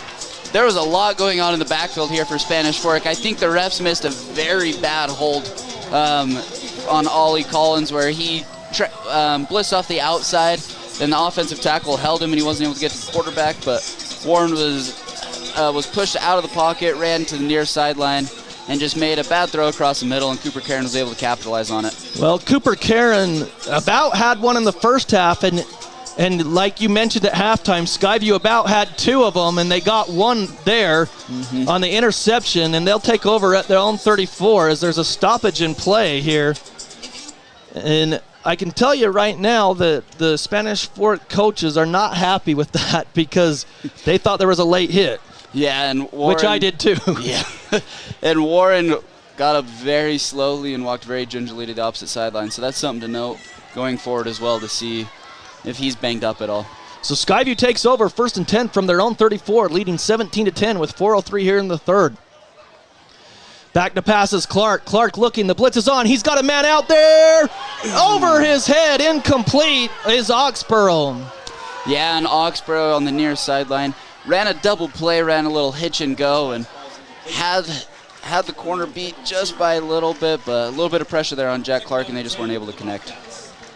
there was a lot going on in the backfield here for Spanish Fork. I think the refs missed a very bad hold on Ollie Collins, where he blitzed off the outside, and the offensive tackle held him, and he wasn't able to get to the quarterback. But Warren was pushed out of the pocket, ran to the near sideline, and just made a bad throw across the middle, and Cooper Karen was able to capitalize on it. Well, Cooper Karen about had one in the first half, and like you mentioned at halftime, Skyview about had 2 of them, and they got one there on the interception, and they'll take over at their own 34 as there's a stoppage in play here. And I can tell you right now that the Spanish Fork coaches are not happy with that because they thought there was a late hit. Yeah, and Warren, which I did too. Yeah, and Warren got up very slowly and walked very gingerly to the opposite sideline. So that's something to note going forward as well, to see if he's banged up at all. So Skyview takes over 1st and 10 from their own 34, leading 17-10 with 4:03 here in the 3rd. Back to passes Clark. Clark looking. The blitz is on. He's got a man out there. Over his head. Incomplete is Oxborough. Yeah, and Oxborough on the near sideline ran a double play, ran a little hitch and go, and had the corner beat just by a little bit, but a little bit of pressure there on Jack Clark, and they just weren't able to connect.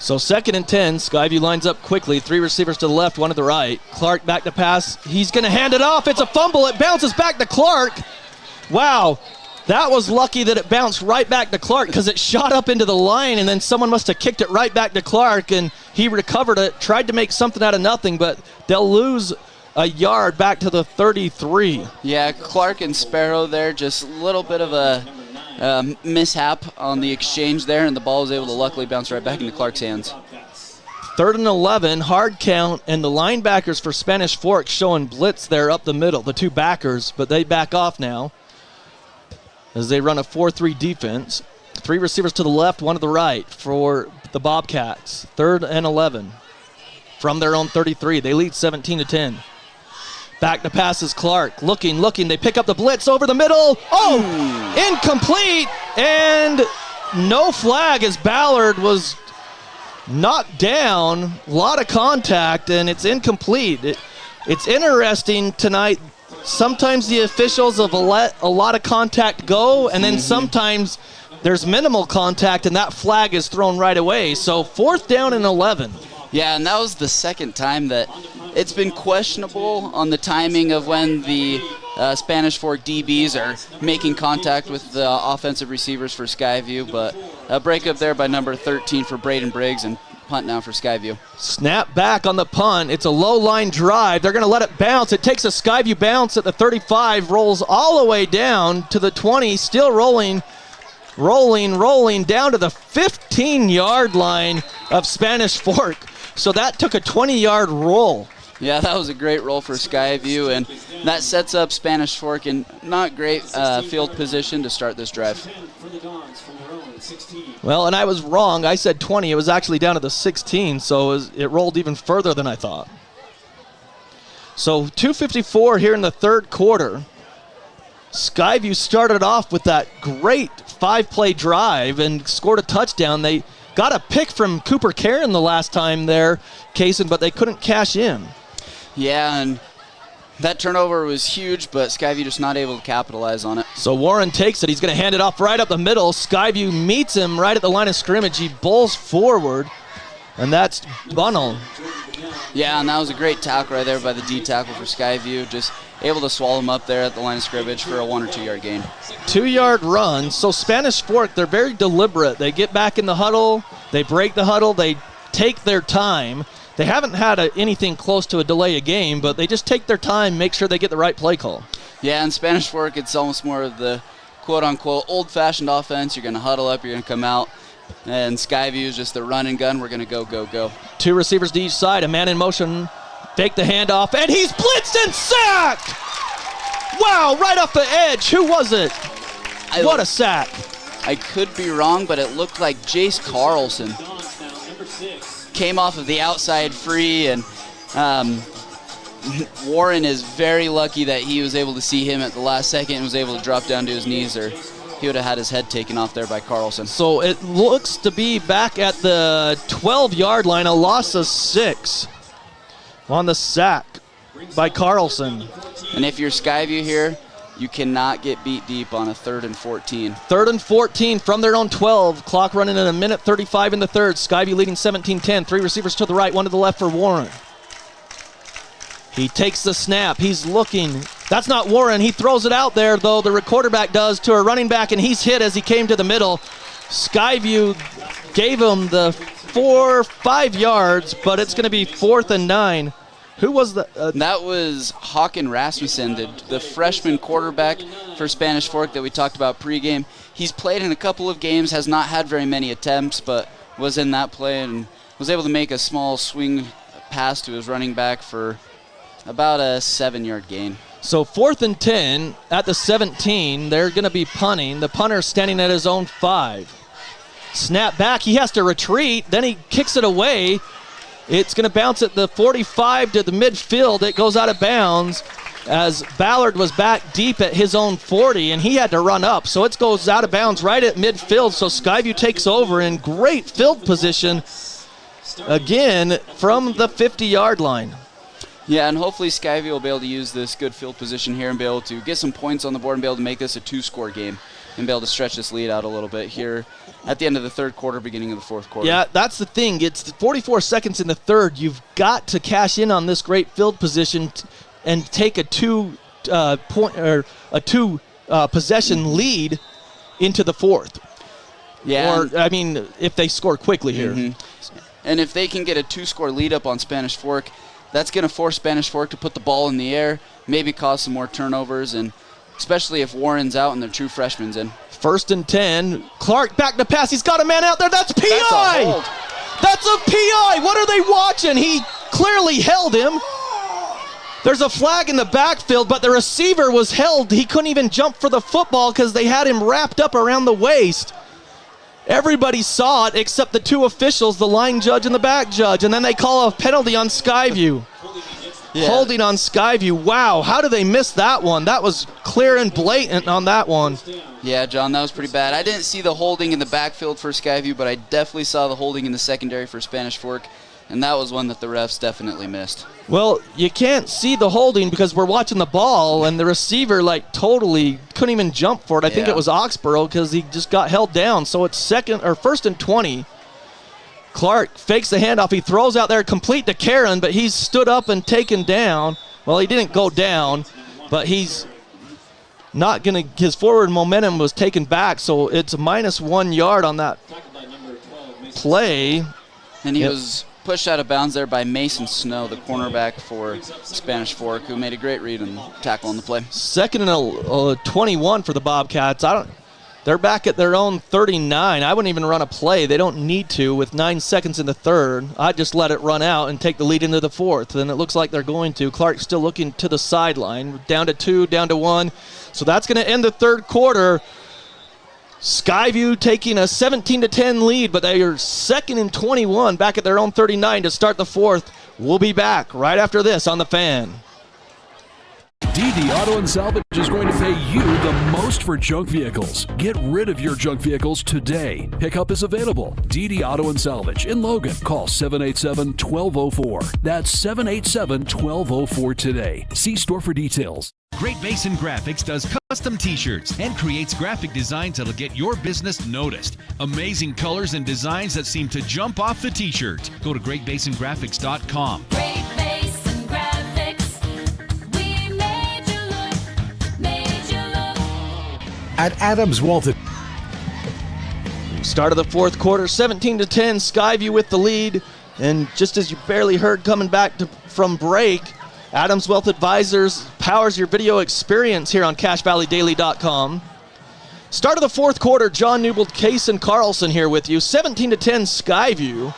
So 2nd and 10, Skyview lines up quickly. 3 receivers to the left, 1 to the right. Clark back to pass. He's going to hand it off. It's a fumble. It bounces back to Clark. Wow. That was lucky that it bounced right back to Clark because it shot up into the line, and then someone must have kicked it right back to Clark, and he recovered it, tried to make something out of nothing, but they'll lose a yard back to the 33. Yeah, Clark and Sparrow there, just a little bit of a mishap on the exchange there, and the ball was able to luckily bounce right back into Clark's hands. 3rd and 11, hard count, and the linebackers for Spanish Fork showing blitz there up the middle, the 2 backers, but they back off now as they run a 4-3 defense. 3 receivers to the left, 1 to the right for the Bobcats. 3rd and 11 from their own 33. They lead 17-10. Back to passes Clark. Looking. They pick up the blitz over the middle. Oh! Incomplete! And no flag as Ballard was knocked down. A lot of contact, and it's incomplete. It's interesting tonight. Sometimes the officials have let a lot of contact go, and then sometimes there's minimal contact, and that flag is thrown right away. So 4th down and 11. Yeah, and that was the 2nd time that it's been questionable on the timing of when the Spanish Fork DBs are making contact with the offensive receivers for Skyview, but a breakup there by number 13 for Braden Briggs, and punt now for Skyview. Snap back on the punt. It's a low line drive. They're going to let it bounce. It takes a Skyview bounce at the 35, rolls all the way down to the 20, still rolling rolling down to the 15-yard line of Spanish Fork. So that took a 20-yard roll. Yeah, that was a great roll for Skyview, and that sets up Spanish Fork in not great field position to start this drive. Well, and I was wrong. I said 20. It was actually down to the 16, so it rolled even further than I thought. So 2:54 here in the third quarter. Skyview started off with that great 5-play drive and scored a touchdown. They got a pick from Cooper Karen the last time there, Kaysen, but they couldn't cash in. Yeah, and that turnover was huge, but Skyview just not able to capitalize on it. So Warren takes it. He's going to hand it off right up the middle. Skyview meets him right at the line of scrimmage. He bowls forward, and that's Bunnell. Yeah, and that was a great tackle right there by the D tackle for Skyview. Just able to swallow him up there at the line of scrimmage for a 1 or 2 yard gain. 2-yard run. So Spanish Fork, they're very deliberate. They get back in the huddle. They break the huddle. They take their time. They haven't had anything close to a delay of game, but they just take their time, make sure they get the right play call. Yeah, in Spanish Fork, it's almost more of the quote-unquote old-fashioned offense. You're going to huddle up, you're going to come out. And Skyview is just the run and gun. We're going to go, go, go. 2 receivers to each side. A man in motion. Fake the handoff, and he's blitzed and sacked! Wow, right off the edge. Who was it? What a sack. I could be wrong, but it looked like Jace Carlson came off of the outside free, and Warren is very lucky that he was able to see him at the last second and was able to drop down to his knees, or he would have had his head taken off there by Carlson. So it looks to be back at the 12-yard line, a loss of 6 on the sack by Carlson. And if you're Skyview here, you cannot get beat deep on a 3rd and 14. 3rd and 14 from their own 12. Clock running at 1:35 in the third. Skyview leading 17-10. 3 receivers to the right, 1 to the left for Warren. He takes the snap. He's looking. That's not Warren. He throws it out there, though. The quarterback does to a running back, and he's hit as he came to the middle. Skyview gave him the 4-5 yards, but it's going to be 4th and 9. Who was the... that was Håkan Rasmussen, the freshman quarterback for Spanish Fork that we talked about pregame. He's played in a couple of games, has not had very many attempts, but was in that play and was able to make a small swing pass to his running back for about a 7-yard gain. So 4th and 10 at the 17. They're going to be punting. The punter's standing at his own 5. Snap back. He has to retreat. Then he kicks it away. It's going to bounce at the 45 to the midfield. It goes out of bounds as Ballard was back deep at his own 40, and he had to run up. So it goes out of bounds right at midfield. So Skyview takes over in great field position again from the 50-yard line. Yeah, and hopefully Skyview will be able to use this good field position here and be able to get some points on the board and be able to make this a 2-score game and be able to stretch this lead out a little bit here at the end of the third quarter, beginning of the fourth quarter. Yeah, that's the thing. It's 44 seconds in the third. You've got to cash in on this great field position and take a 2-possession lead into the fourth. Yeah. Or, I mean, if they score quickly here. Mm-hmm. And if they can get a 2-score lead up on Spanish Fork, that's going to force Spanish Fork to put the ball in the air, maybe cause some more turnovers, and especially if Warren's out and the true freshman's in. 1st and 10. Clark back to pass. He's got a man out there. That's PI. That's a hold. That's a PI. What are they watching? He clearly held him. There's a flag in the backfield, but the receiver was held. He couldn't even jump for the football because they had him wrapped up around the waist. Everybody saw it except the 2 officials, the line judge and the back judge, and then they call a penalty on Skyview. Yeah. Holding on Skyview. Wow, how did they miss that one? That was clear and blatant on that one. Yeah, John, that was pretty bad. I didn't see the holding in the backfield for Skyview, but I definitely saw the holding in the secondary for Spanish Fork, and that was one that the refs definitely missed. Well, you can't see the holding because we're watching the ball, and the receiver totally couldn't even jump for it. I think it was Oxborough because he just got held down. So it's 1st and 20. Clark fakes the handoff. He throws out there complete to Karen, but he's stood up and taken down. Well, he didn't go down, but he's not going to – his forward momentum was taken back, so it's -1 yard on that play. And he was pushed out of bounds there by Mason Snow, the cornerback for Spanish Fork, who made a great read and tackle on the play. 2nd and 21 for the Bobcats. They're back at their own 39. I wouldn't even run a play. They don't need to with 9 seconds in the third. I'd just let it run out and take the lead into the fourth. And it looks like they're going to. Clark's still looking to the sideline. Down to 2, down to 1. So that's going to end the third quarter. Skyview taking a 17-10 lead, but they are 2nd and 21 back at their own 39 to start the fourth. We'll be back right after this on The Fan. DD Auto and Salvage is going to pay you the most for junk vehicles. Get rid of your junk vehicles today. Pickup is available. DD Auto and Salvage in Logan. Call 787-1204. That's 787-1204 today. See store for details. Great Basin Graphics does custom t-shirts and creates graphic designs that'll get your business noticed. Amazing colors and designs that seem to jump off the t-shirt. Go to greatbasingraphics.com. Great Basin Graphics. We made you look. At Adams Wealth. Start of the fourth quarter, 17-10, Skyview with the lead. And just as you barely heard coming back from break, Adams Wealth Advisors powers your video experience here on CashValleyDaily.com. Start of the fourth quarter, John Newbold, Case, and Carlson here with you. 17-10 Skyview.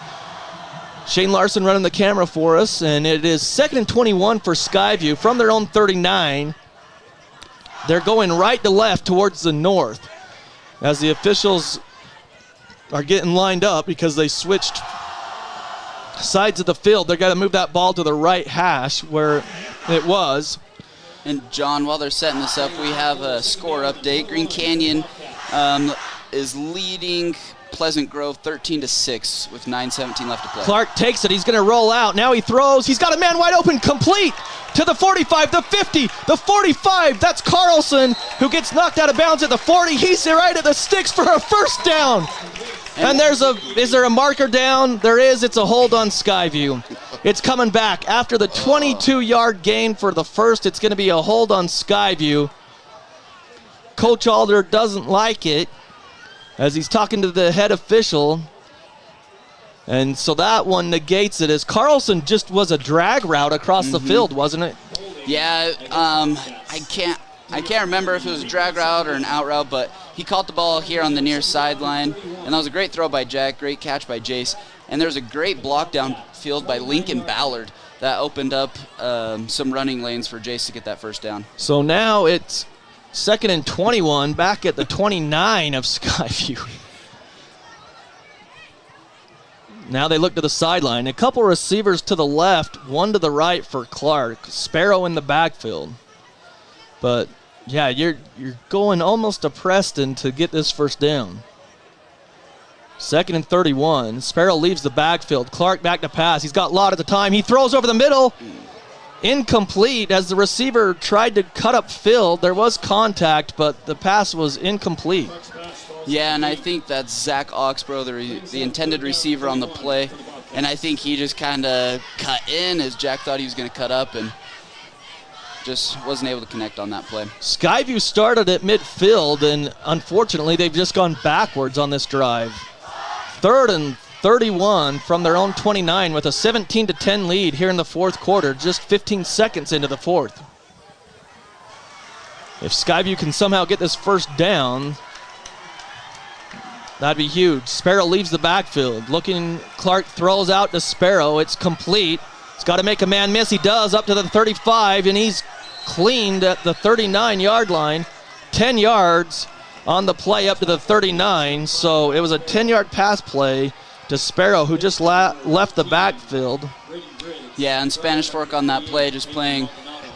Shane Larson running the camera for us, and it is 2nd and 21 for Skyview from their own 39. They're going right to left towards the north as the officials are getting lined up because they switched sides of the field. They're going to move that ball to the right hash where it was. And John, while they're setting this up, we have a score update. Green Canyon is leading Pleasant Grove 13-6 with 9:17 left to play. Clark takes it. He's going to roll out. Now he throws. He's got a man wide open, complete to the 45, the 50, the 45. That's Carlson, who gets knocked out of bounds at the 40. He's right at the sticks for a first down. And is there a marker down? There is. It's a hold on Skyview. It's coming back. After the 22-yard gain for the first, it's going to be a hold on Skyview. Coach Alder doesn't like it as he's talking to the head official. And so that one negates it as Carlson just was a drag route across the field, wasn't it? Yeah, I can't remember if it was a drag route or an out route, but he caught the ball here on the near sideline, and that was a great throw by Jack, great catch by Jace, and there was a great block downfield by Lincoln Ballard that opened up some running lanes for Jace to get that first down. So now it's 2nd and 21 back at the 29 of Skyview. Now they look to the sideline. A couple receivers to the left, one to the right for Clark. Sparrow in the backfield. But yeah, you're going almost to Preston to get this first down. 2nd and 31. Sparrow leaves the backfield. Clark back to pass. He's got Lott at the time. He throws over the middle. Incomplete as the receiver tried to cut up field. There was contact, but the pass was incomplete. Yeah, and I think that's Zach Oxborough, the intended receiver on the play. And I think he just kind of cut in as Jack thought he was going to cut up and just wasn't able to connect on that play. Skyview started at midfield, and unfortunately they've just gone backwards on this drive. 3rd and 31 from their own 29 with a 17-10 lead here in the fourth quarter, just 15 seconds into the fourth. If Skyview can somehow get this first down, that'd be huge. Sparrow leaves the backfield. Clark throws out to Sparrow. It's complete. He's got to make a man miss. He does, up to the 35, and he's cleaned at the 39-yard line. 10 yards on the play up to the 39, so it was a 10-yard pass play to Sparrow, who just left the backfield. Yeah, and Spanish Fork on that play, just playing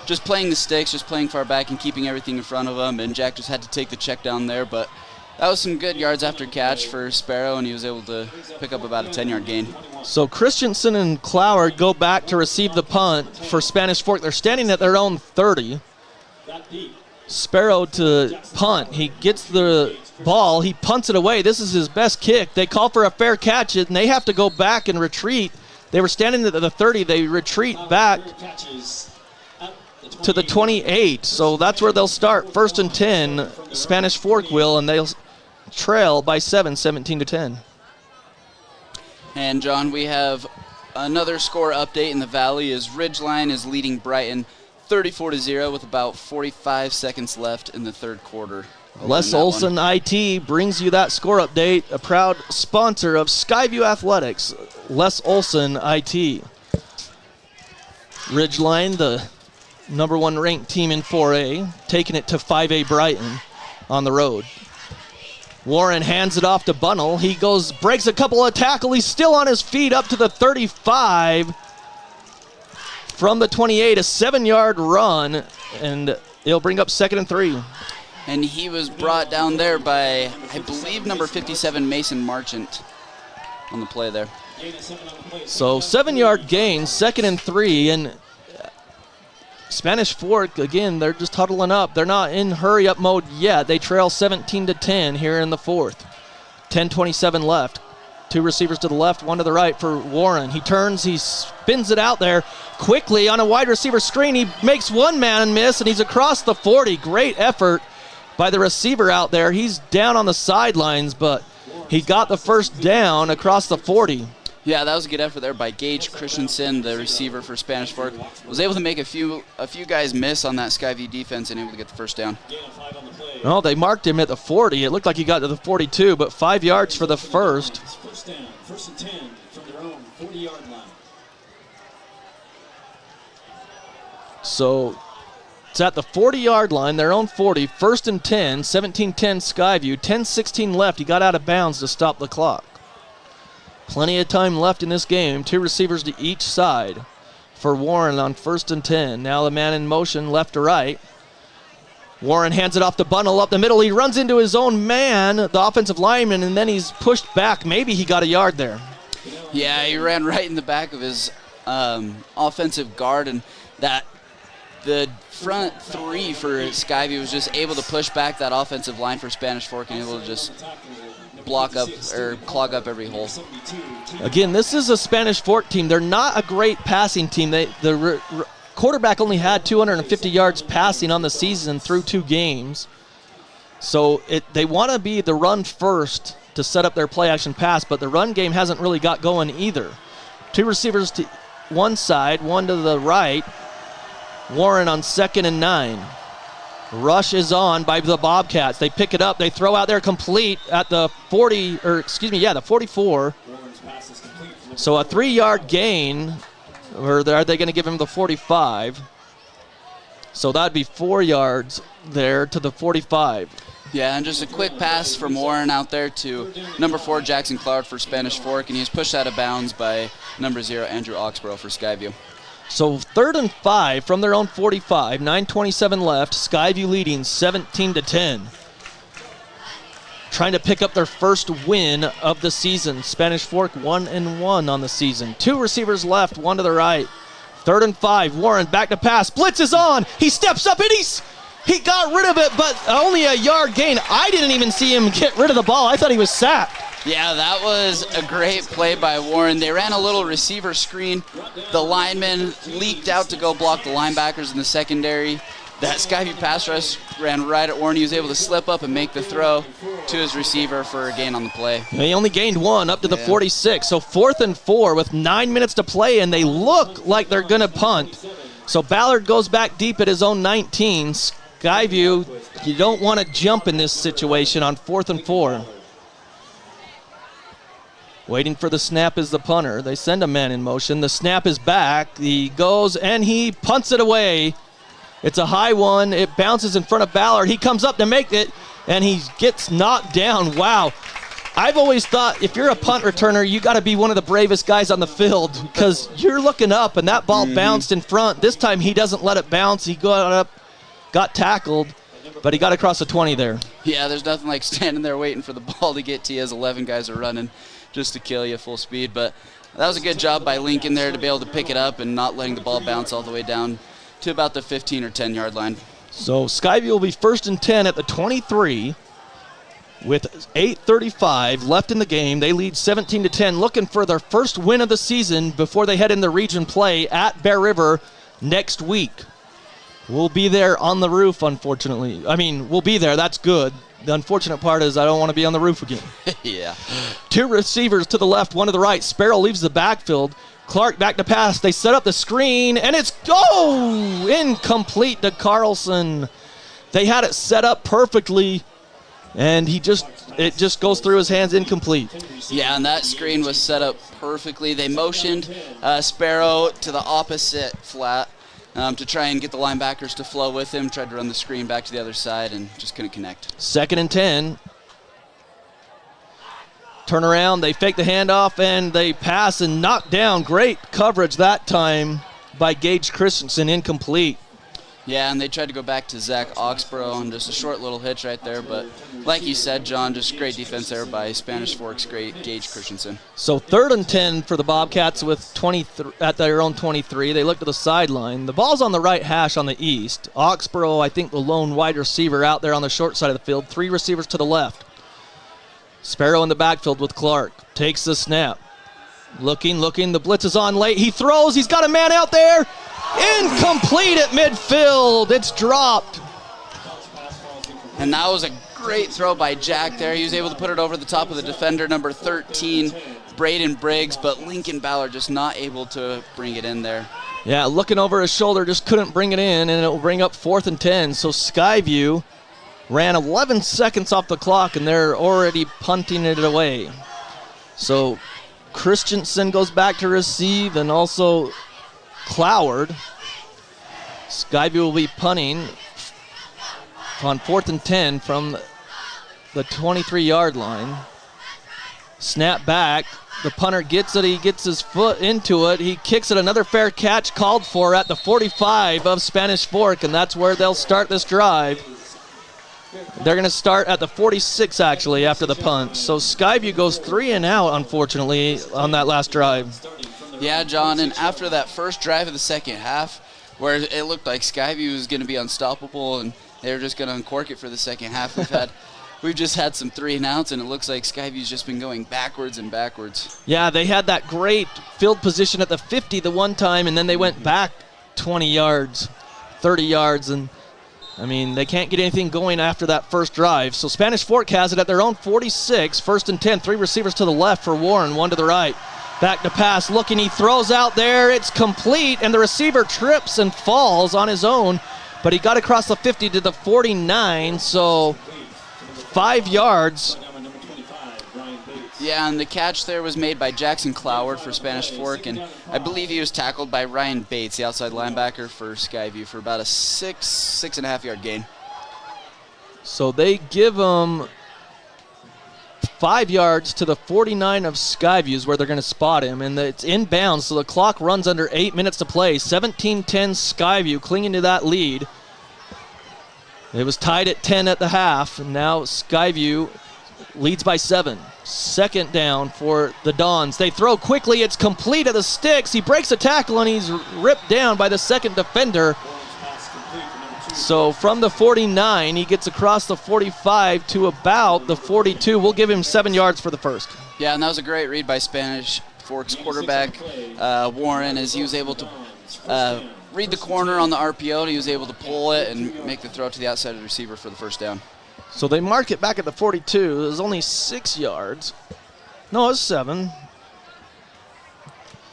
the sticks, just playing far back and keeping everything in front of him, and Jack just had to take the check down there, but that was some good yards after catch for Sparrow, and he was able to pick up about a 10-yard gain. So Christensen and Cloward go back to receive the punt for Spanish Fork. They're standing at their own 30. Sparrow to punt. He gets the ball. He punts it away. This is his best kick. They call for a fair catch, and they have to go back and retreat. They were standing at the 30. They retreat back to the 28. So that's where they'll start. 1st and 10. Spanish Fork will, and they'll trail by 7, 17-10. And John, we have another score update in the Valley as Ridgeline is leading Brighton 34-0 with about 45 seconds left in the third quarter. Les Olson IT brings you that score update, a proud sponsor of Skyview Athletics. Les Olson IT. Ridgeline, the number 1 ranked team in 4A, taking it to 5A Brighton on the road. Warren hands it off to Bunnell. He goes, breaks a couple of tackles. He's still on his feet up to the 35. From the 28, a 7-yard run, and it'll bring up 2nd and 3. And he was brought down there by, I believe, number 57, Mason Marchant on the play there. So 7-yard gain, 2nd and 3, and Spanish Fork, again, they're just huddling up. They're not in hurry-up mode yet. They trail 17-10 here in the 4th. 10:27 left. 2 receivers to the left, 1 to the right for Warren. He turns, he spins it out there quickly on a wide receiver screen. He makes one man miss, and he's across the 40. Great effort by the receiver out there. He's down on the sidelines, but he got the first down across the 40. Yeah, that was a good effort there by Gage Christensen, the receiver for Spanish Fork. Was able to make a few guys miss on that Skyview defense and able to get the first down. Well, they marked him at the 40. It looked like he got to the 42, but 5 yards for the first. First and 10 from their own 40-yard line. So it's at the 40-yard line, their own 40. 1st and 10, 17-10 Skyview. 10:16 left. He got out of bounds to stop the clock. Plenty of time left in this game. 2 receivers to each side for Warren on 1st and 10. Now the man in motion left to right. Warren hands it off to Bunnell up the middle. He runs into his own man, the offensive lineman, and then he's pushed back. Maybe he got a yard there. Yeah, he ran right in the back of his offensive guard, and the front 3 for Skyview was just able to push back that offensive line for Spanish Fork and able to just block up or clog up every hole. Again, this is a Spanish Fork team. They're not a great passing team. The quarterback only had 250 yards passing on the season through 2 games. So they want to be the run first to set up their play action pass, but the run game hasn't really got going either. 2 receivers to one side, 1 to the right. Warren on 2nd and 9. Rush is on by the Bobcats. They pick it up. They throw out there complete at the 44. So a 3-yard gain, or are they going to give him the 45? So that'd be 4 yards there to the 45. Yeah, and just a quick pass from Warren out there to number 4, Jackson Cloud for Spanish Fork, and he's pushed out of bounds by number 0, Andrew Oxborough for Skyview. So 3rd and 5 from their own 45, 9:27 left. Skyview leading 17-10. Trying to pick up their first win of the season. Spanish Fork 1-1 on the season. 2 receivers left, 1 to the right. 3rd and 5, Warren back to pass. Blitz is on. He steps up and he got rid of it, but only a yard gain. I didn't even see him get rid of the ball. I thought he was sacked. Yeah, that was a great play by Warren. They ran a little receiver screen. The lineman leaked out to go block the linebackers in the secondary. That Skyview pass rush ran right at Warren. He was able to slip up and make the throw to his receiver for a gain on the play. He only gained 1 up to the 46. So 4th and 4 with 9 minutes to play, and they look like they're going to punt. So Ballard goes back deep at his own 19. Skyview, you don't want to jump in this situation on 4th and 4. Waiting for the snap is the punter. They send a man in motion. The snap is back. He goes and he punts it away. It's a high one. It bounces in front of Ballard. He comes up to make it, and he gets knocked down. Wow. I've always thought if you're a punt returner, you got to be one of the bravest guys on the field because you're looking up, and that ball bounced in front. This time he doesn't let it bounce. He got up, got tackled, but he got across the 20 there. Yeah, there's nothing like standing there waiting for the ball to get to you as 11 guys are running just to kill you full speed. But that was a good job by Lincoln there to be able to pick it up and not letting the ball bounce all the way down to about the 15 or 10 yard line. So Skyview will be 1st and 10 at the 23 with 8:35 left in the game. They lead 17-10, looking for their first win of the season before they head into region play at Bear River next week. We'll be there on the roof, unfortunately. I mean, we'll be there. That's good. The unfortunate part is I don't want to be on the roof again. Yeah. 2 receivers to the left, 1 to the right. Sparrow leaves the backfield. Clark back to pass. They set up the screen, and it's, incomplete to Carlson. They had it set up perfectly And it just goes through his hands, incomplete. Yeah, and that screen was set up perfectly. They motioned Sparrow to the opposite flat to try and get the linebackers to flow with him, tried to run the screen back to the other side, and just couldn't connect. 2nd and 10. Turn around, they fake the handoff, and they pass and knock down. Great coverage that time by Gage Christensen, incomplete. Yeah, and they tried to go back to Zach Oxborough on just a short little hitch right there. But like you said, John, just great defense there by Spanish Fork's great Gage Christensen. So 3rd and 10 for the Bobcats with 23 at their own 23. They look to the sideline. The ball's on the right hash on the east. Oxborough, I think, the lone wide receiver out there on the short side of the field. 3 receivers to the left. Sparrow in the backfield with Clark. Takes the snap. Looking. The blitz is on late. He throws. He's got a man out there. Incomplete at midfield. It's dropped. And that was a great throw by Jack there. He was able to put it over the top of the defender, number 13, Braden Briggs, but Lincoln Ballard just not able to bring it in there. Yeah, looking over his shoulder, just couldn't bring it in, and it will bring up 4th and 10. So Skyview ran 11 seconds off the clock, and they're already punting it away. So Christensen goes back to receive, and also Cloward. Skyview will be punting on 4th and 10 from the 23-yard line. Snap back. The punter gets it. He gets his foot into it. He kicks it. Another fair catch called for at the 45 of Spanish Fork, and that's where they'll start this drive. They're going to start at the 46, actually, after the punt. So Skyview goes 3 and out, unfortunately, on that last drive. Yeah, John, and after that first drive of the second half, where it looked like Skyview was going to be unstoppable and they were just going to uncork it for the second half, we've just had some 3 and outs, and it looks like Skyview's just been going backwards and backwards. Yeah, they had that great field position at the 50 the one time, and then they went back 20 yards, 30 yards, and I mean, they can't get anything going after that first drive. So Spanish Fork has it at their own 46, 1st and 10, 3 receivers to the left for Warren, 1 to the right. Back to pass, looking, he throws out there, it's complete, and the receiver trips and falls on his own, but he got across the 50 to the 49, so 5 yards. Yeah, and the catch there was made by Jackson Cloward for Spanish Fork, and I believe he was tackled by Ryan Bates, the outside linebacker for Skyview, for about a 6.5 yard gain. So they give him 5 yards to the 49 of Skyview's where they're going to spot him, and it's inbounds, so the clock runs under 8 minutes to play. 17-10 Skyview clinging to that lead. It was tied at 10 at the half, and now Skyview leads by 7. 2nd down for the Dons. They throw quickly. It's complete at the sticks. He breaks a tackle, and he's ripped down by the second defender. So from the 49, he gets across the 45 to about the 42. We'll give him 7 yards for the first. Yeah, and that was a great read by Spanish Fork's quarterback, Warren, as he was able to read the corner on the RPO, and he was able to pull it and make the throw to the outside of the receiver for the first down. So they mark it back at the 42. It was only 6 yards. No, it was 7.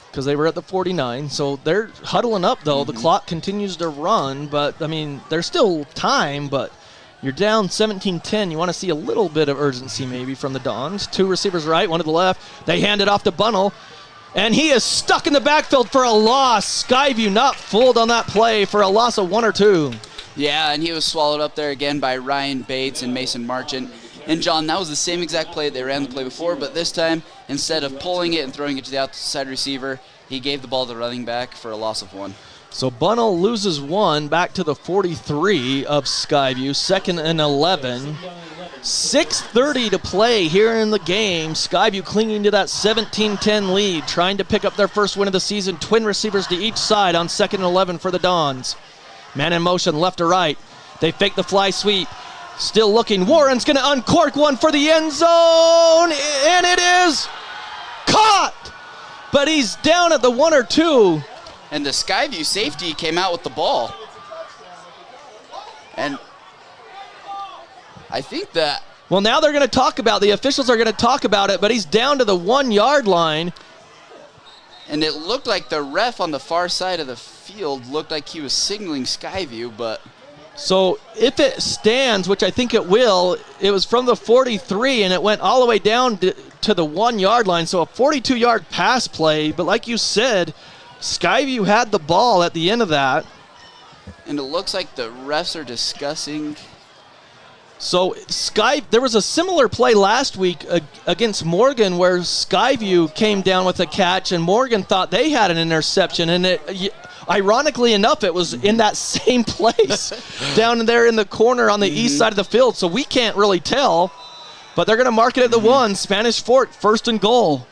Because they were at the 49. So they're huddling up, though. The clock continues to run. But, I mean, there's still time. But you're down 17-10. You want to see a little bit of urgency maybe from the Dons. 2 receivers right, 1 to the left. They hand it off to Bunnell. And he is stuck in the backfield for a loss. Skyview not fooled on that play for a loss of 1 or 2. Yeah, and he was swallowed up there again by Ryan Bates and Mason Marchant. And, John, that was the same exact play they ran the play before, but this time, instead of pulling it and throwing it to the outside receiver, he gave the ball to the running back for a loss of 1. So Bunnell loses 1 back to the 43 of Skyview, 2nd and 11. 6:30 to play here in the game. Skyview clinging to that 17-10 lead, trying to pick up their first win of the season. Twin receivers to each side on 2nd and 11 for the Dons. Man in motion, left to right. They fake the fly sweep. Still looking. Warren's going to uncork one for the end zone, and it is caught. But he's down at the 1 or 2. And the Skyview safety came out with the ball. And I think that... Well, now they're going to talk about, the officials are going to talk about it, but he's down to the 1 yard line. And it looked like the ref on the far side of the field looked like he was signaling Skyview, but So if it stands, which I think it will, it was from the 43 and it went all the way down to the 1 yard line. So a 42-yard pass play. But like you said, Skyview had the ball at the end of that. And it looks like the refs are discussing. So there was a similar play last week against Morgan where Skyview came down with a catch and Morgan thought they had an interception, and ironically enough, it was in that same place down there in the corner on the east side of the field. So we can't really tell, but they're going to mark it at the 1. Spanish Fork, 1st and goal.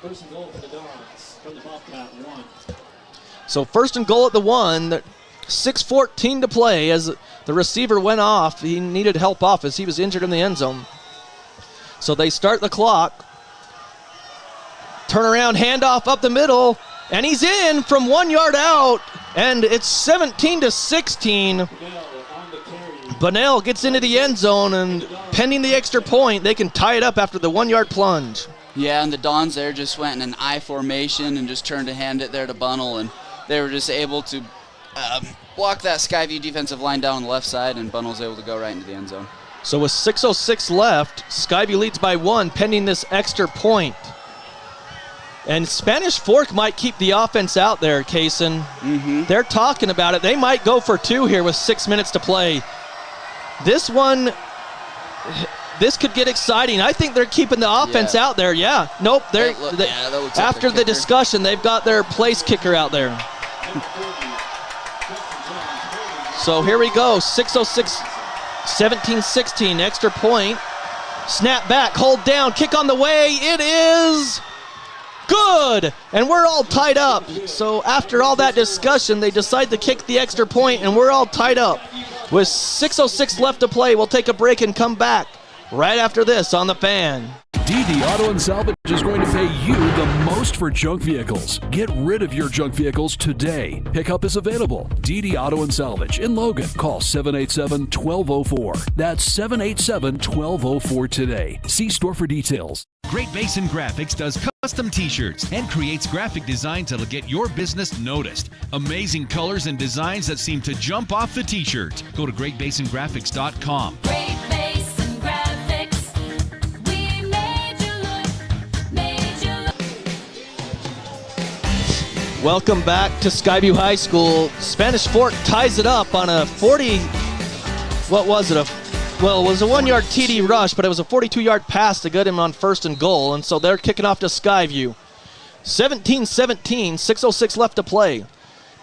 1st and goal for the Dogs from the Bobcat 1. So 1st and goal at the 1. 6:14 to play as the receiver went off. He needed help off as he was injured in the end zone. So they start the clock. Turnaround handoff up the middle, and he's in from 1 yard out, and it's 17-16. Bunnell gets into the end zone, and pending the extra point, they can tie it up after the 1 yard plunge. Yeah, and the Dons there just went in an I formation and just turned to hand it there to Bunnell, and they were just able to block that Skyview defensive line down on the left side, and Bunnell's able to go right into the end zone. So with 6:06 left, Skyview leads by 1, pending this extra point. And Spanish Fork might keep the offense out there, Kaysen. They're talking about it. They might go for 2 here with 6 minutes to play. This could get exciting. I think they're keeping the offense out there. Yeah. Nope. After the discussion, they've got their place kicker out there. So here we go, 6:06, 17-16, extra point. Snap back, hold down, kick on the way. It is good, and we're all tied up. So after all that discussion, they decide to kick the extra point, and we're all tied up. With 6:06 left to play, we'll take a break and come back right after this on The Fan. DD Auto and Salvage is going to pay you the most for junk vehicles. Get rid of your junk vehicles today. Pickup is available. DD Auto and Salvage in Logan. Call 787-1204. That's 787-1204 today. See store for details. Great Basin Graphics does custom t-shirts and creates graphic designs that'll get your business noticed. Amazing colors and designs that seem to jump off the t-shirt. Go to greatbasingraphics.com. Great Basin Graphics. We made you look. Welcome back to Skyview High School. Spanish Fork ties it up on a 40, what was it, it was a 1 yard TD rush, but it was a 42-yard pass to get him on 1st and goal, and so they're kicking off to Skyview. 17-17, 6:06 left to play.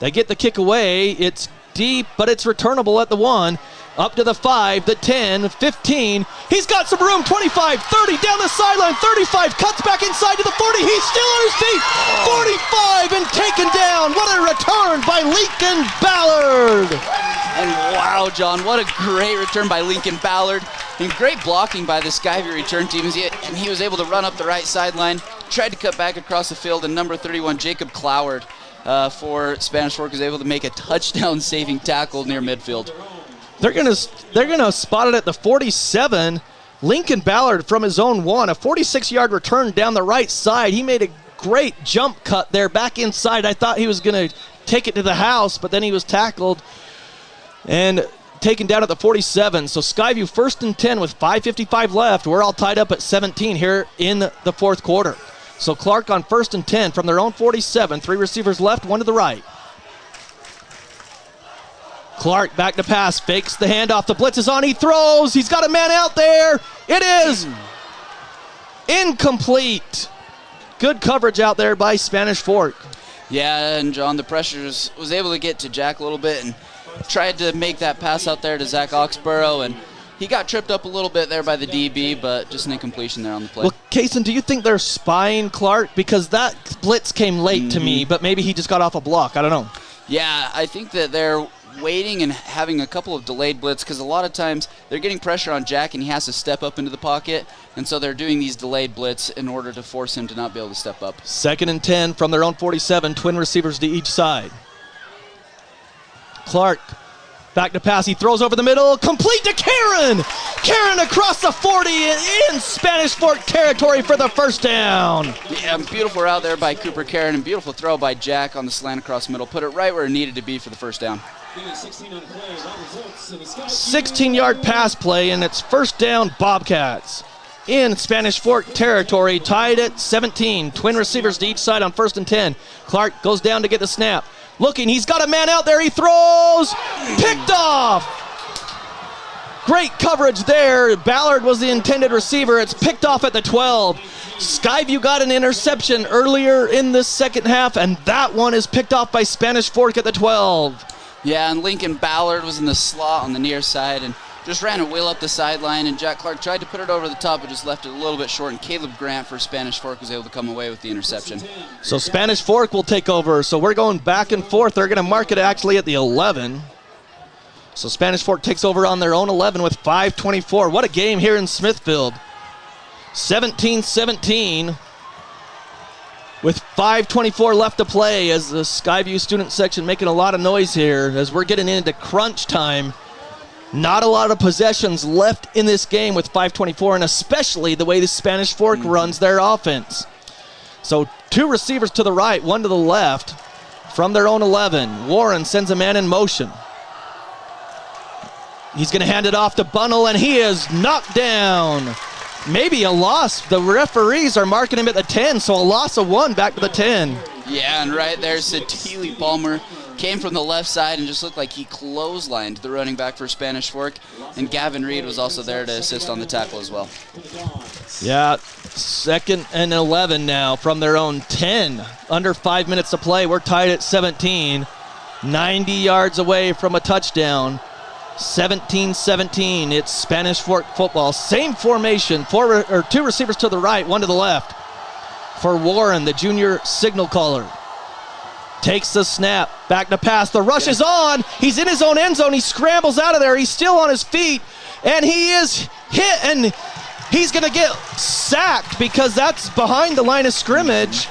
They get the kick away. It's deep, but it's returnable at the 1. Up to the 5, the 10, 15. He's got some room, 25, 30, down the sideline, 35, cuts back inside to the 40. He's still on his feet, 45, and taken down. What a return by Lincoln Ballard. And wow, John, what a great return by Lincoln Ballard. And great blocking by the Skyview return team. And he was able to run up the right sideline, tried to cut back across the field, and number 31, Jacob Cloward for Spanish Fork was able to make a touchdown-saving tackle near midfield. They're gonna spot it at the 47. Lincoln Ballard from his own 1, a 46-yard return down the right side. He made a great jump cut there back inside. I thought he was gonna take it to the house, but then he was tackled and taken down at the 47. So Skyview 1st and 10 with 5:55 left. We're all tied up at 17 here in the 4th quarter. So Clark on 1st and 10 from their own 47. 3 receivers left, 1 to the right. Clark back to pass, fakes the handoff. The blitz is on, he throws. He's got a man out there. It is incomplete. Good coverage out there by Spanish Fork. Yeah, and John, the pressures was able to get to Jack a little bit and tried to make that pass out there to Zach Oxborough, and he got tripped up a little bit there by the DB, but just an incompletion there on the play. Well, Kaysen, do you think they're spying Clark? Because that blitz came late to me, but maybe he just got off a block. I don't know. Yeah, I think that they're waiting and having a couple of delayed blitz because a lot of times they're getting pressure on Jack and he has to step up into the pocket, and so they're doing these delayed blitz in order to force him to not be able to step up. 2nd and 10 from their own 47, twin receivers to each side. Clark back to pass, he throws over the middle, complete to Karen! Karen across the 40 in Spanish Fork territory for the 1st down. Yeah, beautiful route there by Cooper Karen and beautiful throw by Jack on the slant across the middle. Put it right where it needed to be for the 1st down. 16-yard pass play, and it's first down Bobcats in Spanish Fork territory, tied at 17. Twin receivers to each side on 1st and 10. Clark goes down to get the snap. Looking, he's got a man out there. He throws, picked off. Great coverage there. Ballard was the intended receiver. It's picked off at the 12. Skyview got an interception earlier in this second half, and that one is picked off by Spanish Fork at the 12. Yeah, and Lincoln Ballard was in the slot on the near side and just ran a wheel up the sideline, and Jack Clark tried to put it over the top, but just left it a little bit short, and Caleb Grant for Spanish Fork was able to come away with the interception. So Spanish Fork will take over. So we're going back and forth. They're going to mark it actually at the 11. So Spanish Fork takes over on their own 11 with 5:24. What a game here in Smithfield. 17-17 with 5:24 left to play as the Skyview student section making a lot of noise here as we're getting into crunch time. Not a lot of possessions left in this game with 5:24, and especially the way the Spanish Fork runs their offense. So 2 receivers to the right, 1 to the left from their own 11. Warren sends a man in motion. He's going to hand it off to Bunnell, and he is knocked down. Maybe a loss. The referees are marking him at the 10, so a loss of 1 back to the 10. Yeah, and right there, Satili Palmer came from the left side and just looked like he clotheslined the running back for Spanish Fork. And Gavin Reed was also there to assist on the tackle as well. Yeah, 2nd and 11 now from their own 10. Under 5 minutes to play. We're tied at 17. 90 yards away from a touchdown. 17-17. It's Spanish Fork football. Same formation. 2 receivers to the right, 1 to the left. For Warren, the junior signal caller. Takes the snap. Back to pass. The rush is on. He's in his own end zone. He scrambles out of there. He's still on his feet. And he is hit. And he's going to get sacked because that's behind the line of scrimmage.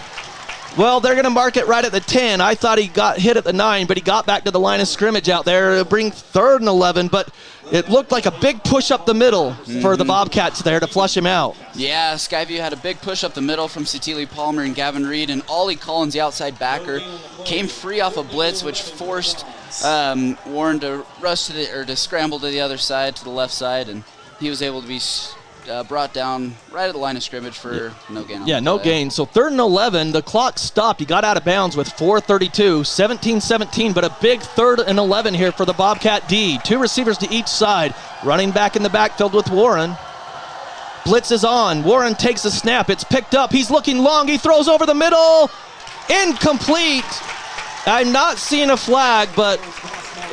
Well, they're going to mark it right at the 10. I thought he got hit at the 9, but he got back to the line of scrimmage out there. It'll bring 3rd and 11, but it looked like a big push up the middle for the Bobcats there to flush him out. Yeah, Skyview had a big push up the middle from Satili Palmer and Gavin Reed, and Ollie Collins, the outside backer, came free off a blitz, which forced Warren to rush to scramble to the other side, to the left side, and he was able to be brought down right at the line of scrimmage for no gain. Yeah, no gain. So 3rd and 11, the clock stopped. He got out of bounds with 4:32, 17-17, but a big 3rd and 11 here for the Bobcat D. 2 receivers to each side, running back in the backfield with Warren. Blitz is on. Warren takes the snap. It's picked up. He's looking long. He throws over the middle. Incomplete. I'm not seeing a flag, but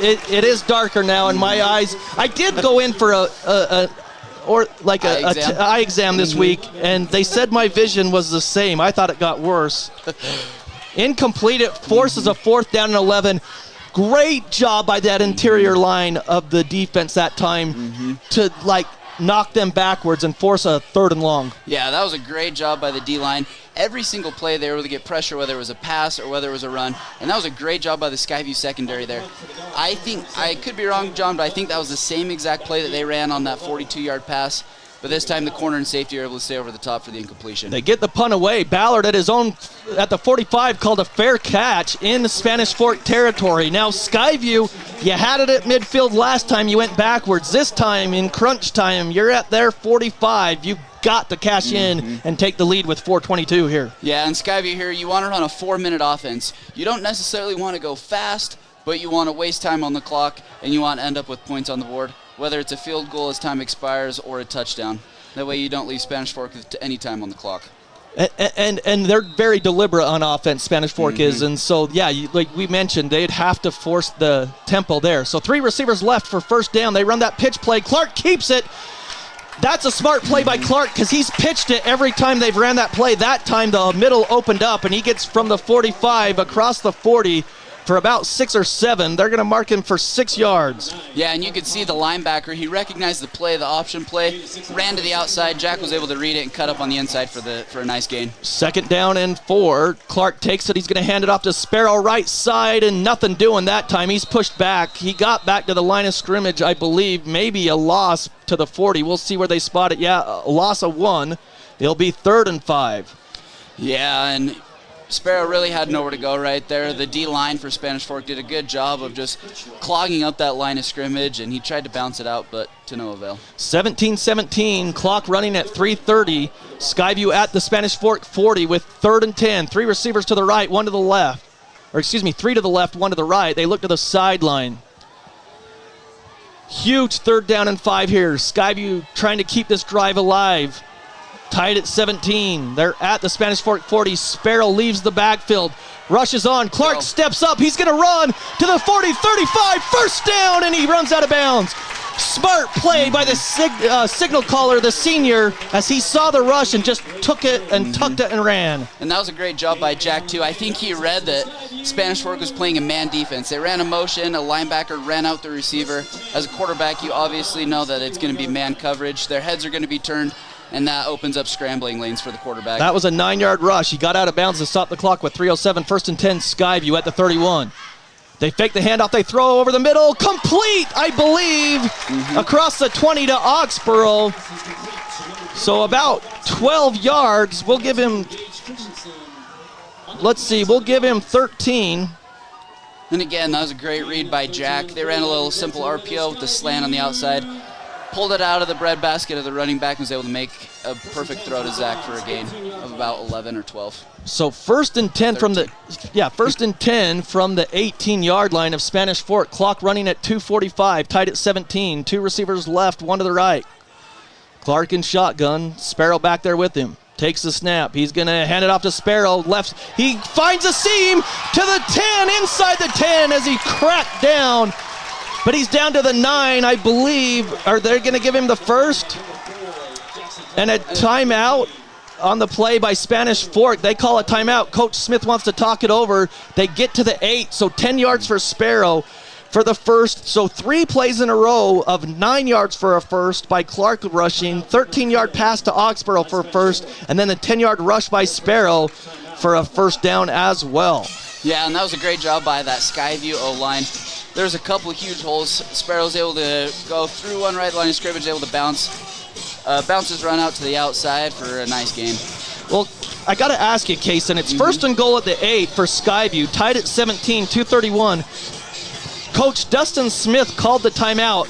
it is darker now in my eyes. I did go in for an eye exam this week, and they said my vision was the same. I thought it got worse. Incomplete. It forces a 4th down and 11. Great job by that interior line of the defense that time to knock them backwards and force a 3rd and long. Yeah, that was a great job by the D-line. Every single play they were able to get pressure, whether it was a pass or whether it was a run, and that was a great job by the Skyview secondary there. I think, I could be wrong, John, but I think that was the same exact play that they ran on that 42-yard pass, but this time the corner and safety are able to stay over the top for the incompletion. They get the punt away. Ballard at the 45 called a fair catch in the Spanish Fork territory. Now Skyview, you had it at midfield last time, you went backwards. This time in crunch time, you're at their 45. You've got to cash in and take the lead with 4:22 here. Yeah, and Skyview here, you want to run a 4-minute offense. You don't necessarily want to go fast, but you want to waste time on the clock, and you want to end up with points on the board, whether it's a field goal as time expires or a touchdown. That way you don't leave Spanish Fork with any time on the clock. And they're very deliberate on offense, Spanish Fork is, and so, yeah, like we mentioned, they'd have to force the tempo there. So 3 receivers left for 1st down. They run that pitch play. Clark keeps it. That's a smart play by Clark because he's pitched it every time they've ran that play. That time the middle opened up, and he gets from the 45 across the 40 for about 6 or 7. They're going to mark him for 6 yards. Yeah, and you could see the linebacker. He recognized the play, the option play, ran to the outside. Jack was able to read it and cut up on the inside for a nice gain. 2nd down and 4. Clark takes it. He's going to hand it off to Sparrow right side, and nothing doing that time. He's pushed back. He got back to the line of scrimmage, I believe. Maybe a loss to the 40. We'll see where they spot it. Yeah, a loss of 1. It'll be 3rd and 5. Yeah, and Sparrow really had nowhere to go right there. The D-line for Spanish Fork did a good job of just clogging up that line of scrimmage, and he tried to bounce it out, but to no avail. 17-17, clock running at 3:30. Skyview at the Spanish Fork 40 with 3rd and 10. 3 receivers to the right, 1 to the left. 3 to the left, 1 to the right. They look to the sideline. Huge 3rd down and 5 here. Skyview trying to keep this drive alive. Tied at 17. They're at the Spanish Fork 40. Sparrow leaves the backfield. Rushes on. Clark steps up. He's going to run to the 40, 35. First down, and he runs out of bounds. Smart play by the signal caller, the senior, as he saw the rush and just took it and tucked it and ran. And that was a great job by Jack, too. I think he read that Spanish Fork was playing a man defense. They ran a motion, a linebacker ran out the receiver. As a quarterback, you obviously know that it's going to be man coverage. Their heads are going to be turned, and that opens up scrambling lanes for the quarterback. That was a 9-yard rush. He got out of bounds to stop the clock with 3:07. 1st and 10, Skyview at the 31. They fake the handoff. They throw over the middle. Complete, I believe, across the 20 to Oxborough. So about 12 yards. We'll give him, we'll give him 13. And again, that was a great read by Jack. They ran a little simple RPO with the slant on the outside. Pulled it out of the breadbasket of the running back and was able to make a perfect throw to Zach for a gain of about 11 or 12. So 1st and 10 from the 18-yard line of Spanish Fork. Clock running at 2:45, tied at 17. 2 receivers left, 1 to the right. Clark in shotgun. Sparrow back there with him. Takes the snap. He's going to hand it off to Sparrow. Left. He finds a seam to the 10, inside the 10 as he cracked down. But he's down to the 9, I believe. Are they going to give him the first? And a timeout on the play by Spanish Fork. They call a timeout. Coach Smith wants to talk it over. They get to the 8, so 10 yards for Sparrow for the first. So 3 plays in a row of 9 yards for a first by Clark rushing. 13-yard pass to Oxborough for a first. And then a 10-yard rush by Sparrow for a first down as well. Yeah, and that was a great job by that Skyview O-line. There's a couple of huge holes. Sparrow's able to go through one right line of scrimmage, able to bounce his run out to the outside for a nice gain. Well, I got to ask you, Kaysen, it's 1st and goal at the 8 for Skyview, tied at 17, 2:31. Coach Dustin Smith called the timeout.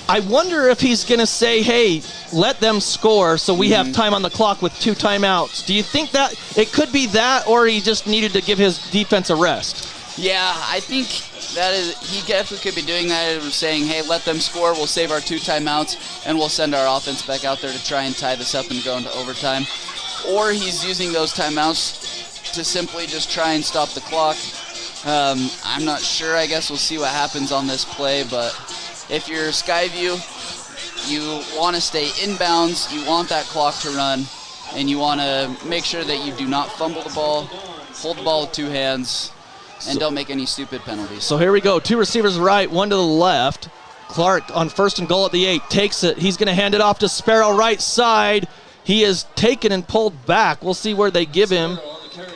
I wonder if he's going to say, hey, let them score so we have time on the clock with 2 timeouts. Do you think that it could be that, or he just needed to give his defense a rest? Yeah, I think that is, he definitely could be doing that, saying, hey, let them score, we'll save our 2 timeouts, and we'll send our offense back out there to try and tie this up and go into overtime. Or he's using those timeouts to simply just try and stop the clock. I'm not sure. I guess we'll see what happens on this play, but if you're Skyview, you want to stay inbounds, you want that clock to run, and you want to make sure that you do not fumble the ball, hold the ball with 2 hands, and don't make any stupid penalties. So here we go. 2 receivers right, 1 to the left. Clark on 1st and goal at the 8 takes it. He's going to hand it off to Sparrow right side. He is taken and pulled back. We'll see where they give him.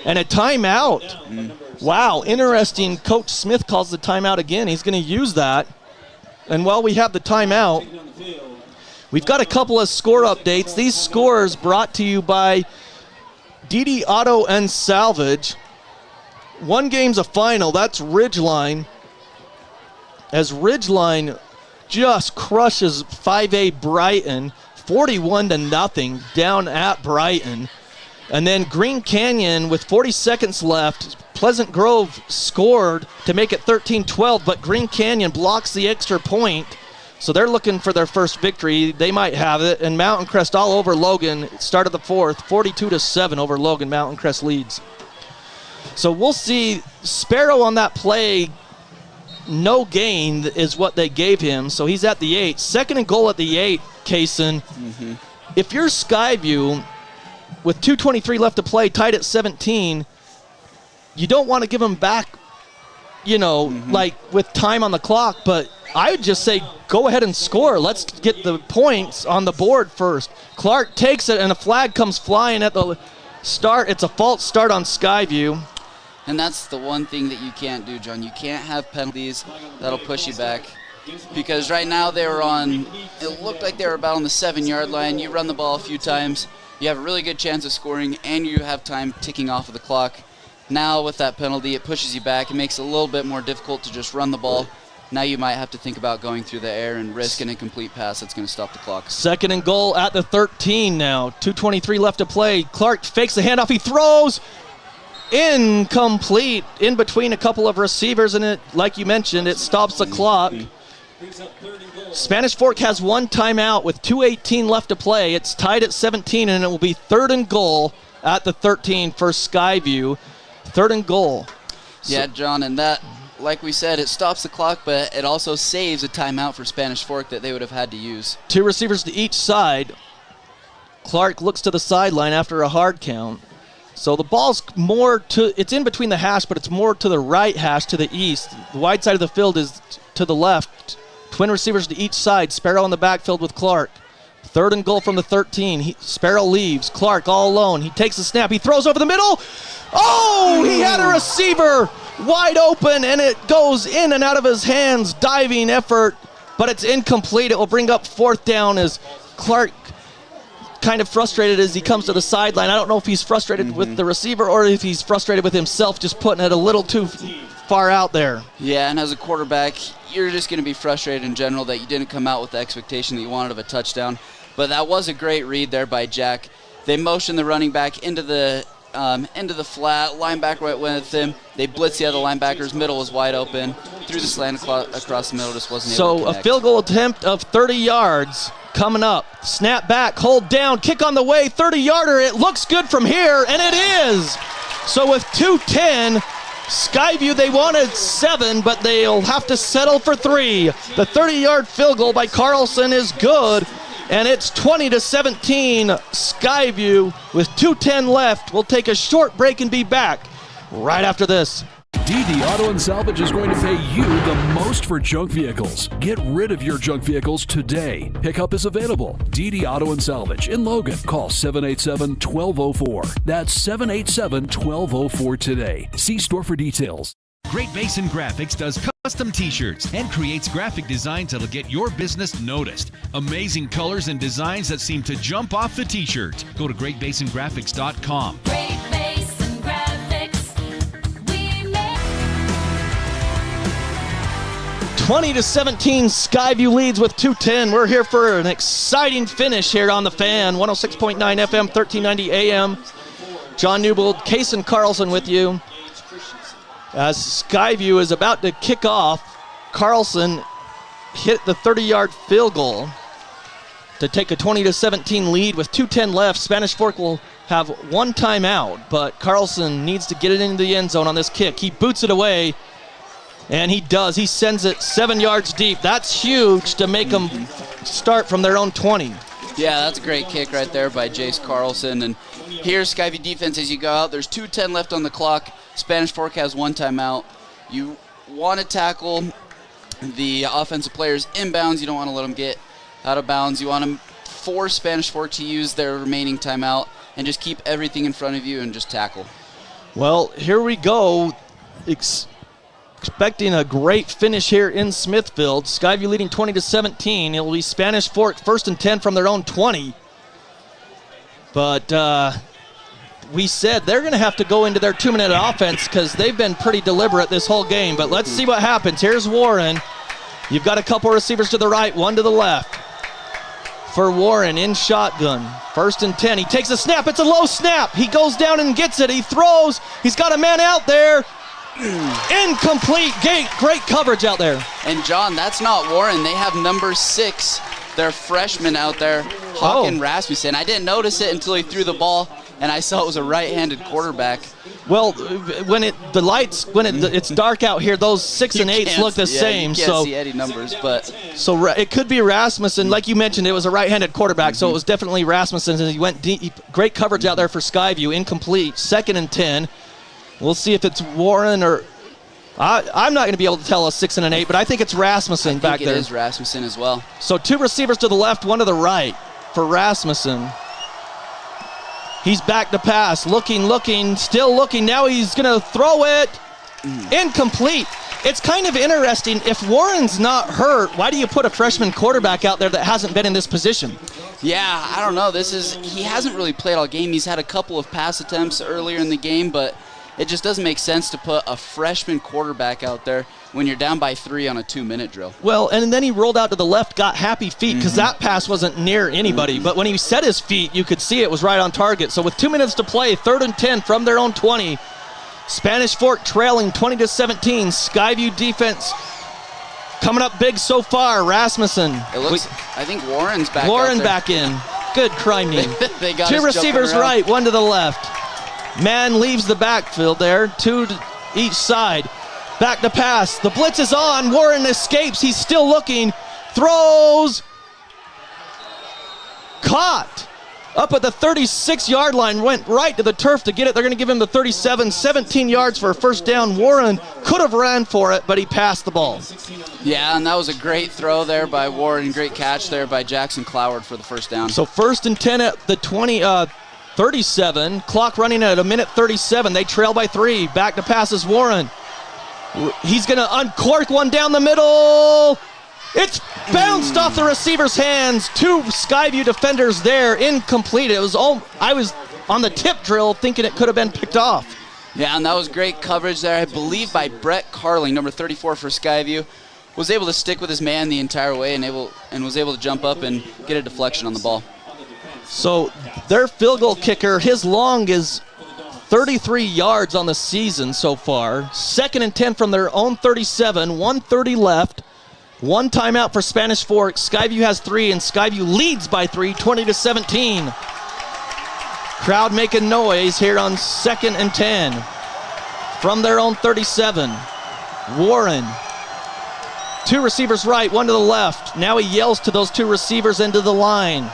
And a timeout. Wow, interesting. Coach Smith calls the timeout again. He's going to use that. And while we have the timeout, we've got a couple of score updates. These scores brought to you by DD Auto and Salvage. One game's a final. That's Ridgeline. As Ridgeline just crushes 5A Brighton, 41-0 down at Brighton. And then Green Canyon with 40 seconds left. Pleasant Grove scored to make it 13-12, but Green Canyon blocks the extra point. So they're looking for their first victory. They might have it. And Mountain Crest all over Logan. Start of the 4th, 42-7 over Logan. Mountain Crest leads. So we'll see. Sparrow on that play, no gain is what they gave him. So he's at the 8. 2nd and goal at the 8, Kaysen. If you're Skyview, with 2:23 left to play, tied at 17, you don't want to give him back, like with time on the clock, but I would just say go ahead and score. Let's get the points on the board first. Clark takes it, and a flag comes flying at the start. It's a false start on Skyview. And that's the one thing that you can't do, John. You can't have penalties that'll push you back. Because right now it looked like they were about on the 7-yard line. You run the ball a few times, you have a really good chance of scoring, and you have time ticking off of the clock. Now with that penalty, it pushes you back. It makes it a little bit more difficult to just run the ball. Now you might have to think about going through the air and risk an incomplete pass that's going to stop the clock. 2nd and goal at the 13 now. 2:23 left to play. Clark fakes the handoff. He throws. Incomplete. In between a couple of receivers, and it, like you mentioned, it stops the clock. Spanish Fork has 1 timeout with 2:18 left to play. It's tied at 17, and it will be 3rd and goal at the 13 for Skyview. 3rd and goal. Yeah, John, and that, like we said, it stops the clock, but it also saves a timeout for Spanish Fork that they would have had to use. 2 receivers to each side. Clark looks to the sideline after a hard count. So the ball's more to, it's in between the hash, but it's more to the right hash to the east. The wide side of the field is to the left. Twin receivers to each side. Sparrow in the backfield with Clark. 3rd and goal from the 13. Sparrow leaves. Clark all alone. He takes the snap. He throws over the middle. Oh, he had a receiver wide open, and it goes in and out of his hands. Diving effort, but it's incomplete. It will bring up 4th down as Clark kind of frustrated as he comes to the sideline. I don't know if he's frustrated with the receiver or if he's frustrated with himself just putting it a little too far out there. Yeah, and as a quarterback, you're just going to be frustrated in general that you didn't come out with the expectation that you wanted of a touchdown. But that was a great read there by Jack. They motioned the running back into the flat. Linebacker went with him. They blitzed the other linebackers. Middle was wide open. Threw the slant across the middle. Just wasn't able to connect. So a field goal attempt of 30 yards coming up. Snap back, hold down, kick on the way, 30-yarder. It looks good from here, and it is. So with 2:10, Skyview, they wanted 7, but they'll have to settle for 3. The 30-yard field goal by Carlson is good, and it's 20-17 Skyview with 2:10 left. We'll take a short break and be back right after this. DD Auto and Salvage is going to pay you the most for junk vehicles. Get rid of your junk vehicles today. Pickup is available. DD Auto and Salvage in Logan. Call 787-1204. That's 787-1204 today. See store for details. Great Basin Graphics does custom t-shirts and creates graphic designs that'll get your business noticed. Amazing colors and designs that seem to jump off the t-shirt. Go to greatbasingraphics.com. Great Basin Graphics. We make 20-17, Skyview leads with 2:10. We're here for an exciting finish here on the Fan. 106.9 FM, 1390 AM. John Newbold, Kason Carlson with you. As Skyview is about to kick off, Carlson hit the 30-yard field goal to take a 20-17 lead with 2:10 left. Spanish Fork will have 1 timeout, but Carlson needs to get it into the end zone on this kick. He boots it away, and he does. He sends it 7 yards deep. That's huge to make them start from their own 20. Yeah, that's a great kick right there by Jace Carlson. And here's Skyview defense as you go out. There's 2:10 left on the clock. Spanish Fork has 1 timeout. You want to tackle the offensive players inbounds. You don't want to let them get out of bounds. You want to force Spanish Fork to use their remaining timeout and just keep everything in front of you and just tackle. Well, here we go. Expecting a great finish here in Smithfield. Skyview leading 20-17. It'll be Spanish Fork 1st and 10 from their own 20. But we said they're going to have to go into their 2-minute offense because they've been pretty deliberate this whole game. But let's see what happens. Here's Warren. You've got a couple receivers to the right, 1 to the left. For Warren in shotgun. 1st and 10. He takes a snap. It's a low snap. He goes down and gets it. He throws. He's got a man out there. Incomplete. Great coverage out there. And John, that's not Warren. They have number 6, their freshman out there, Hawken Rasmussen. I didn't notice it until he threw the ball, and I saw it was a right-handed quarterback. Well, when it's dark out here, those 6 and 8s look the same. You can't see any numbers, but so it could be Rasmussen. Like you mentioned, it was a right-handed quarterback, so it was definitely Rasmussen. And he went deep. Great coverage out there for Skyview. Incomplete. 2nd and 10. We'll see if it's Warren or I'm not going to be able to tell a 6 and an 8, but I think it's Rasmussen back there. It is Rasmussen as well. So 2 receivers to the left, 1 to the right for Rasmussen. He's back to pass, looking, still looking. Now he's going to throw it. Incomplete. It's kind of interesting. If Warren's not hurt, why do you put a freshman quarterback out there that hasn't been in this position? Yeah, I don't know. He hasn't really played all game. He's had a couple of pass attempts earlier in the game, but it just doesn't make sense to put a freshman quarterback out there when you're down by 3 on a 2-minute drill. Well, and then he rolled out to the left, got happy feet, because that pass wasn't near anybody. But when he set his feet, you could see it was right on target. So with 2 minutes to play, 3rd and 10 from their own 20. Spanish Fork trailing 20-17. Skyview defense coming up big so far. Rasmussen. It looks, I think Warren's back Warren out there. back in. Good crime name. They got 2 us receivers jumping around. right, 1 to the left. Man leaves the backfield there, 2 to each side. Back to pass. The blitz is on. Warren escapes. He's still looking. Throws. Caught. Up at the 36-yard line. Went right to the turf to get it. They're going to give him the 37. 17 yards for a first down. Warren could have ran for it, but he passed the ball. Yeah, and that was a great throw there by Warren. Great catch there by Jackson Cloward for the first down. So 1st and 10 at the 37. Clock running at 1:37. They trail by 3. Back to pass is Warren. He's going to uncork one down the middle. It's bounced off the receiver's hands. 2 Skyview defenders there. Incomplete. I was on the tip drill thinking it could have been picked off. Yeah, and that was great coverage there, I believe, by Brett Carling, number 34 for Skyview. Was able to stick with his man the entire way and was able to jump up and get a deflection on the ball. So their field goal kicker, his long is 33 yards on the season so far. 2nd and 10 from their own 37. 1:30 left. 1 timeout for Spanish Fork. Skyview has 3, and Skyview leads by 3, 20-17. Crowd making noise here on 2nd and 10. From their own 37. Warren. 2 receivers right, 1 to the left. Now he yells to those 2 receivers into the line.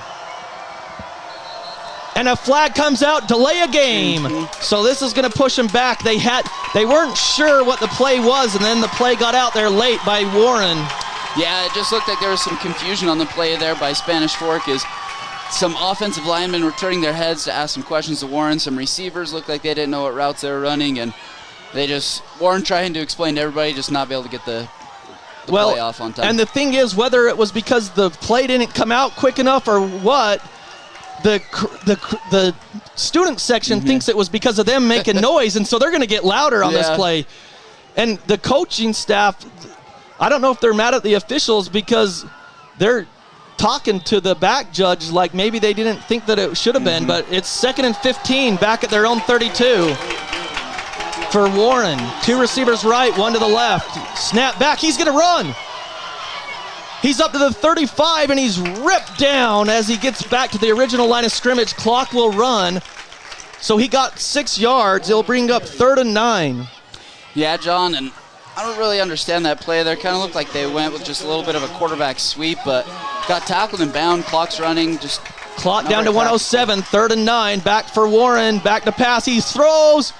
And a flag comes out, delay a game. So this is going to push them back. They weren't sure what the play was, and then the play got out there late by Warren. Yeah, it just looked like there was some confusion on the play there by Spanish Fork as some offensive linemen were turning their heads to ask some questions to Warren. Some receivers looked like they didn't know what routes they were running, and Warren trying to explain to everybody, just not be able to get the play off on time. And the thing is, whether it was because the play didn't come out quick enough or what, the student section thinks it was because of them making noise, and so they're going to get louder on this play. And the coaching staff, I don't know if they're mad at the officials because they're talking to the back judge like maybe they didn't think that it should have been, but it's 2nd and 15 back at their own 32 for Warren. 2 receivers right, 1 to the left. Snap back, he's going to run. He's up to the 35, and he's ripped down as he gets back to the original line of scrimmage. Clock will run. So he got 6 yards. It'll bring up 3rd and 9. Yeah, John, and I don't really understand that play there. Kind of looked like they went with just a little bit of a quarterback sweep, but got tackled and bound. Clock's running. Just clock down to 107. 3rd and 9. Back for Warren. Back to pass. He throws.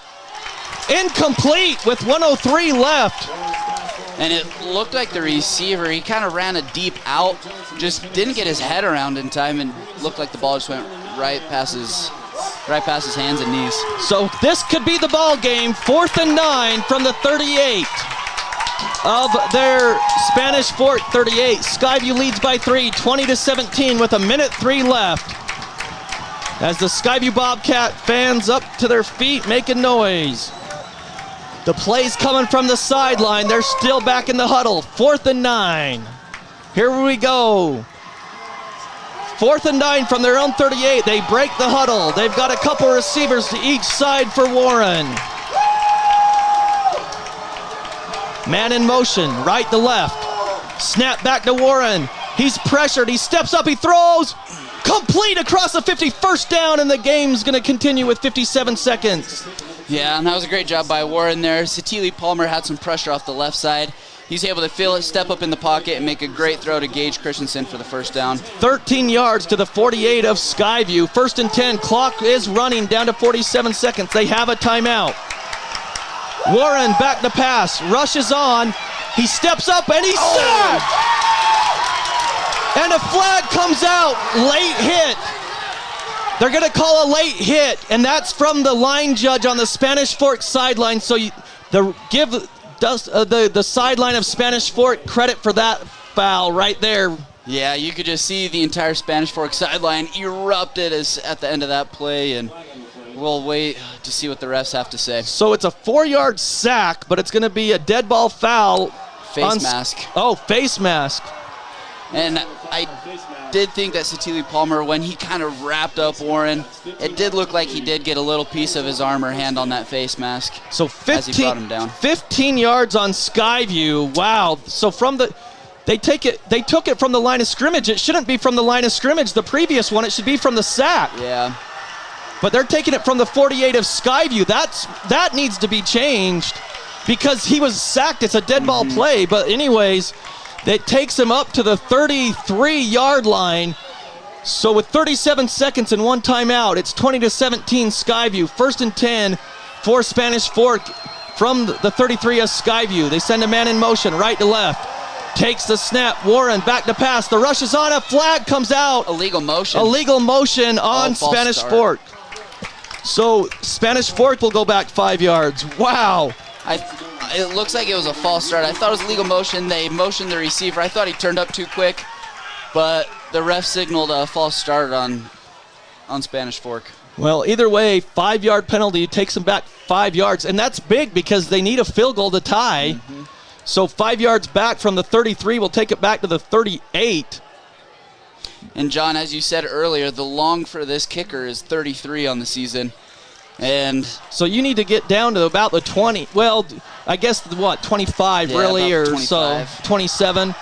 Incomplete with 1:03 left. And it looked like the receiver, he kind of ran a deep out, just didn't get his head around in time, and looked like the ball just went right past his hands and knees. So this could be the ball game. 4th and 9 from the 38 of their Spanish Fork 38. Skyview leads by 3, 20-17 with 1:03 left. As the Skyview Bobcat fans up to their feet making noise. The play's coming from the sideline. They're still back in the huddle. 4th and 9. Here we go. 4th and 9 from their own 38. They break the huddle. They've got a couple receivers to each side for Warren. Man in motion, right to left. Snap back to Warren. He's pressured. He steps up. He throws. Complete across the 50. First down, and the game's going to continue with 57 seconds. Yeah, and that was a great job by Warren there. Satili Palmer had some pressure off the left side. He's able to feel it, step up in the pocket, and make a great throw to Gage Christensen for the first down. 13 yards to the 48 of Skyview. 1st and 10. Clock is running down to 47 seconds. They have a timeout. Warren back to pass. Rushes on. He steps up, and he's sacked! And a flag comes out. Late hit. They're going to call a late hit, and that's from the line judge on the Spanish Fork sideline. So give the sideline of Spanish Fork credit for that foul right there. Yeah, you could just see the entire Spanish Fork sideline erupted at the end of that play, and we'll wait to see what the refs have to say. So it's a 4-yard sack, but it's going to be a dead ball foul. Face mask. Oh, face mask. And I did think that Satili Palmer, when he kind of wrapped up Warren, it did look like he did get a little piece of his arm or hand on that face mask. So as he brought him down. 15 yards on Skyview. Wow. So they took it from the line of scrimmage. It shouldn't be from the line of scrimmage. The previous one, it should be from the sack. Yeah. But they're taking it from the 48 of Skyview. That needs to be changed because he was sacked. It's a dead ball play. But anyways, it takes him up to the 33-yard line. So with 37 seconds and 1 timeout, it's 20-17 Skyview. 1st and 10 for Spanish Fork from the 33 of Skyview. They send a man in motion, right to left. Takes the snap. Warren back to pass. The rush is on. A flag comes out. Illegal motion. Illegal motion on Spanish Fork. So Spanish Fork will go back 5 yards. Wow. It looks like it was a false start. I thought it was illegal motion. They motioned the receiver. I thought he turned up too quick, but the ref signaled a false start on Spanish Fork. Well, either way, 5-yard penalty takes them back 5 yards, and that's big because they need a field goal to tie. So 5 yards back from the 33 will take it back to the 38. And John, as you said earlier, the long for this kicker is 33 on the season. And so you need to get down to about the 20. Well, I guess 25 really, or 25. So 27.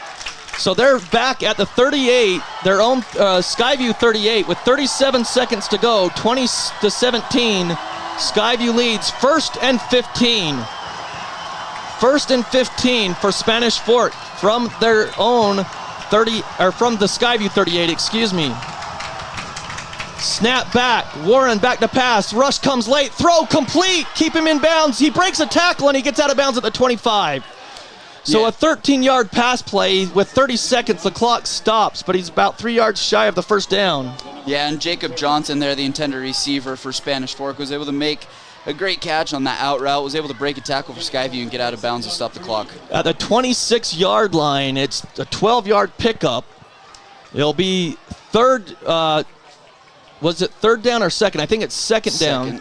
So they're back at the 38, their own Skyview 38 with 37 seconds to go. 20-17. Skyview leads. 1st and 15. 1st and 15 for Spanish Fork from their own 30, or from the Skyview 38, excuse me. Snap back. Warren back to pass. Rush comes late. Throw complete. Keep him in bounds. He breaks a tackle and he gets out of bounds at the 25. So a 13-yard pass play with 30 seconds. The clock stops, but he's about 3 yards shy of the first down. Yeah, and Jacob Johnson there, the intended receiver for Spanish Fork, was able to make a great catch on that out route, was able to break a tackle for Skyview and get out of bounds and stop the clock. At the 26-yard line, it's a 12-yard pickup. It'll be third, was it third down or second? I think it's second down.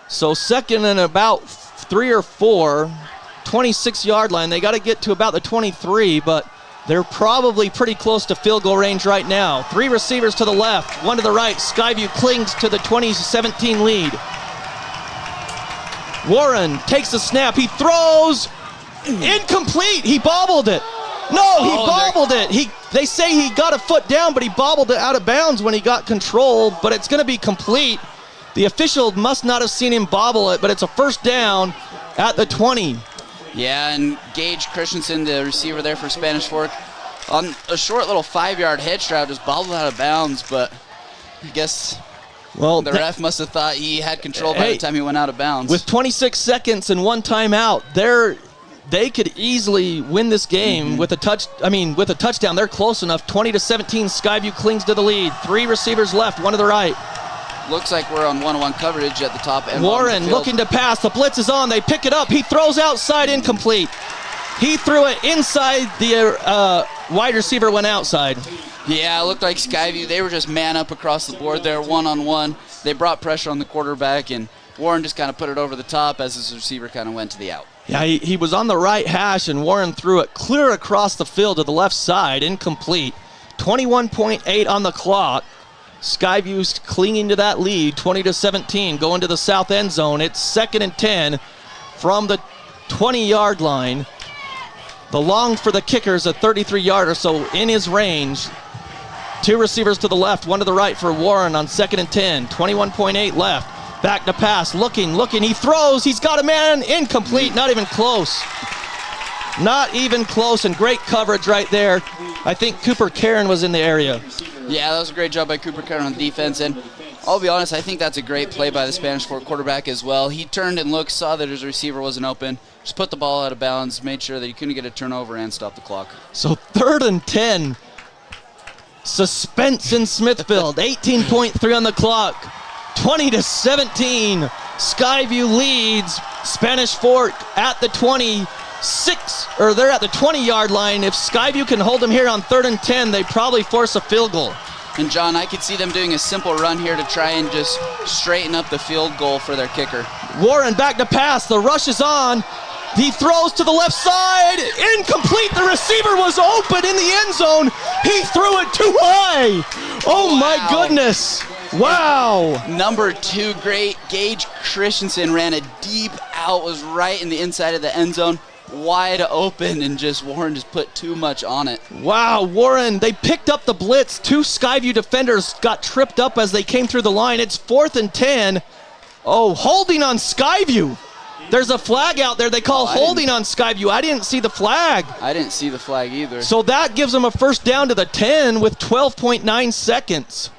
So second and about 3 or 4, 26-yard line. They got to get to about the 23, but they're probably pretty close to field goal range right now. 3 receivers to the left, 1 to the right. Skyview clings to the 20-17 lead. Warren takes the snap. He throws. Incomplete. He bobbled it. No, he bobbled it. They say he got a foot down, but he bobbled it out of bounds when he got control, but it's going to be complete. The official must not have seen him bobble it, but it's a first down at the 20. Yeah, and Gage Christensen, the receiver there for Spanish Fork, on a short little 5-yard hitch route, just bobbled out of bounds, but I guess the ref must have thought he had control by the time he went out of bounds. With 26 seconds and 1 timeout, they could easily win this game with a touchdown. They're close enough. 20-17, Skyview clings to the lead. 3 receivers left, 1 to the right. Looks like we're on one-on-one coverage at the top end. Warren looking to pass. The blitz is on. They pick it up. He throws outside, incomplete. He threw it inside. The wide receiver went outside. Yeah, it looked like Skyview, they were just man up across the board there, one-on-one. They brought pressure on the quarterback, and Warren just kind of put it over the top as his receiver kind of went to the out. Yeah, he was on the right hash, and Warren threw it clear across the field to the left side, incomplete. 21.8 on the clock. Skyview's clinging to that lead, 20-17, going to the south end zone. It's 2nd and 10 from the 20-yard line. The long for the kicker is a 33-yarder, so in his range. 2 receivers to the left, 1 to the right for Warren on 2nd and 10. 21.8 left. Back to pass, looking. He throws. He's got a man. Incomplete. Not even close. Not even close, and great coverage right there. I think Cooper Karen was in the area. Yeah, that was a great job by Cooper Karen on the defense, and I'll be honest, I think that's a great play by the Spanish Fork quarterback as well. He turned and looked, saw that his receiver wasn't open, just put the ball out of bounds, made sure that he couldn't get a turnover and stop the clock. So 3rd and 10. Suspense in Smithfield. 18.3 on the clock. 20-17. Skyview leads. Spanish Fork at the 26, or they're at the 20-yard line. If Skyview can hold them here on 3rd and 10, they probably force a field goal. And John, I could see them doing a simple run here to try and just straighten up the field goal for their kicker. Warren back to pass. The rush is on. He throws to the left side. Incomplete. The receiver was open in the end zone. He threw it too high. Oh, Wow. my goodness. Wow. Number 2, great. Gage Christensen ran a deep out, was right in the inside of the end zone, wide open, and Warren just put too much on it. Wow, Warren, they picked up the blitz. 2 Skyview defenders got tripped up as they came through the line. It's 4th and 10. Oh, holding on Skyview. There's a flag out there. They call holding on Skyview. I didn't see the flag. I didn't see the flag either. So that gives them a first down to the 10 with 12.9 seconds.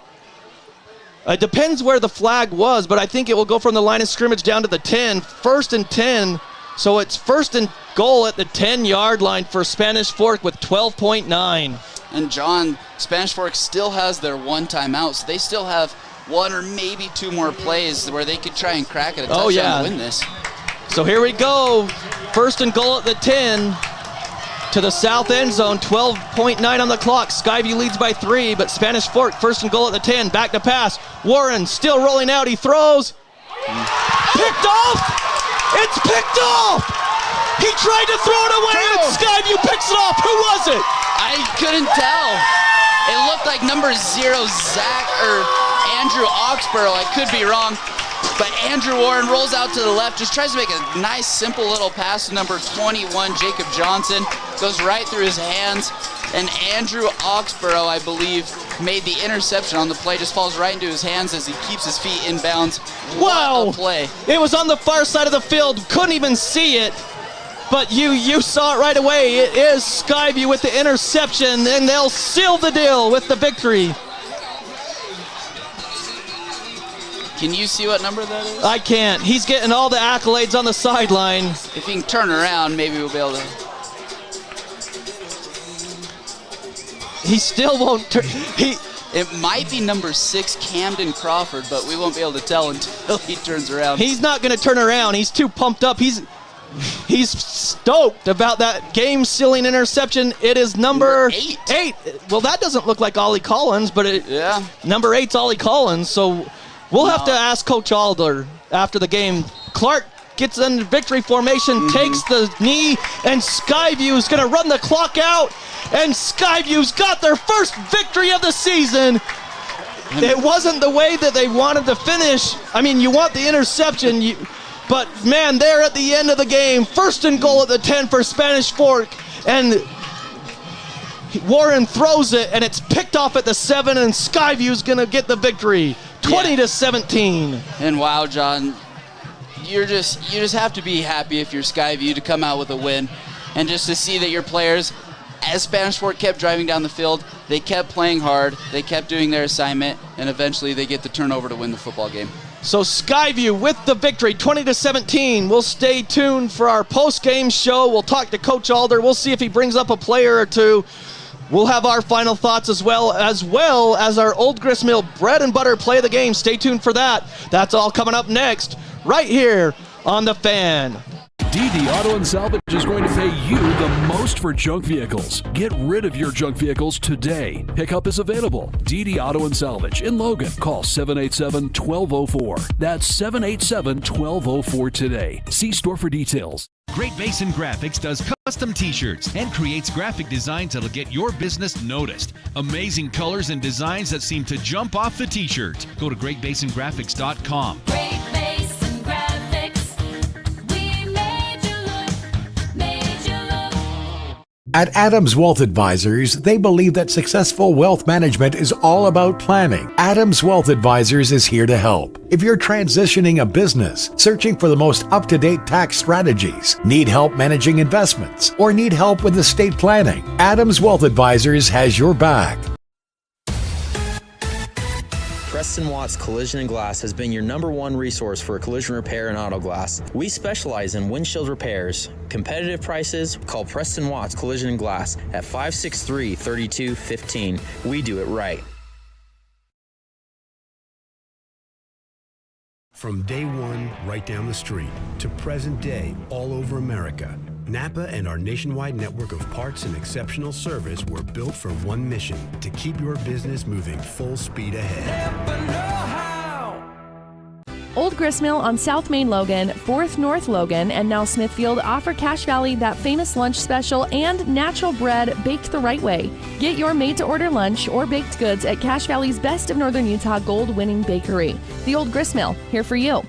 It depends where the flag was, but I think it will go from the line of scrimmage down to the 10. 1st and 10. So it's 1st and goal at the 10-yard line for Spanish Fork with 12.9. And John, Spanish Fork still has their 1 timeout, so they still have 1 or maybe 2 more plays where they could try and crack it a touchdown to win this. So here we go. 1st and goal at the 10 to the south end zone. 12.9 on the clock. Skyview leads by 3, but Spanish Fork 1st and goal at the 10. Back to pass. Warren still rolling out. He throws. Picked off. It's picked off. He tried to throw it away, and Skyview picks it off. Who was it? I couldn't tell. It looked like number 0, Andrew Oxborough. I could be wrong. But Andrew Warren rolls out to the left, just tries to make a nice, simple little pass to number 21, Jacob Johnson. Goes right through his hands. And Andrew Oxborough, I believe, made the interception on the play. Just falls right into his hands as he keeps his feet in bounds. Wow. What a play. It was on the far side of the field. Couldn't even see it. But you saw it right away. It is Skyview with the interception, and they'll seal the deal with the victory. Can you see what number that is? I can't. He's getting all the accolades on the sideline. If he can turn around, maybe we'll be able to. He still won't turn. It might be number 6, Camden Crawford, but we won't be able to tell until he turns around. He's not going to turn around. He's too pumped up. He's stoked about that game-sealing interception. It is number 8. Well, that doesn't look like Ollie Collins, but number 8's Ollie Collins. So we'll have to ask Coach Alder after the game. Clark gets in victory formation, takes the knee, and Skyview's going to run the clock out. And Skyview's got their first victory of the season. It wasn't the way that they wanted to finish. I mean, you want the interception, but man, they're at the end of the game. 1st and goal at the 10 for Spanish Fork. And Warren throws it, and it's picked off at the 7, and Skyview's going to get the victory. 20-17. And wow, John, you just have to be happy if you're Skyview to come out with a win, and just to see that your players, as Spanish Fork kept driving down the field, they kept playing hard, they kept doing their assignment, and eventually they get the turnover to win the football game. So Skyview with the victory, 20-17. We'll stay tuned for our post-game show. We'll talk to Coach Alder. We'll see if he brings up a player or two. We'll have our final thoughts as well as our Old Grist Mill bread and butter play of the game. Stay tuned for that. That's all coming up next, right here on The Fan. DD Auto and Salvage is going to pay you the most for junk vehicles. Get rid of your junk vehicles today. Pickup is available. DD Auto and Salvage in Logan. Call 787-1204. That's 787-1204 today. See store for details. Great Basin Graphics does custom t-shirts and creates graphic designs that'll get your business noticed. Amazing colors and designs that seem to jump off the t-shirt. Go to greatbasingraphics.com. Great Basin Graphics. We made you look. At Adams Wealth Advisors, they believe that successful wealth management is all about planning. Adams Wealth Advisors is here to help. If you're transitioning a business, searching for the most up-to-date tax strategies, need help managing investments, or need help with estate planning, Adams Wealth Advisors has your back. Preston Watts Collision and Glass has been your #1 resource for collision repair and auto glass. We specialize in windshield repairs. Competitive prices, call Preston Watts Collision and Glass at 563-3215. We do it right. From day one, right down the street, to present day, all over America, Napa and our nationwide network of parts and exceptional service were built for one mission: to keep your business moving full speed ahead. Old Gristmill on South Main Logan, 4th North Logan, and now Smithfield offer Cache Valley that famous lunch special and natural bread baked the right way. Get your made-to-order lunch or baked goods at Cache Valley's Best of Northern Utah gold-winning bakery. The Old Gristmill, here for you.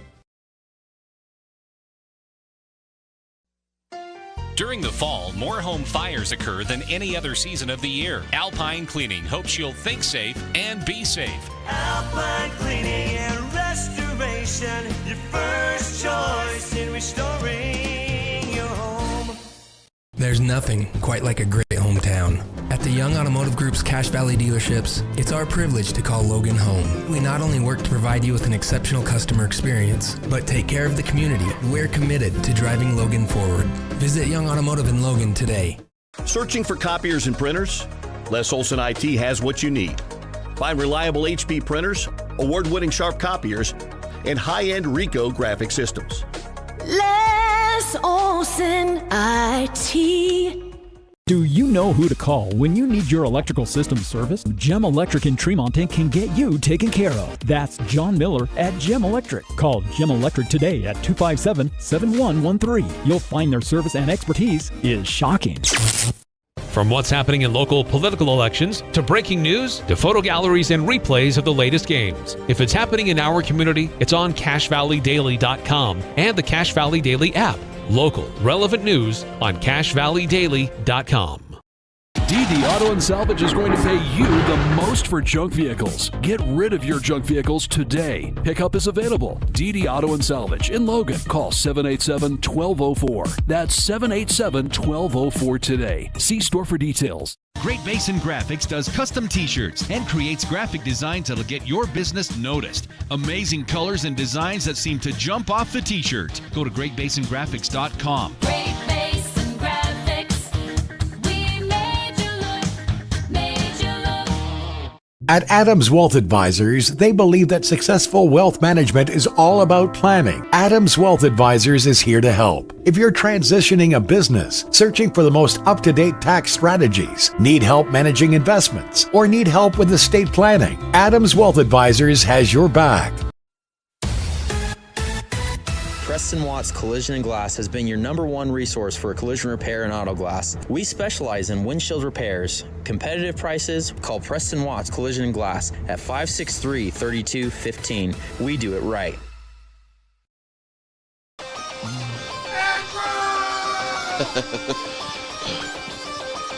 During the fall, more home fires occur than any other season of the year. Alpine Cleaning hopes you'll think safe and be safe. Alpine Cleaning and Restoration, your first choice in restoring your home. There's nothing quite like a great hometown. At the Young Automotive Group's Cache Valley dealerships, it's our privilege to call Logan home. We not only work to provide you with an exceptional customer experience, but take care of the community. We're committed to driving Logan forward. Visit Young Automotive in Logan today. Searching for copiers and printers? Les Olson IT has what you need. Find reliable HP printers, award-winning sharp copiers, and high-end Ricoh graphic systems. Les Olson IT. Do you know who to call when you need your electrical system serviced? Gem Electric in Tremonton can get you taken care of. That's John Miller at Gem Electric. Call Gem Electric today at 257-7113. You'll find their service and expertise is shocking. From what's happening in local political elections, to breaking news, to photo galleries and replays of the latest games. If it's happening in our community, it's on CacheValleyDaily.com and the Cache Valley Daily app. Local, relevant news on CacheValleyDaily.com. DD Auto and Salvage is going to pay you the most for junk vehicles. Get rid of your junk vehicles today. Pickup is available. DD Auto and Salvage in Logan. Call 787-1204. That's 787-1204 today. See store for details. Great Basin Graphics does custom t-shirts and creates graphic designs that'll get your business noticed. Amazing colors and designs that seem to jump off the t-shirt. Go to greatbasingraphics.com. Great Basin Graphics. We made you look. At Adams Wealth Advisors, they believe that successful wealth management is all about planning. Adams Wealth Advisors is here to help. If you're transitioning a business, searching for the most up-to-date tax strategies, need help managing investments, or need help with estate planning, Adams Wealth Advisors has your back. Preston Watts Collision and Glass has been your #1 resource for collision repair and auto glass. We specialize in windshield repairs. Competitive prices, call Preston Watts Collision and Glass at 563-3215. We do it right.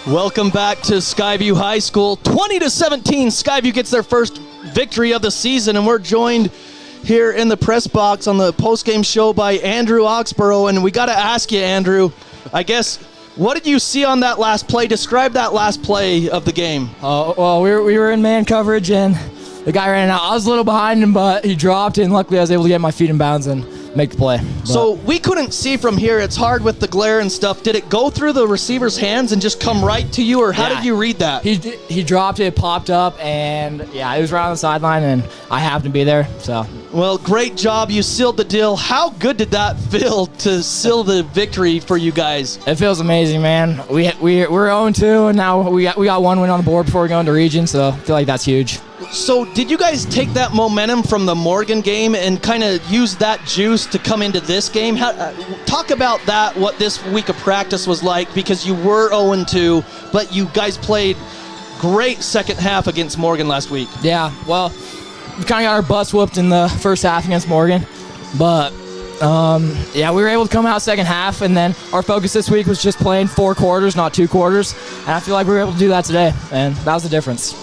Welcome back to Skyview High School. 20-17, Skyview gets their first victory of the season, and we're joined here in the press box on the postgame show by Andrew Oxborough. And we got to ask you, Andrew, I guess, what did you see on that last play? Describe that last play of the game. Well, we were in man coverage, and the guy ran out. I was a little behind him, but he dropped, and luckily I was able to get my feet in bounds and make the play. So we couldn't see from here. It's hard with the glare and stuff. Did it go through the receiver's hands and just come right to you, or how did you read that? He dropped it, popped up, and yeah, it was right on the sideline, and I happened to be there. So, well, great job. You sealed the deal. How good did that feel to seal the victory for you guys? It feels amazing, man. We're 0-2, and now we got one win on the board before we go into region, so I feel like that's huge. So did you guys take that momentum from the Morgan game and kind of use that juice to come into this game? Talk about that, what this week of practice was like, because you were 0-2, but you guys played great second half against Morgan last week. Yeah, well, we kind of got our butts whooped in the first half against Morgan, but yeah, we were able to come out second half, and then our focus this week was just playing 4 quarters, not 2 quarters, and I feel like we were able to do that today, and that was the difference.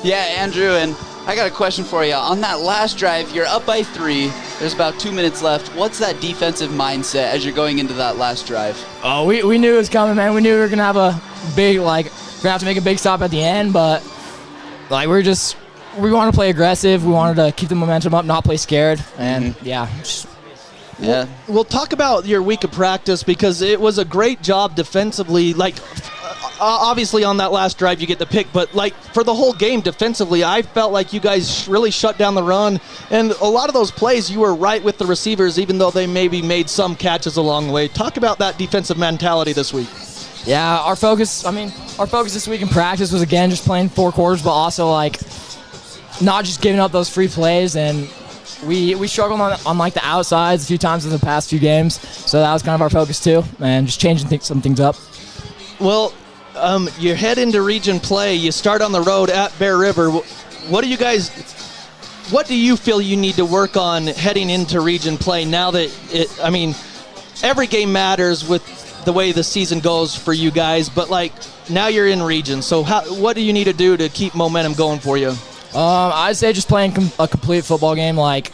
Yeah, Andrew, and I got a question for you. On that last drive, you're up by 3. There's about 2 minutes left. What's that defensive mindset as you're going into that last drive? Oh, we knew it was coming, man. We knew we were going to have a big, we're going to have to make a big stop at the end, but, we wanted to play aggressive. We wanted to keep the momentum up, not play scared, and, yeah. We'll talk about your week of practice, because it was a great job defensively. obviously on that last drive you get the pick, but like for the whole game defensively, I felt like you guys really shut down the run, and a lot of those plays you were right with the receivers, even though they maybe made some catches along the way. Talk about that defensive mentality this week. Yeah, our focus this week in practice was, again, just playing 4 quarters, but also, like, not just giving up those free plays. And we struggled on like, the outsides a few times in the past few games. So that was kind of our focus, too, and just changing some things up. Well, you head into region play. You start on the road at Bear River. What do you feel you need to work on heading into region play now that every game matters with the way the season goes for you guys, but like now you're in region, so what do you need to do to keep momentum going for you? I'd say just playing a complete football game, like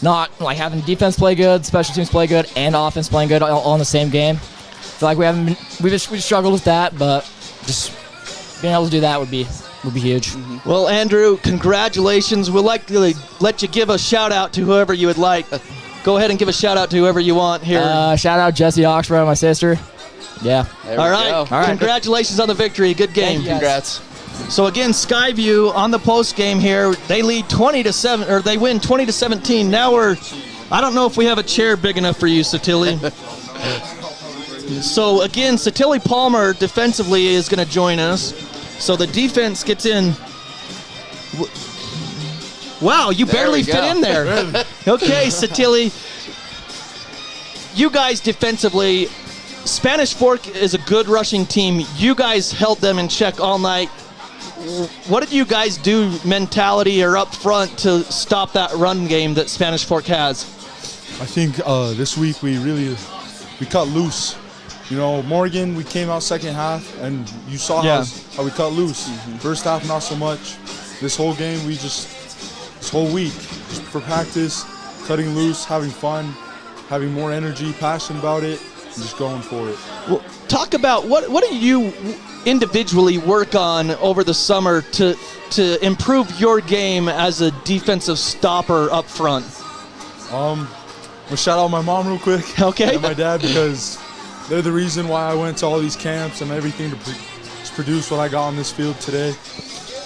not like having defense play good, special teams play good, and offense playing good all in the same game. I feel like we struggled with that, but just being able to do that would be huge. Well, Andrew, congratulations. We'll likely let you give a shout out to whoever you would like. Go ahead and give a shout out to whoever you want here. Shout out Jesse Oxford, my sister. Yeah. All right. Congratulations on the victory. Good game. Congrats. So again, Skyview on the post game here. They lead 20-7, or they win 20-17. Now I don't know if we have a chair big enough for you, Satili. So again, Satili Palmer defensively is going to join us. So the defense gets in. Wow, you barely fit in there. Okay, Satili. You guys defensively, Spanish Fork is a good rushing team. You guys held them in check all night. What did you guys do mentality or up front to stop that run game that Spanish Fork has? I think this week we cut loose. You know, Morgan, we came out second half, and you saw how we cut loose. First half, not so much. This whole game, this whole week, just for practice, cutting loose, having fun, having more energy, passion about it, and just going for it. Well, talk about what do you individually work on over the summer to improve your game as a defensive stopper up front? I'm gonna shout out my mom real quick. Okay. And my dad, because they're the reason why I went to all these camps and everything to produce what I got on this field today.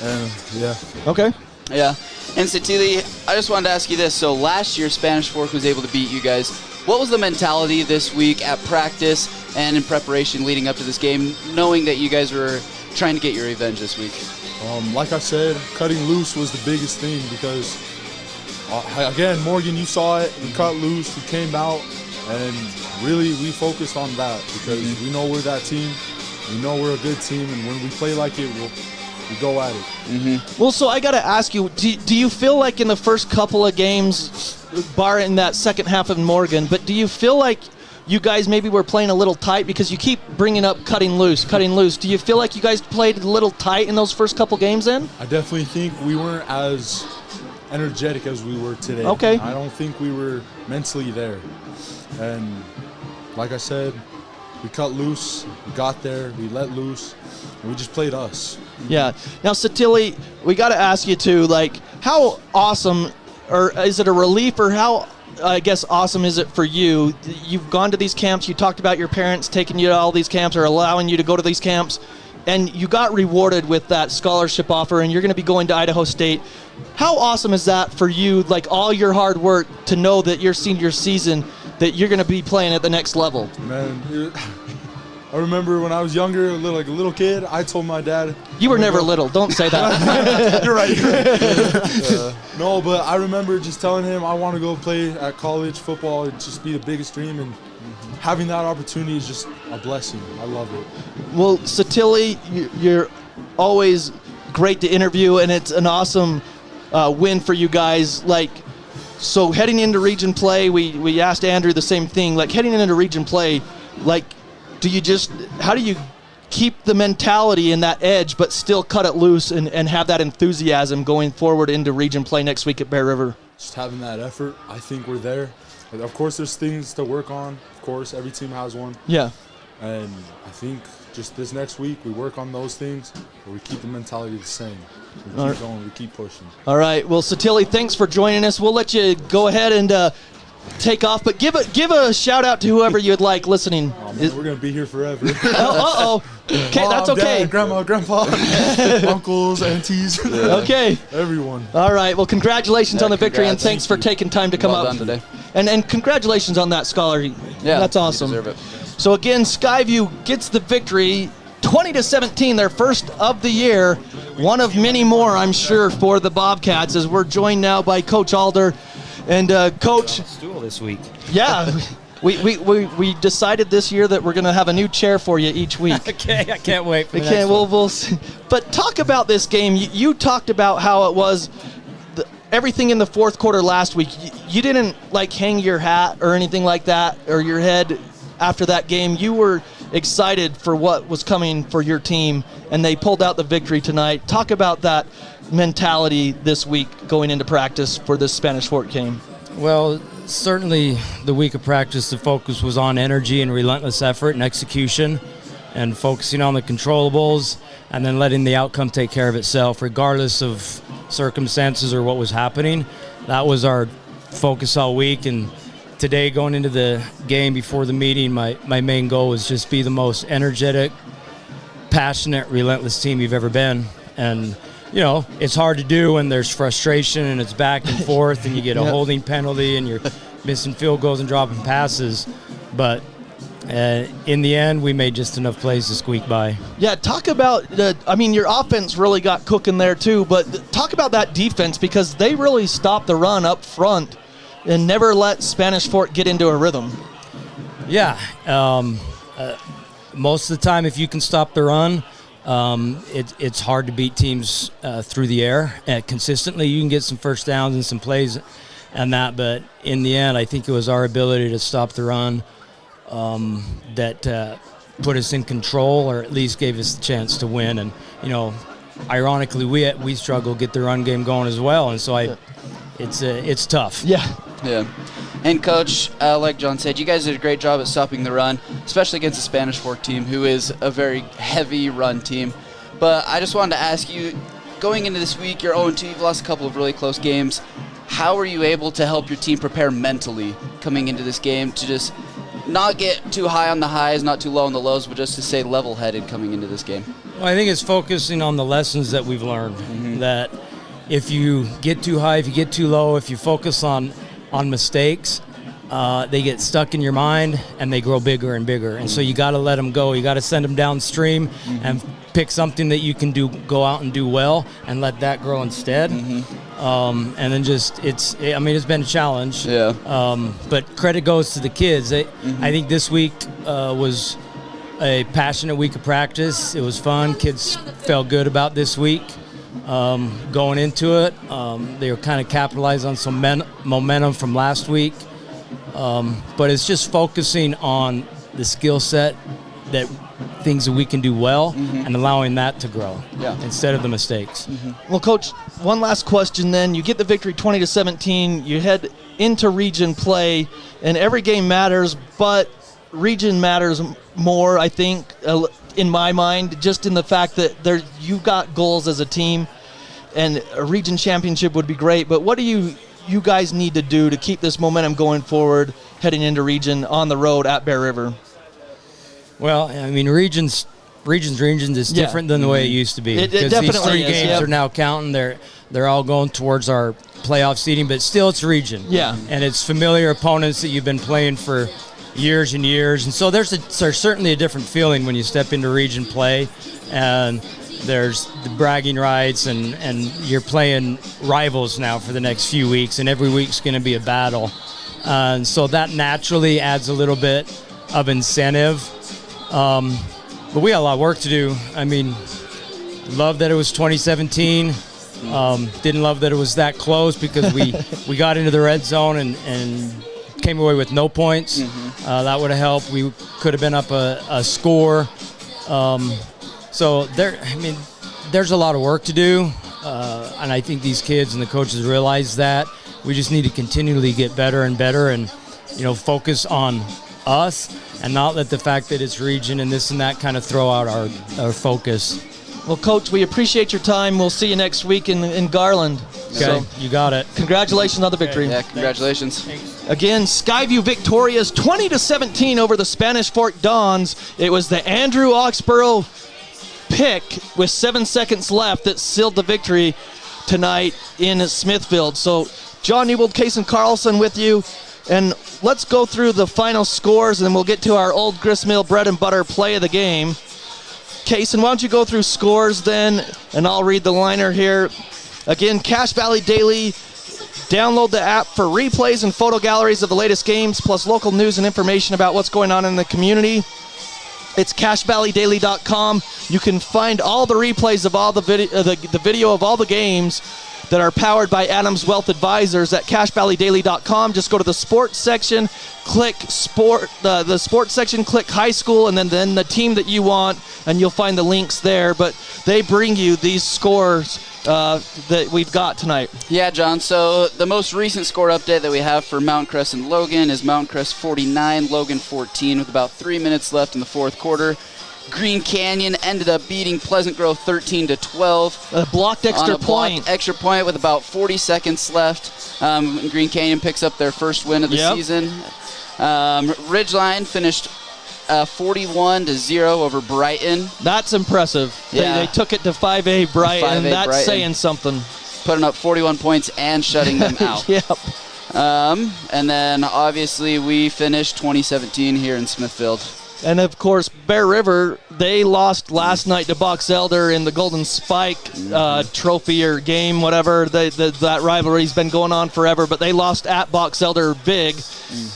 And yeah. Okay. Yeah. And Satili, I just wanted to ask you this. So last year, Spanish Fork was able to beat you guys. What was the mentality this week at practice and in preparation leading up to this game, knowing that you guys were trying to get your revenge this week? Like I said, cutting loose was the biggest thing because, again, Morgan, you saw it. We cut loose. We came out, and really we focused on that because we know we're that team. We know we're a good team, and when we play like it, we go at it. Well, so I got to ask you, do you feel like in the first couple of games, bar in that second half of Morgan, but do you feel like you guys maybe were playing a little tight because you keep bringing up cutting loose? Do you feel like you guys played a little tight in those first couple games then? I definitely think we weren't as energetic as we were today. Okay. I don't think we were mentally there. And like I said, we cut loose, we got there, we let loose, and we just played us. Yeah. Now, Satili, we got to ask you too, like, how awesome, or is it a relief, or how, I guess, awesome is it for you? You've gone to these camps, you talked about your parents taking you to all these camps or allowing you to go to these camps, and you got rewarded with that scholarship offer, and you're going to be going to Idaho State. How awesome is that for you, like all your hard work, to know that your senior season, that you're going to be playing at the next level? Man, I remember when I was younger, like a little kid, I told my dad. You were never little. Don't say that. You're right. No, but I remember just telling him I want to go play at college football. It'd just be the biggest dream, and having that opportunity is just a blessing. I love it. Well, Satili, you're always great to interview, and it's an awesome win for you guys. Like, so heading into region play, we asked Andrew the same thing. Like, heading into region play, like, how do you keep the mentality and that edge but still cut it loose and have that enthusiasm going forward into region play next week at Bear River? Just having that effort, I think we're there. Of course, there's things to work on. Of course, every team has one. Yeah. And I think just this next week, we work on those things, but we keep the mentality the same. We keep going, we keep pushing. All right. Well, Satili, thanks for joining us. We'll let you go ahead and take off, but give a shout out to whoever you'd like listening. We're going to be here forever. Okay, Mom, that's okay. Dad, Grandma, Grandpa, uncles, aunties. Okay. Everyone. All right. Well, congratulations on the victory, and thanks for taking time to come Well up done today. And congratulations on that scholar. Yeah, that's awesome. you deserve it. So again, Skyview gets the victory, 20-17, their first of the year. One of many more, I'm sure, for the Bobcats. As we're joined now by Coach Alder, and Coach. Stool this week. Yeah. We decided this year that we're going to have a new chair for you each week. Okay, I can't wait for the Okay, next we'll one. see. But talk about this game. You talked about how it was everything in the fourth quarter last week. You didn't like hang your hat or anything like that or your head after that game. You were excited for what was coming for your team, and they pulled out the victory tonight. Talk about that mentality this week going into practice for this Spanish Fort game. Well, certainly the week of practice, the focus was on energy and relentless effort and execution and focusing on the controllables and then letting the outcome take care of itself regardless of circumstances or what was happening. That was our focus all week, and today going into the game before the meeting, my main goal was just be the most energetic, passionate, relentless team you've ever been. And you know, it's hard to do when there's frustration and it's back and forth and you get a holding penalty and you're missing field goals and dropping passes. But in the end, we made just enough plays to squeak by. Yeah, talk about, your offense really got cooking there too, but talk about that defense because they really stopped the run up front and never let Spanish Fort get into a rhythm. Yeah. Most of the time, if you can stop the run, it's hard to beat teams through the air. Consistently, you can get some first downs and some plays and that, but in the end, I think it was our ability to stop the run that put us in control or at least gave us the chance to win. And, you know, ironically, we struggle to get the run game going as well, and so it's tough. Yeah. Yeah. And, Coach, like John said, you guys did a great job at stopping the run, especially against the Spanish Fork team, who is a very heavy run team. But I just wanted to ask you, going into this week, you're 0-2, you've lost a couple of really close games. How are you able to help your team prepare mentally coming into this game to just not get too high on the highs, not too low on the lows, but just to stay level-headed coming into this game? Well, I think it's focusing on the lessons that we've learned, that if you get too high, if you get too low, if you focus on mistakes, they get stuck in your mind and they grow bigger and bigger. And so you got to let them go. You got to send them downstream and pick something that you can go out and do well and let that grow instead. And then it's been a challenge. Yeah. But credit goes to the kids. I think this week was a passionate week of practice. It was fun. Kids felt good about this week. Going into it, they were kind of capitalized on some momentum from last week, but it's just focusing on the skill set, that things that we can do well, and allowing that to grow instead of the mistakes. Well, Coach, one last question then. You get the victory 20-17. You head into region play, and every game matters, but region matters more, I think, in my mind, just in the fact that you've got goals as a team, and a region championship would be great, but what do you guys need to do to keep this momentum going forward heading into region on the road at Bear River? Well, I mean, regions is different than the way it used to be. It because definitely these three is, games are now counting. They're all going towards our playoff seeding, but still it's region. Yeah. And it's familiar opponents that you've been playing for years and years. And so there's certainly a different feeling when you step into region play, and there's the bragging rights, and you're playing rivals now for the next few weeks, and every week's going to be a battle. And so that naturally adds a little bit of incentive. But we got a lot of work to do. I mean, love that it was 2017. Didn't love that it was that close because we got into the red zone and came away with no points. That would have helped. We could have been up a score. So there's a lot of work to do, and I think these kids and the coaches realize that. We just need to continually get better and better, and focus on us, and not let the fact that it's region and this and that kind of throw out our focus. Well, Coach, we appreciate your time. We'll see you next week in Garland. Okay, you got it. Congratulations on the victory. Yeah, congratulations. Thanks. Again, Skyview victorious 20-17 over the Spanish Fork Dons. It was the Andrew Oxborough pick with 7 seconds left that sealed the victory tonight in Smithfield. So John Newbold, Kason Carlson with you. And let's go through the final scores, and then we'll get to our Old Gristmill bread and butter play of the game. Kason, why don't you go through scores then, and I'll read the liner here. Again, Cache Valley Daily. Download the app for replays and photo galleries of the latest games, plus local news and information about what's going on in the community. It's CacheValleyDaily.com. You can find all the replays of all the video of all the games that are powered by Adams Wealth Advisors at CacheValleyDaily.com. Just go to the sports section, click sport, the sports section, click high school, and then the team that you want, and you'll find the links there. But they bring you these scores that we've got tonight. Yeah, John, so the most recent score update that we have for Mount Crest and Logan is Mount Crest 49, Logan 14, with about 3 minutes left in the fourth quarter. Green Canyon ended up beating Pleasant Grove 13-12. A blocked extra point. Extra point with about 40 seconds left. Green Canyon picks up their first win of the season. Ridgeline finished 41-0 over Brighton. That's impressive. Yeah. They took it to 5A Brighton. That's Brighton. saying something. Putting up 41 points and shutting them out. Yep. And then obviously we finished 2017 here in Smithfield. And of course, Bear River, they lost last night to Box Elder in the Golden Spike trophy or game, whatever. That rivalry's been going on forever, but they lost at Box Elder big.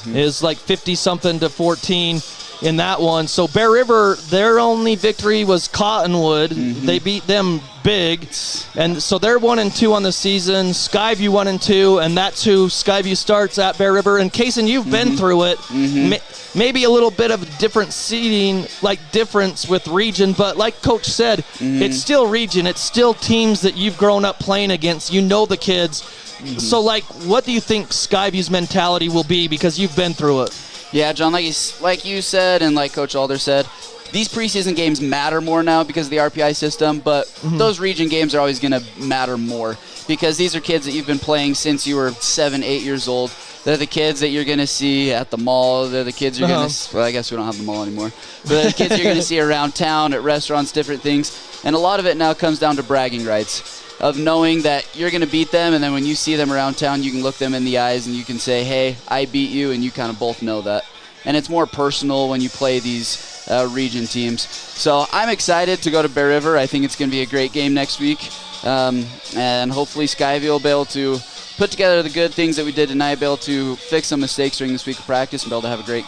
It's like 50-something to 14 in that one. So Bear River, their only victory was Cottonwood. They beat them big, and so they're 1-2 on the season. Skyview 1-2, and that's who Skyview starts at Bear River. And Kason, you've been through it. Maybe a little bit of different seeding, like difference with region, but like Coach said, it's still region. It's still teams that you've grown up playing against. You know the kids. So, like, what do you think Skyview's mentality will be, because you've been through it? Yeah, John, like you said and like Coach Alder said, these preseason games matter more now because of the RPI system, but those region games are always going to matter more because these are kids that you've been playing since you were 7, 8 years old. They're the kids that you're going to see at the mall. They're the kids you're going to well, I guess we don't have the mall anymore. But they're the kids you're going to see around town, at restaurants, different things. And a lot of it now comes down to bragging rights, of knowing that you're going to beat them, and then when you see them around town, you can look them in the eyes and you can say, hey, I beat you, and you kind of both know that. And it's more personal when you play these region teams. So I'm excited to go to Bear River. I think it's going to be a great game next week. And hopefully Skyview will be able to put together the good things that we did tonight, be able to fix some mistakes during this week of practice, and be able to have a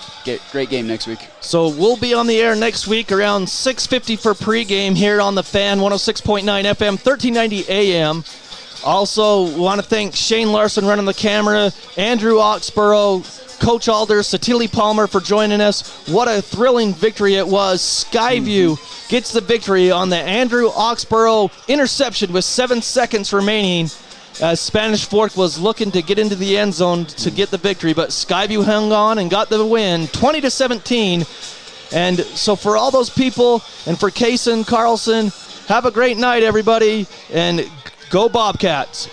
great game next week. So we'll be on the air next week around 6:50 for pregame here on the Fan, 106.9 FM, 1390 AM. Also, want to thank Shane Larson running the camera, Andrew Oxborough, Coach Alder, Satili Palmer for joining us. What a thrilling victory it was. Skyview gets the victory on the Andrew Oxborough interception with 7 seconds remaining, as Spanish Fork was looking to get into the end zone to get the victory, but Skyview hung on and got the win, 20-17. And so for all those people and for Kason Carlson, have a great night, everybody, and go Bobcats.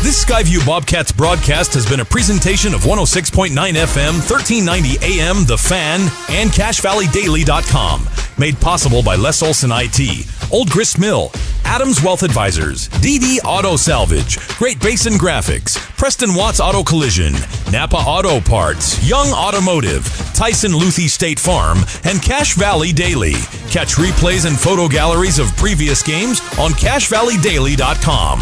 This Skyview Bobcats broadcast has been a presentation of 106.9 FM, 1390 AM, The Fan, and CacheValleyDaily.com. Made possible by Les Olson IT, Old Grist Mill, Adams Wealth Advisors, DD Auto Salvage, Great Basin Graphics, Preston Watts Auto Collision, Napa Auto Parts, Young Automotive, Tyson Luthi State Farm, and Cache Valley Daily. Catch replays and photo galleries of previous games on CacheValleyDaily.com.